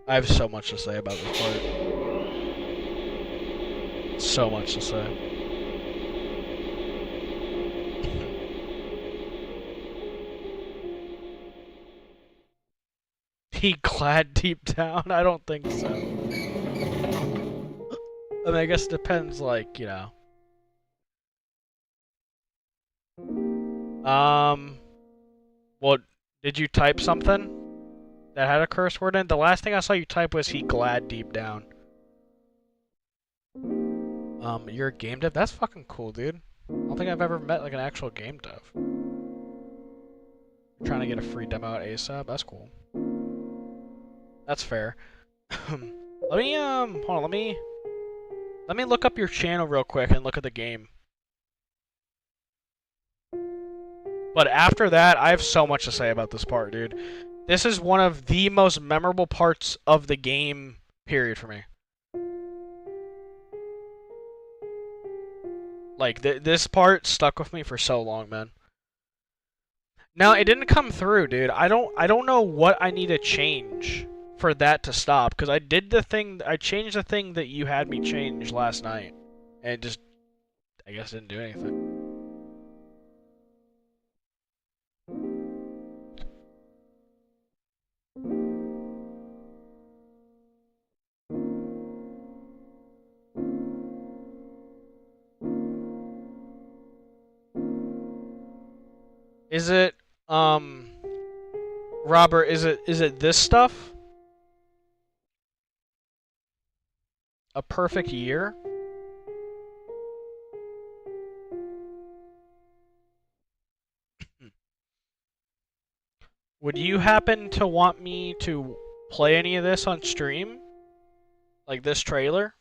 I have so much to say about this part. So much to say. He glad deep down? I don't think so. I mean, I guess it depends, like, you know. Well, did you type something that had a curse word in it? The last thing I saw you type was he glad deep down. You're a game dev? That's fucking cool, dude. I don't think I've ever met, like, an actual game dev. You're trying to get a free demo out ASAP? That's cool. That's fair. Let me, hold on, let me look up your channel real quick and look at the game. But after that, I have so much to say about this part, dude. This is one of the most memorable parts of the game, period, for me. Like, this part stuck with me for so long, man. Now, it didn't come through, dude. I don't know what I need to change for that to stop, because I did the thing, I changed the thing that you had me change last night, and it just, I guess, didn't do anything. Is it, Robert, is it this stuff? A perfect year? Would you happen to want me to play any of this on stream? Like this trailer?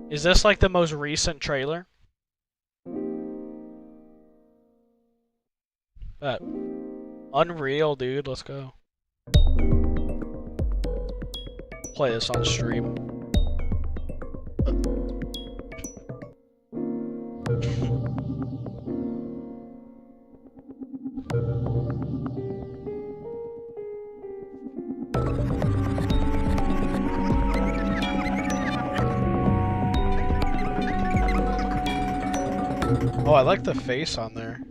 Is this like the most recent trailer? Unreal, dude. Let's go. Play this on stream. Oh, I like the face on there.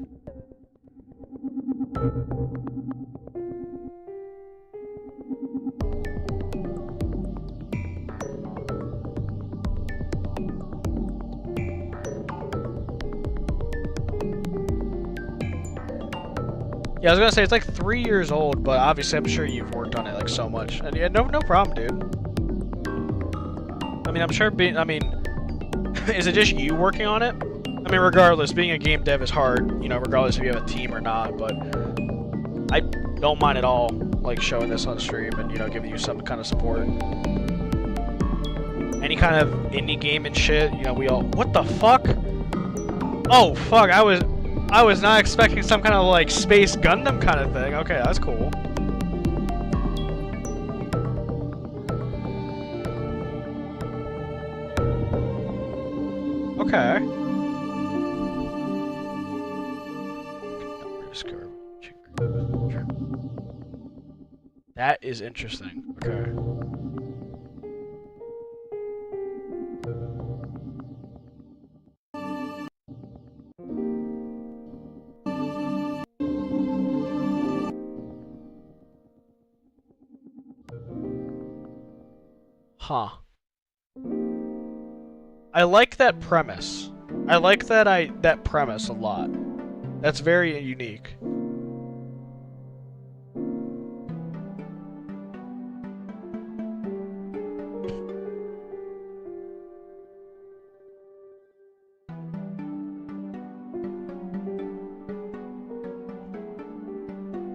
Yeah, I was gonna say it's like 3 years old, but obviously I'm sure you've worked on it like so much. And yeah, no problem, dude. I mean, I'm sure is it just you working on it? I mean, regardless, being a game dev is hard, you know, regardless if you have a team or not, but I don't mind at all, like, showing this on stream and, you know, giving you some kind of support. Any kind of indie game and shit, you know, we all... What the fuck? Oh, fuck, I was not expecting some kind of, like, Space Gundam kind of thing. Okay, that's cool. Okay. That is interesting. Okay. Huh. I like that premise. I like that premise a lot. That's very unique.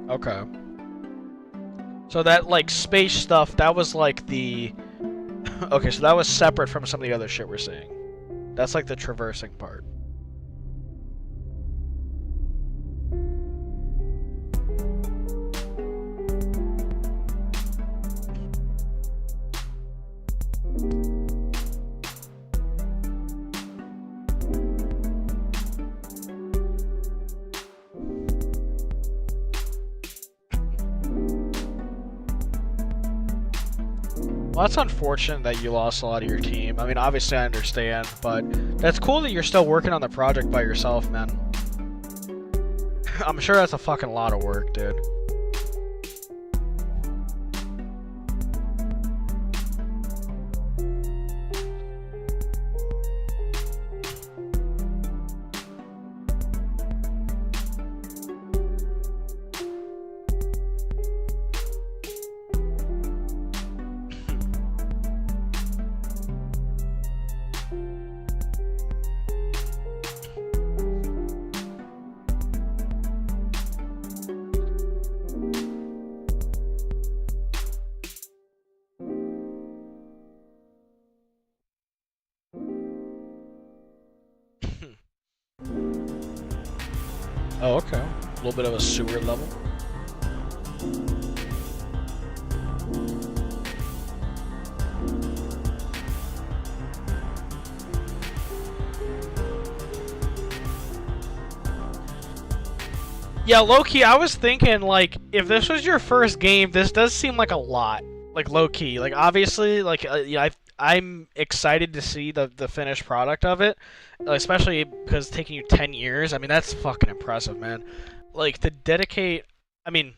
Okay. So that, like, space stuff, that was like the... Okay, so that was separate from some of the other shit we're seeing. That's like the traversing part. Well, that's unfortunate that you lost a lot of your team. I mean, obviously I understand, but that's cool that you're still working on the project by yourself, man. I'm sure that's a fucking lot of work, dude. Oh, okay. A little bit of a sewer level. Yeah, low-key, I was thinking, like, if this was your first game, this does seem like a lot. Like, low-key. Like, obviously, like, yeah, I'm excited to see the finished product of it, especially because it's taking you 10 years. I mean, that's fucking impressive, man. Like, to dedicate... I mean,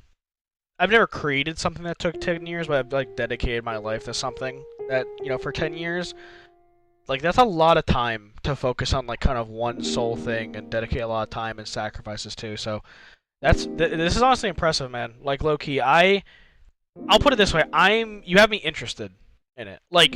I've never created something that took 10 years, but I've, like, dedicated my life to something that, you know, for 10 years. Like, that's a lot of time to focus on, like, kind of one sole thing and dedicate a lot of time and sacrifices to, so... This is honestly impressive, man. Like, low-key, I'll put it this way. You have me interested in it. Like,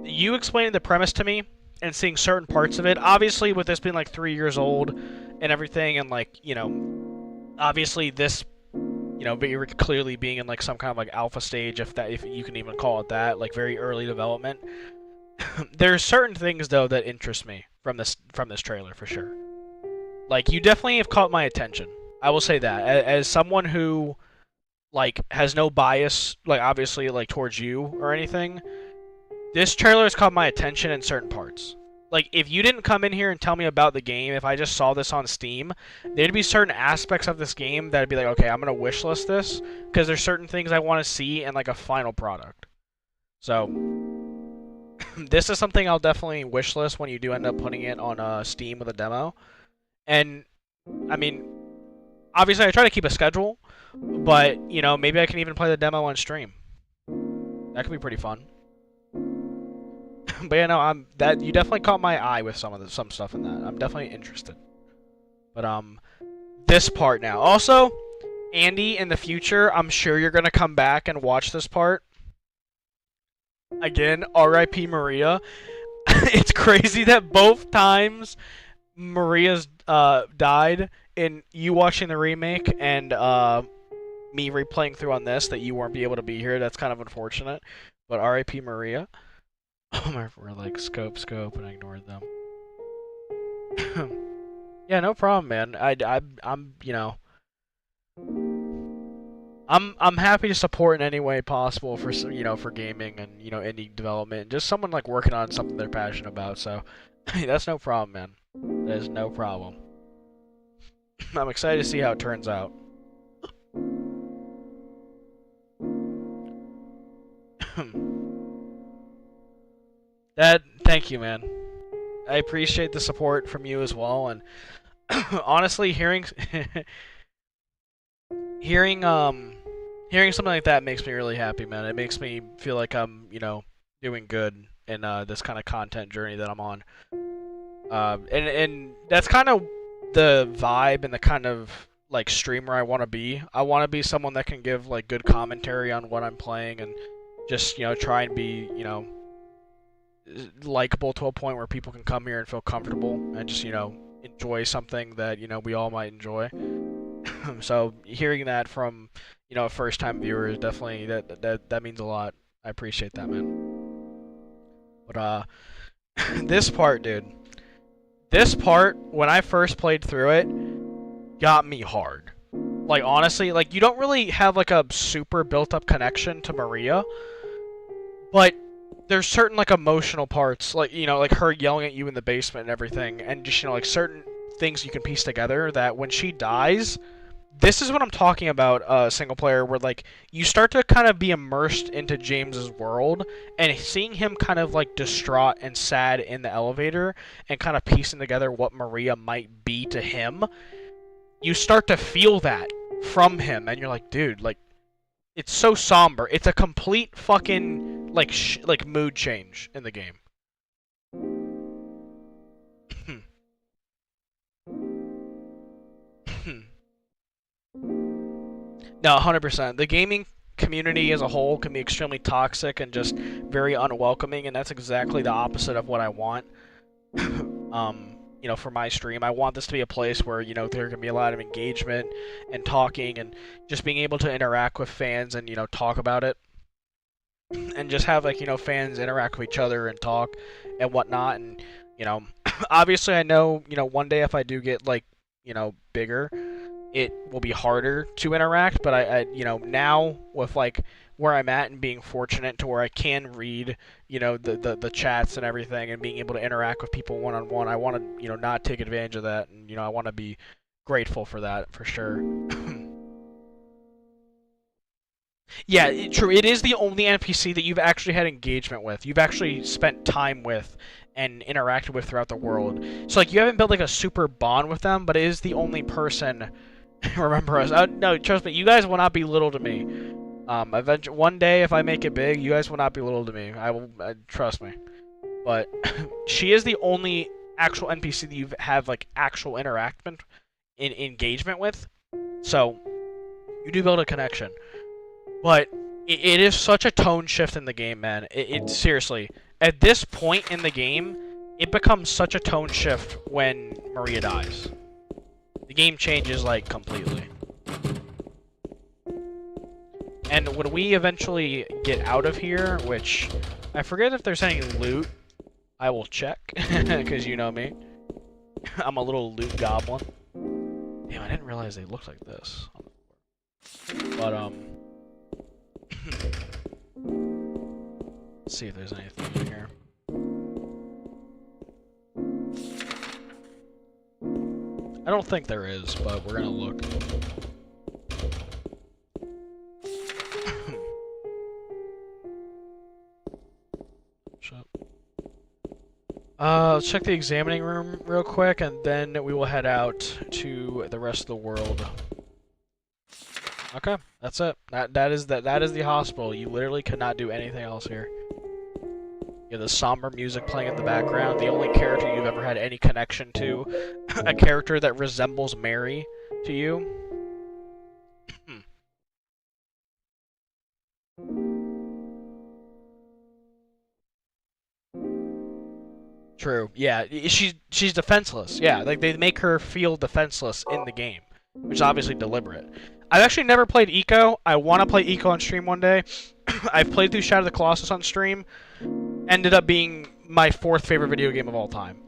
you explaining the premise to me and seeing certain parts of it, obviously with this being like 3 years old and everything, and like, you know, obviously this, you know, very clearly being in like some kind of like alpha stage, if you can even call it that, like very early development. There's certain things though that interest me from this trailer for sure. Like, you definitely have caught my attention. I will say that as someone who like has no bias, like obviously like towards you or anything. This trailer has caught my attention in certain parts. Like, if you didn't come in here and tell me about the game, if I just saw this on Steam, there'd be certain aspects of this game that'd be like, okay, I'm gonna wishlist this because there's certain things I want to see in like a final product. So this is something I'll definitely wishlist when you do end up putting it on Steam with a demo. And I mean, obviously I try to keep a schedule, but you know, maybe I can even play the demo on stream. That could be pretty fun. But yeah, no, you definitely caught my eye with some stuff in that. I'm definitely interested. But this part now. Also, Andy, in the future, I'm sure you're gonna come back and watch this part. Again, R.I.P. Maria. It's crazy that both times Maria's died in you watching the remake and me replaying through on this that you weren't be able to be here. That's kind of unfortunate. But R.I.P. Maria. We're like scope, and I ignored them. Yeah, no problem, man. I'm you know. I'm happy to support in any way possible for for gaming and indie development, just someone like working on something they're passionate about. So that's no problem, man. That is no problem. I'm excited to see how it turns out. Thank you, man. I appreciate the support from you as well, and honestly, hearing something like that makes me really happy, man. It makes me feel like I'm, doing good in this kind of content journey that I'm on. And that's kind of the vibe and the kind of like streamer I want to be. I want to be someone that can give like good commentary on what I'm playing and just, try and be, likable to a point where people can come here and feel comfortable and just, enjoy something that, we all might enjoy. So hearing that from, a first-time viewer is definitely that means a lot. I appreciate that, man. But this part, dude. This part, when I first played through it, got me hard. Like, honestly, like, you don't really have, like, a super built-up connection to Maria, but there's certain, like, emotional parts, like, like her yelling at you in the basement and everything, and just, like, certain things you can piece together that when she dies, this is what I'm talking about, single player, where, like, you start to kind of be immersed into James's world, and seeing him kind of, like, distraught and sad in the elevator, and kind of piecing together what Maria might be to him, you start to feel that from him, and you're like, dude, like, it's so somber. It's a complete fucking, like mood change in the game. No, 100%. The gaming community as a whole can be extremely toxic and just very unwelcoming, and that's exactly the opposite of what I want. For my stream, I want this to be a place where, there can be a lot of engagement and talking and just being able to interact with fans and, talk about it. And just have, like, fans interact with each other and talk and whatnot. And, obviously I know, one day if I do get, like, bigger, it will be harder to interact, but I now with, like, where I'm at and being fortunate to where I can read, the chats and everything and being able to interact with people one-on-one, I want to, not take advantage of that, and, I want to be grateful for that, for sure. Yeah, true, it is the only NPC that you've actually had engagement with, you've actually spent time with and interacted with throughout the world. So, like, you haven't built, like, a super bond with them, but it is the only person... Remember us. No, trust me, you guys will not be little to me. Eventually, one day, if I make it big, you guys will not be little to me. I will, trust me. But she is the only actual NPC that you have, like, actual engagement with. So, you do build a connection. But it is such a tone shift in the game, man. It seriously, at this point in the game, it becomes such a tone shift when Maria dies. The game changes, like, completely. And when we eventually get out of here, which I forget if there's any loot, I will check, because you know me. I'm a little loot goblin. Damn, I didn't realize they looked like this. But, let's see if there's anything in here. I don't think there is, but we're gonna look. Shut. Let's check the examining room real quick, and then we will head out to the rest of the world. Okay, that's it. That is the hospital. You literally could not do anything else here. You have the somber music playing in the background. The only character you've ever had any connection to. A character that resembles Mary to you. True. Yeah, she's defenseless. Yeah, like they make her feel defenseless in the game, which is obviously deliberate. I've actually never played Eco. I want to play Eco on stream one day. I've played through Shadow of the Colossus on stream. Ended up being my 4th favorite video game of all time.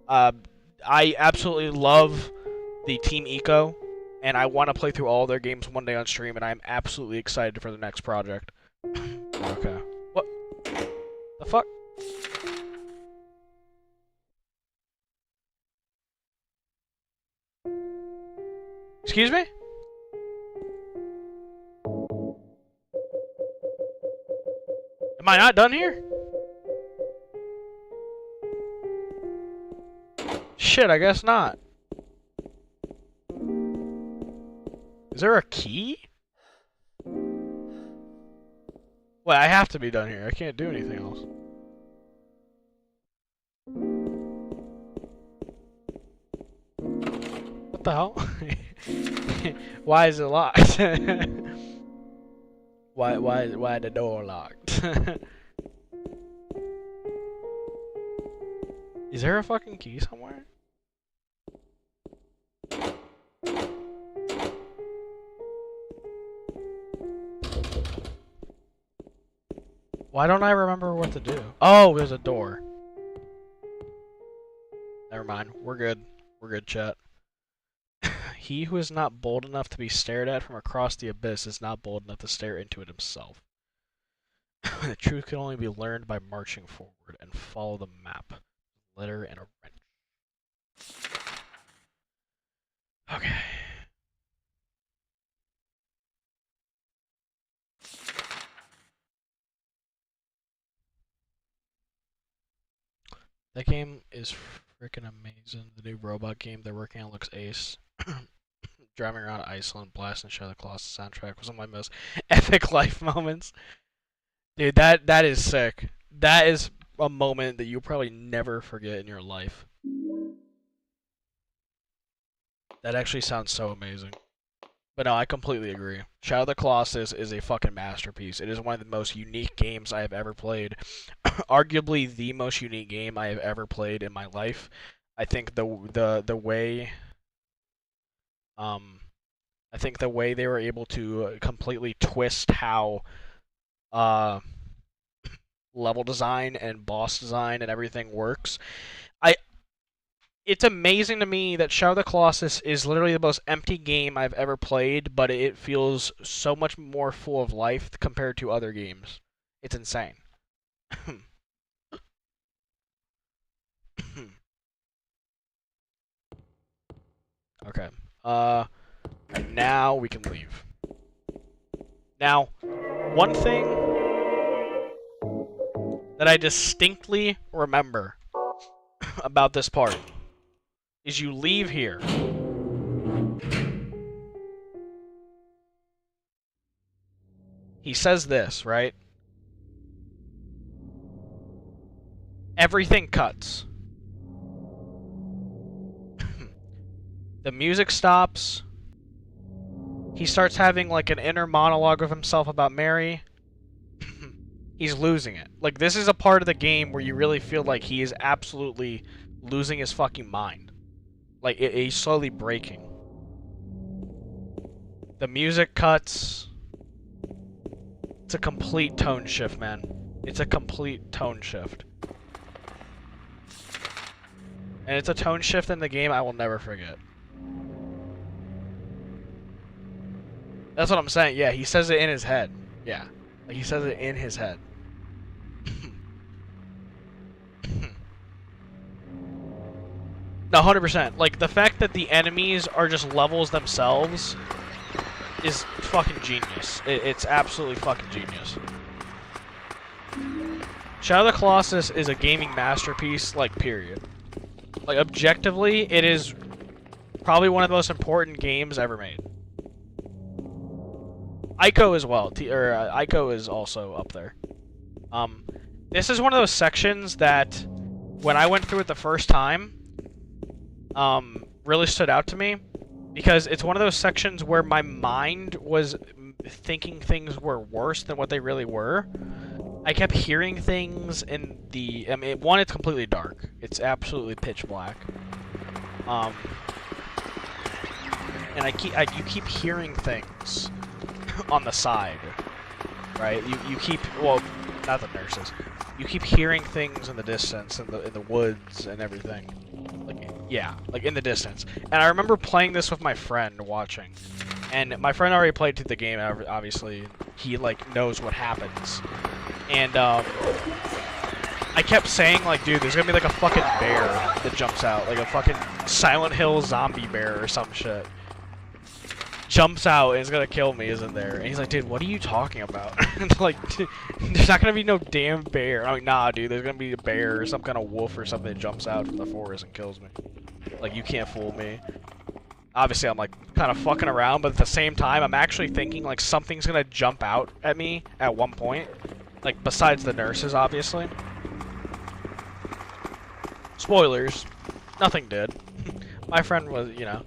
I absolutely love the Team Eco, and I want to play through all their games one day on stream, and I'm absolutely excited for the next project. Okay. What? The fuck? Excuse me? Am I not done here? Shit, I guess not. Is there a key? Well, I have to be done here. I can't do anything else. What the hell? Why is it locked? why the door locked? Is there a fucking key somewhere? Why don't I remember what to do? Oh, there's a door. Never mind. We're good. We're good, chat. He who is not bold enough to be stared at from across the abyss is not bold enough to stare into it himself. The truth can only be learned by marching forward and follow the map. Letter and a wrench. Okay. That game is freaking amazing. The new robot game they're working on looks ace. Driving around Iceland, blasting Shadow of the Colossus soundtrack was one of my most epic life moments. Dude, that is sick. That is a moment that you'll probably never forget in your life. That actually sounds so amazing. But no, I completely agree. Shadow of the Colossus is a fucking masterpiece. It is one of the most unique games I have ever played. Arguably the most unique game I have ever played in my life. I think the way I think the way they were able to completely twist how level design and boss design and everything works. It's amazing to me that Shadow of the Colossus is literally the most empty game I've ever played, but it feels so much more full of life compared to other games. It's insane. Okay. And now we can leave. Now, one thing that I distinctly remember about this part is you leave here. He says this, right? Everything cuts. The music stops. He starts having like an inner monologue of himself about Mary. He's losing it. Like, this is a part of the game where you really feel like he is absolutely losing his fucking mind. Like, he's slowly breaking. The music cuts. It's a complete tone shift, man. It's a complete tone shift. And it's a tone shift in the game I will never forget. That's what I'm saying. Yeah, he says it in his head. Yeah. Like, he says it in his head. No, 100%. Like, the fact that the enemies are just levels themselves is fucking genius. It's absolutely fucking genius. Shadow of the Colossus is a gaming masterpiece, like, period. Like, objectively, it is probably one of the most important games ever made. Ico as well. Ico is also up there. This is one of those sections that, when I went through it the first time, really stood out to me, because it's one of those sections where my mind was thinking things were worse than what they really were. I kept hearing things in the... I mean, one, it's completely dark. It's absolutely pitch black. And you keep hearing things on the side, right? You keep... Well, not the nurses. You keep hearing things in the distance, in the woods and everything. Like, yeah, like in the distance. And I remember playing this with my friend watching. And my friend already played through the game, obviously. He, like, knows what happens. And, I kept saying, like, dude, there's gonna be, like, a fucking bear that jumps out. Like, a fucking Silent Hill zombie bear or some shit. Jumps out and is gonna kill me, isn't there? And he's like, dude, what are you talking about? Like, dude, there's not gonna be no damn bear. I'm like, nah, dude, there's gonna be a bear or some kind of wolf or something that jumps out from the forest and kills me. Like, you can't fool me. Obviously, I'm, like, kind of fucking around, but at the same time, I'm actually thinking, like, something's gonna jump out at me at one point. Like, besides the nurses, obviously. Spoilers. Nothing did. My friend was, you know...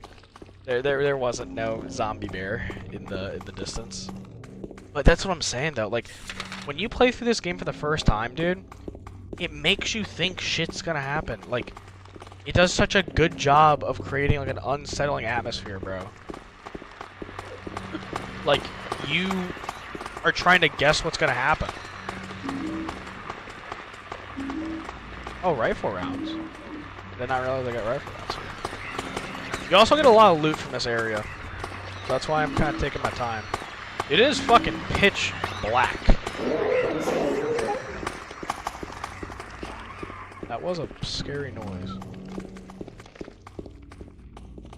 There wasn't no zombie bear in the distance. But that's what I'm saying, though. Like, when you play through this game for the first time, dude, it makes you think shit's gonna happen. Like, it does such a good job of creating, like, an unsettling atmosphere, bro. Like, you are trying to guess what's gonna happen. Oh, rifle rounds. Did not realize I got rifle rounds here. You also get a lot of loot from this area. So that's why I'm kind of taking my time. It is fucking pitch black. That was a scary noise.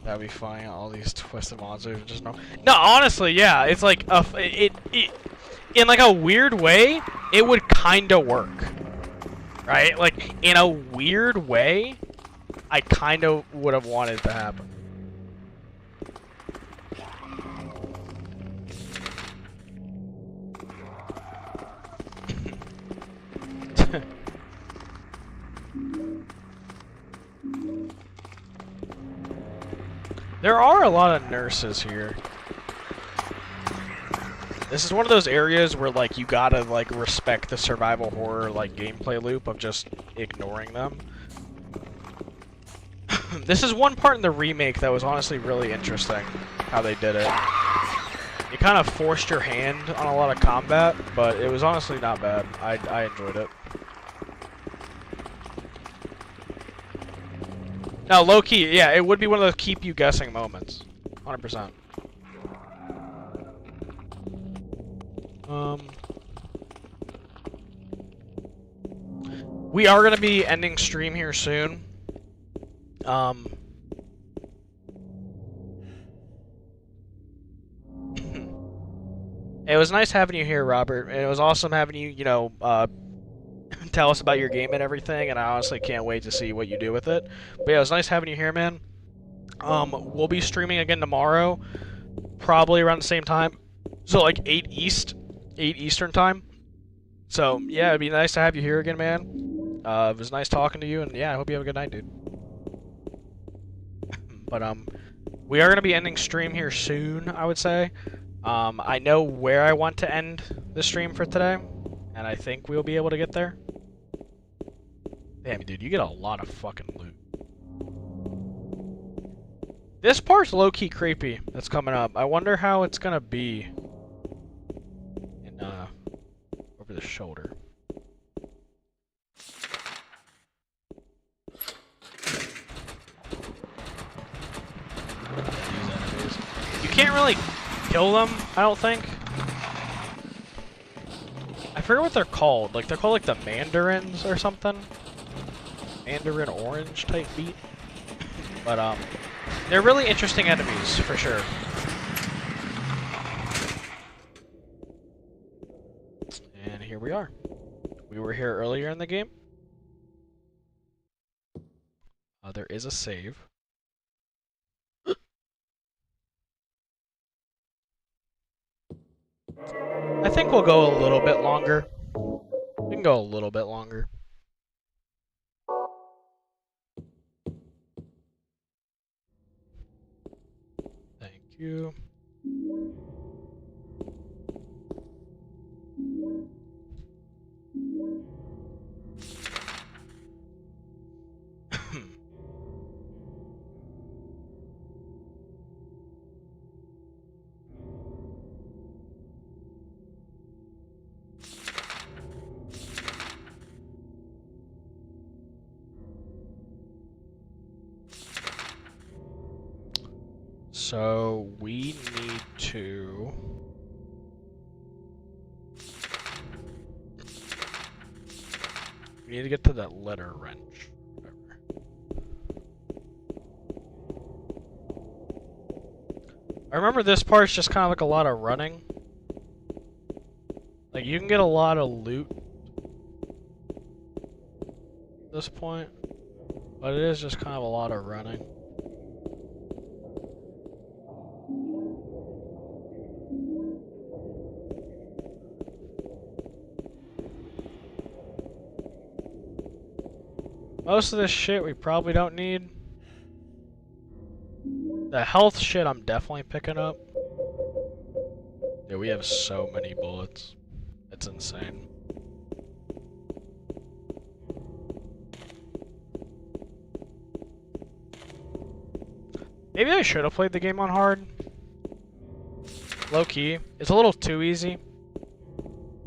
That'd be funny. All these twisted monsters just no. No, honestly, yeah. It's like it in like a weird way, it would kind of work, right? Like in a weird way, I kind of would have wanted it to happen. There are a lot of nurses here. This is one of those areas where, like, you gotta, like, respect the survival horror, like, gameplay loop of just ignoring them. This is one part in the remake that was honestly really interesting, how they did it. It kind of forced your hand on a lot of combat, but it was honestly not bad. I enjoyed it. No, low-key, yeah, it would be one of those keep you guessing moments. 100%. We are going to be ending stream here soon. It was nice having you here, Robert. And it was awesome having you, you know, tell us about your game and everything, and I honestly can't wait to see what you do with it. But yeah, it was nice having you here, man. We'll be streaming again tomorrow, probably around the same time. So like 8 Eastern time. So yeah, it'd be nice to have you here again, man. It was nice talking to you, and yeah, I hope you have a good night, dude. But we are gonna be ending stream here soon, I would say. I know where I want to end the stream for today, and I think we'll be able to get there. Damn, dude, you get a lot of fucking loot. This part's low-key creepy that's coming up. I wonder how it's gonna be in, over the shoulder. These enemies. You can't really kill them, I don't think. I forget what they're called. Like, they're called, like, the Mandarins or something. Mandarin orange type beat. But, they're really interesting enemies, for sure. And here we are. We were here earlier in the game. There is a save. I think we'll go a little bit longer. We can go a little bit longer. Thank you. So we need to. We need to get to that letter wrench. Whatever. I remember this part's just kind of like a lot of running. Like, you can get a lot of loot at this point, but it is just kind of a lot of running. Most of this shit we probably don't need. The health shit I'm definitely picking up. Yeah, we have so many bullets. It's insane. Maybe I should have played the game on hard. Low key. It's a little too easy.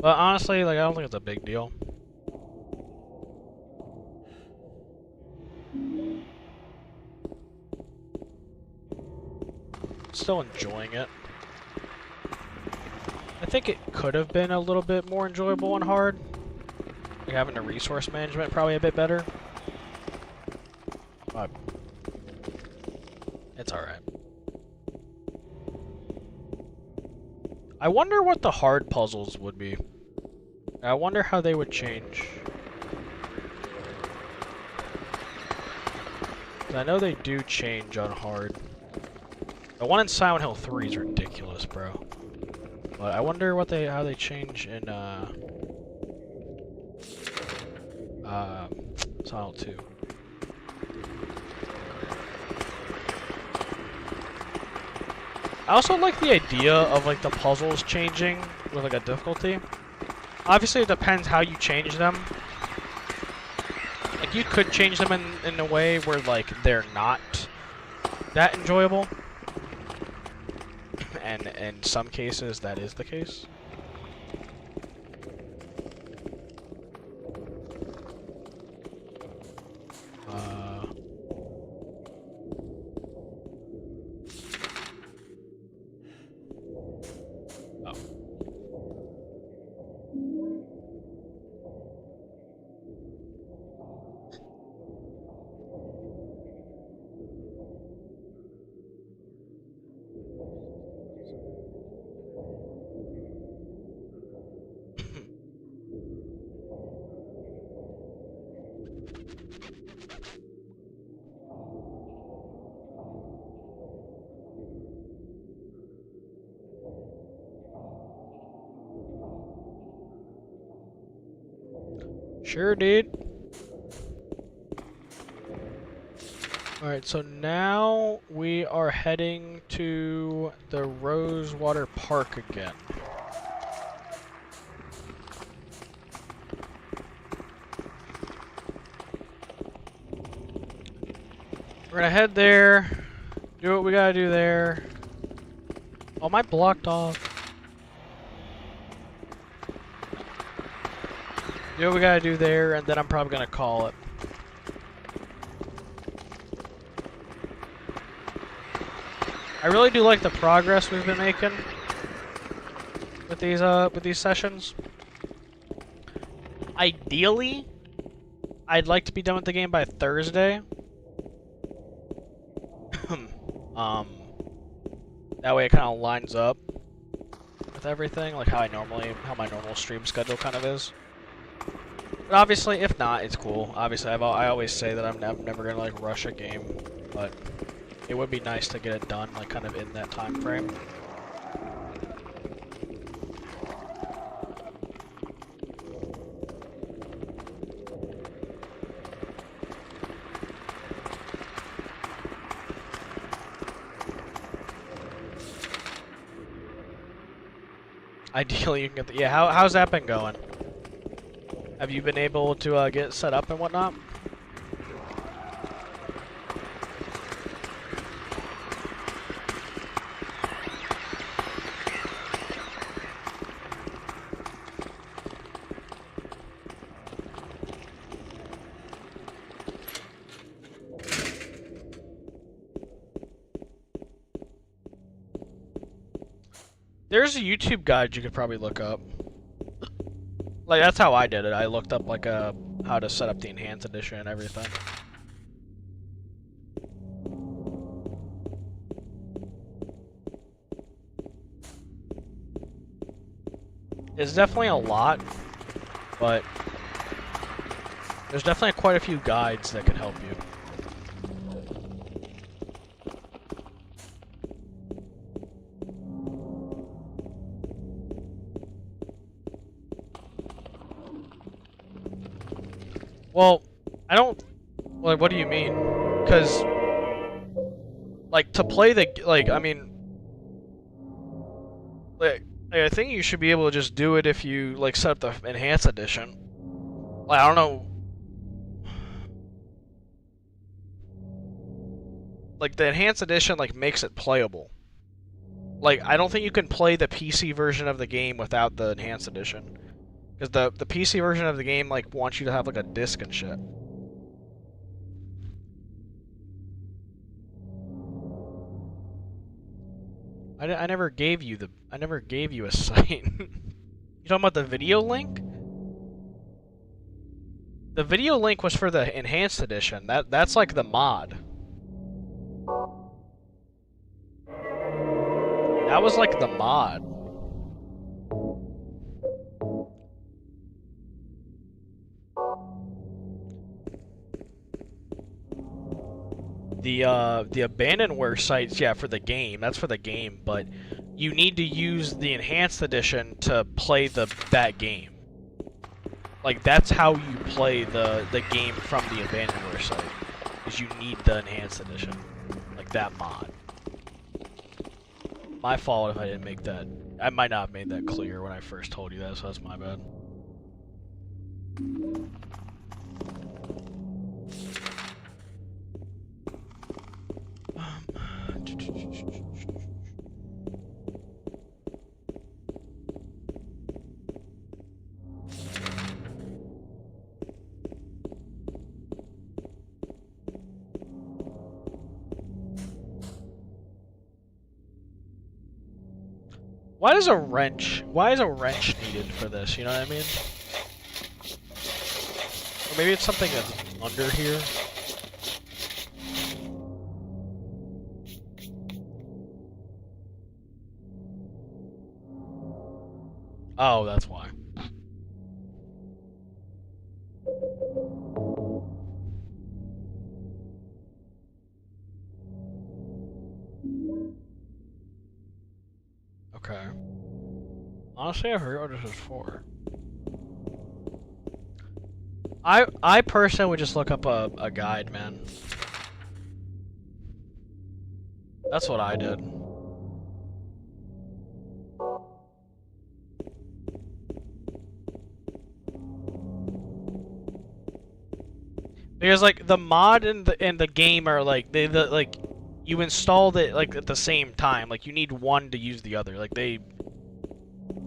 But honestly, like, I don't think it's a big deal. Still enjoying it. I think it could have been a little bit more enjoyable on hard. Like having the resource management probably a bit better. But it's alright. I wonder what the hard puzzles would be. I wonder how they would change. 'Cause I know they do change on hard. The one in Silent Hill 3 is ridiculous, bro. But I wonder what how they change in Silent Hill 2. I also like the idea of like the puzzles changing with like a difficulty. Obviously it depends how you change them. Like you could change them in a way where like they're not that enjoyable. And in some cases, that is the case. Oh. Sure, dude. Alright, so now we are heading to the Rosewater Park again. We're gonna head there, do what we gotta do there. Oh, am I blocked off? Do what we gotta do there, and then I'm probably gonna call it. I really do like the progress we've been making with these sessions. Ideally, I'd like to be done with the game by Thursday. That way it kind of lines up with everything, like how my normal stream schedule kind of is. But obviously, if not, it's cool. Obviously, I always say that I'm never gonna like rush a game, but it would be nice to get it done, like kind of in that time frame. Ideally, you can get the... Yeah, how's that been going? Have you been able to get set up and whatnot? There's a YouTube guide you could probably look up. Like, that's how I did it. I looked up, like, how to set up the Enhanced Edition and everything. It's definitely a lot, but there's definitely quite a few guides that can help you. Well, I don't... Like, what do you mean? Because, like, to play the... Like, I mean... Like, I think you should be able to just do it if you, like, set up the Enhanced Edition. Like, I don't know... Like, the Enhanced Edition, like, makes it playable. Like, I don't think you can play the PC version of the game without the Enhanced Edition. Because the PC version of the game, like, wants you to have, like, a disc and shit. I never gave you a site. You talking about the video link? The video link was for the Enhanced Edition. That's like the mod. That was like the mod. The Abandonware sites, yeah, for the game. That's for the game, but you need to use the Enhanced Edition to play that game. Like, that's how you play the game from the Abandonware site. Is you need the Enhanced Edition. Like, that mod. My fault if I didn't make that... I might not have made that clear when I first told you that, so that's my bad. Why is a wrench needed for this, you know what I mean? Or maybe it's something that's under here. Oh, that's why. Okay. Honestly, I forget what this is for. I personally would just look up a guide, man. That's what I did. Because like the mod and the game are like like you installed it like at the same time. Like you need one to use the other. Like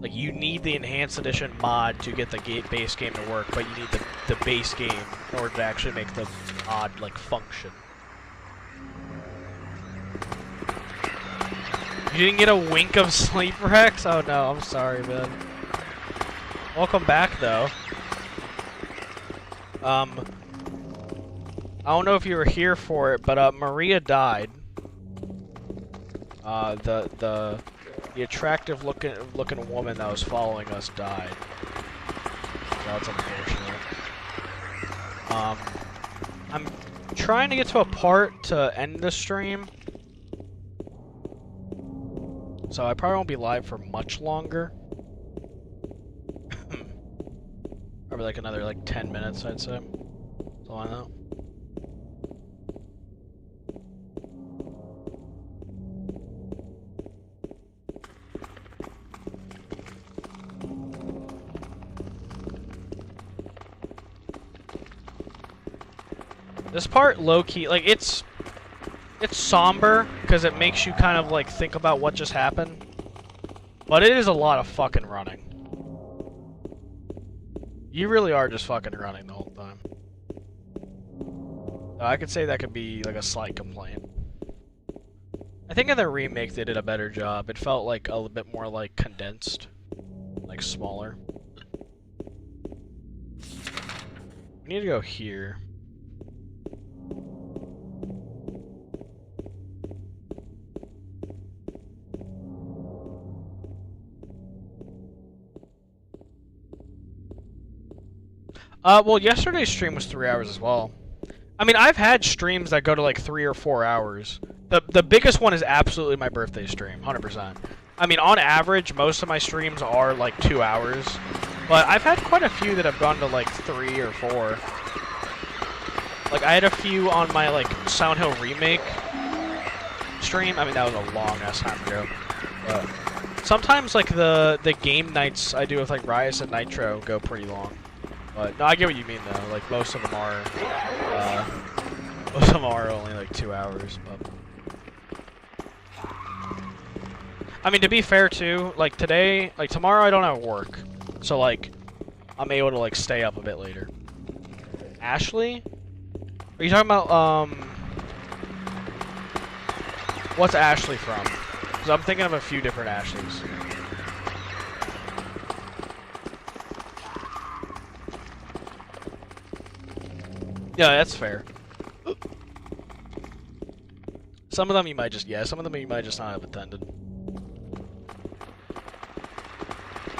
you need the Enhanced Edition mod to get the base game to work, but you need the base game in order to actually make the mod like function. You didn't get a wink of sleep, Rex? Oh no, I'm sorry, man. Welcome back, though. I don't know if you were here for it, but Maria died. The attractive looking woman that was following us died. That's unfortunate. I'm trying to get to a part to end the stream, so I probably won't be live for much longer. Probably like another like 10 minutes, I'd say. So I know. This part, low-key, like, it's somber, because it makes you kind of, like, think about what just happened. But it is a lot of fucking running. You really are just fucking running the whole time. I could say that could be, like, a slight complaint. I think in the remake they did a better job. It felt like a little bit more like condensed, like smaller. We need to go here. Well, yesterday's stream was 3 hours as well. I mean, I've had streams that go to like 3 or 4 hours. The biggest one is absolutely my birthday stream, 100%. I mean, on average, most of my streams are like 2 hours. But I've had quite a few that have gone to like 3 or 4. Like, I had a few on my like Silent Hill Remake stream. I mean, that was a long-ass time ago. But sometimes like the game nights I do with like Riot and Nitro go pretty long. But no, I get what you mean though. Like most of them are only like 2 hours. But I mean, to be fair too, like today, like tomorrow I don't have work, so like I'm able to like stay up a bit later. Ashley? Are you talking about what's Ashley from? Because I'm thinking of a few different Ashleys. Yeah, that's fair. Some of them you might just, yeah, some of them you might just not have attended.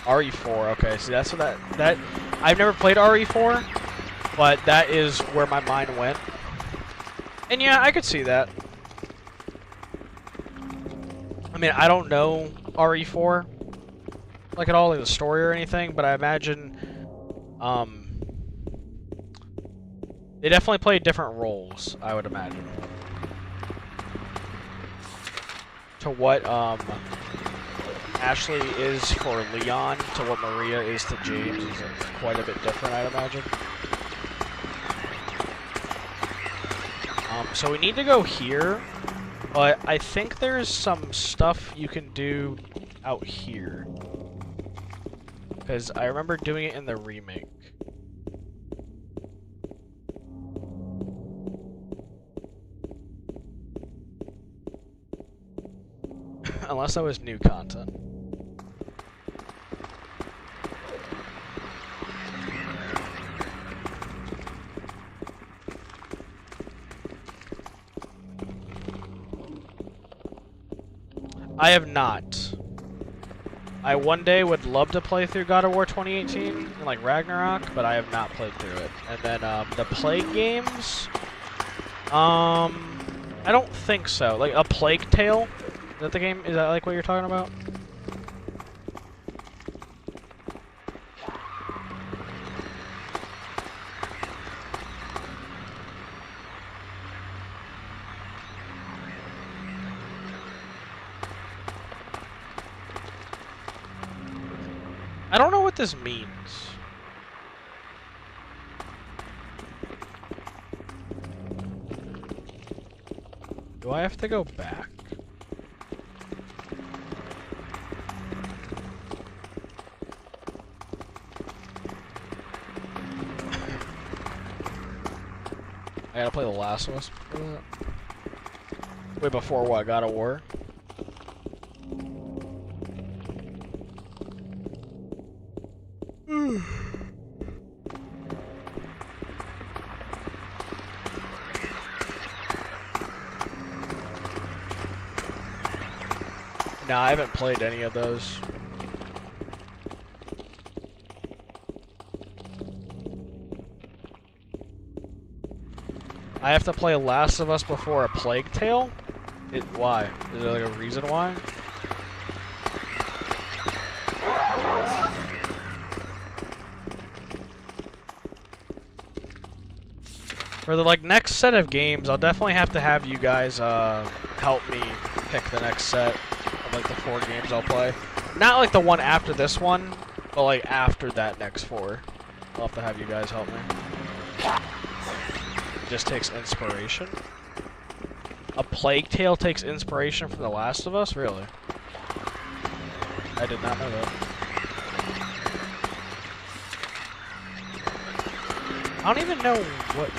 RE4, okay, see that's what that I've never played RE4, but that is where my mind went. And yeah, I could see that. I mean, I don't know RE4 like at all, like the story or anything, but I imagine they definitely play different roles, I would imagine. To what Ashley is for Leon, to what Maria is to James, is quite a bit different, I'd imagine. So we need to go here, but I think there's some stuff you can do out here. Because I remember doing it in the remake. Unless that was new content. I have not. I one day would love to play through God of War 2018 and like Ragnarok, but I have not played through it. And then the Plague games, I don't think so. Like a Plague Tale. Is that the game? Is that like what you're talking about? I don't know what this means. Do I have to go back? I gotta play The Last of Us before that. Wait, before what? God of War? Nah, I haven't played any of those. I have to play Last of Us before a Plague Tale? Why? Is there like a reason why? For the like next set of games, I'll definitely have to have you guys help me pick the next set of like the 4 games I'll play. Not like the one after this one, but like after that next 4. I'll have to have you guys help me. Just takes inspiration. A Plague Tale takes inspiration from The Last of Us? Really? I did not know that. I don't even know what...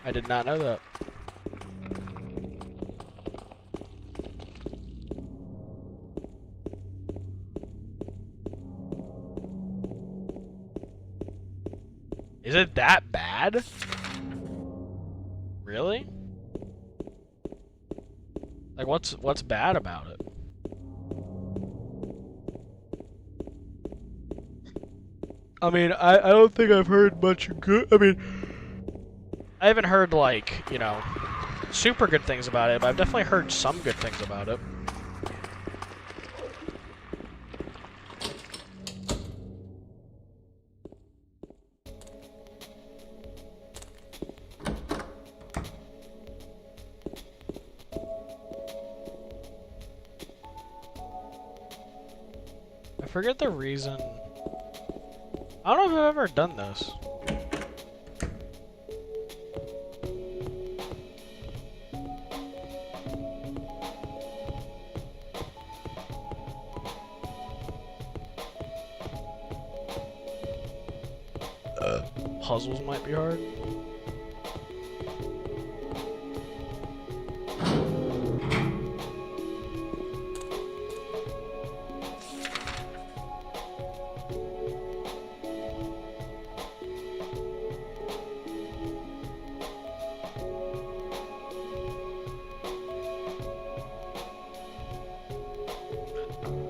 I did not know that. Is it that bad? Really? Like, what's bad about it? I mean, I don't think I've heard much good. I mean, I haven't heard, like, you know, super good things about it, but I've definitely heard some good things about it. I forget the reason. I don't know if I've ever done this. Puzzles might be hard.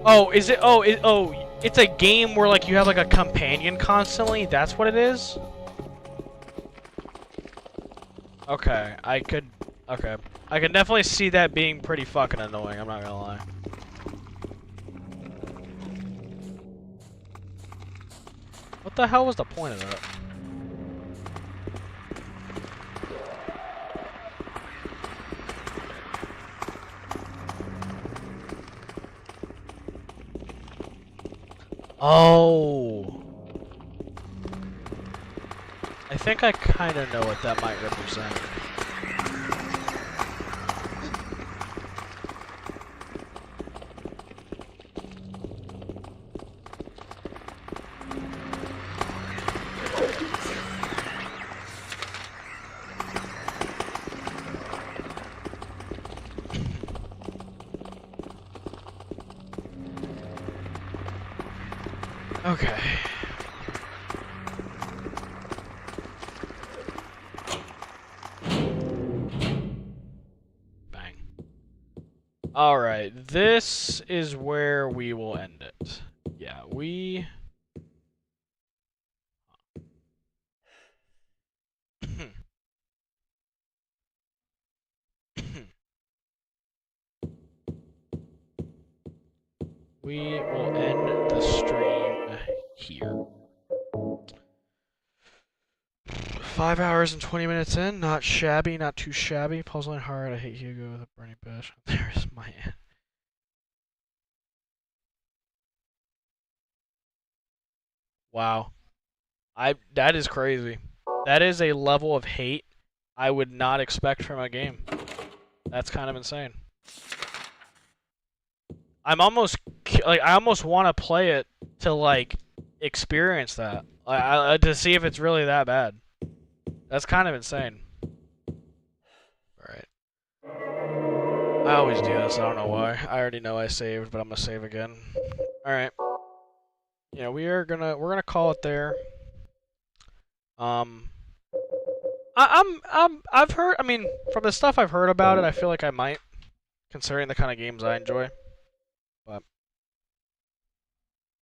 Oh, is it? Oh, it's a game where like you have like a companion constantly. That's what it is. Okay, I could definitely see that being pretty fucking annoying. I'm not gonna lie. What the hell was the point of that? Oh. I think I kind of know what that might represent. Okay. Bang. Alright, this is where we will end it. Yeah, we... we will end the stream here. 5 hours and 20 minutes in, not shabby, not too shabby. Puzzling hard, I hate Hugo with a burning bush. There's my end. Wow. That is crazy. That is a level of hate I would not expect from a game. That's kind of insane. I'm almost like I almost want to play it to like experience that, to see if it's really that bad. That's kind of insane. Alright. I always do this, I don't know why. I already know I saved, but I'm gonna save again. Alright. Yeah, we're gonna call it there. I've heard, I mean, from the stuff I've heard about it, I feel like I might, considering the kind of games I enjoy. But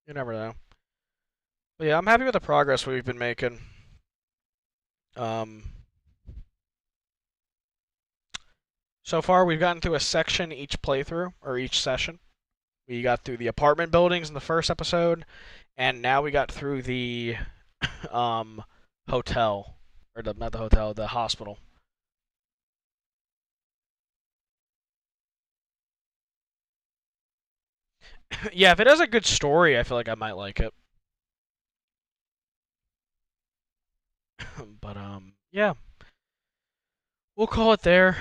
you never know. But yeah, I'm happy with the progress we've been making. So far, we've gotten through a section each playthrough, or each session. We got through the apartment buildings in the first episode, and now we got through the hotel, or not the hotel, the hospital. Yeah, if it has a good story, I feel like I might like it. But yeah, we'll call it there.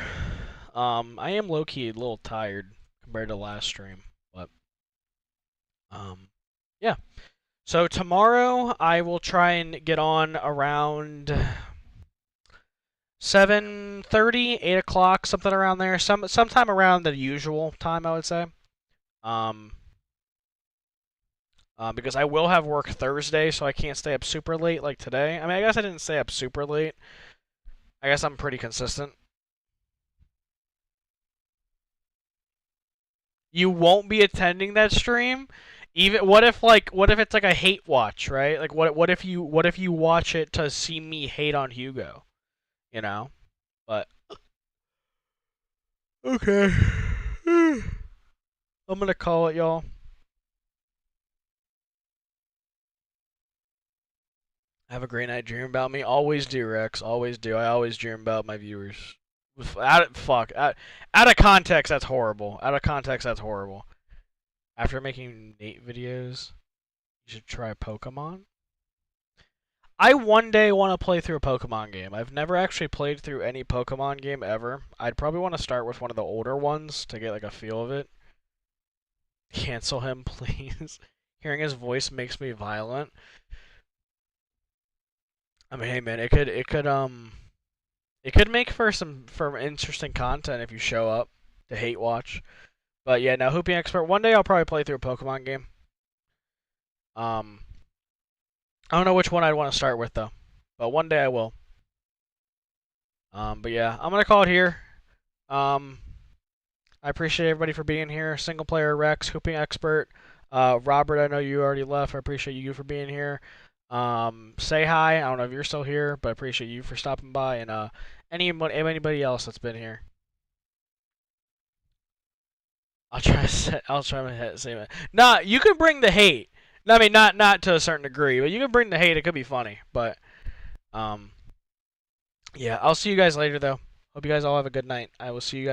I am low-key a little tired compared to last stream, but yeah. So tomorrow I will try and get on around 7:30, 8 o'clock, something around there. Sometime around the usual time, I would say. Because I will have work Thursday, so I can't stay up super late like today. I mean, I guess I didn't stay up super late. I guess I'm pretty consistent. You won't be attending that stream? Even what if it's like a hate watch, right? Like what if you watch it to see me hate on Hugo? You know? But okay. I'm gonna call it, y'all. Have a great night. Dream about me. Always do, Rex. Always do. I always dream about my viewers. Out of context, that's horrible. Out of context, that's horrible. After making Nate videos, you should try Pokemon. I one day want to play through a Pokemon game. I've never actually played through any Pokemon game ever. I'd probably want to start with one of the older ones to get like a feel of it. Cancel him, please. Hearing his voice makes me violent. I mean, hey man, it could make for interesting content if you show up to hate watch. But yeah, now Hooping Expert. One day I'll probably play through a Pokemon game. I don't know which one I'd want to start with though, but one day I will. But yeah, I'm gonna call it here. I appreciate everybody for being here. Single player Rex, Hooping Expert, Robert. I know you already left. I appreciate you for being here. Say hi. I don't know if you're still here, but I appreciate you for stopping by, and anybody else that's been here. I'll try my say it. Nah, you can bring the hate. I mean, not to a certain degree, but you can bring the hate. It could be funny, but yeah. I'll see you guys later though. Hope you guys all have a good night. I will see you guys.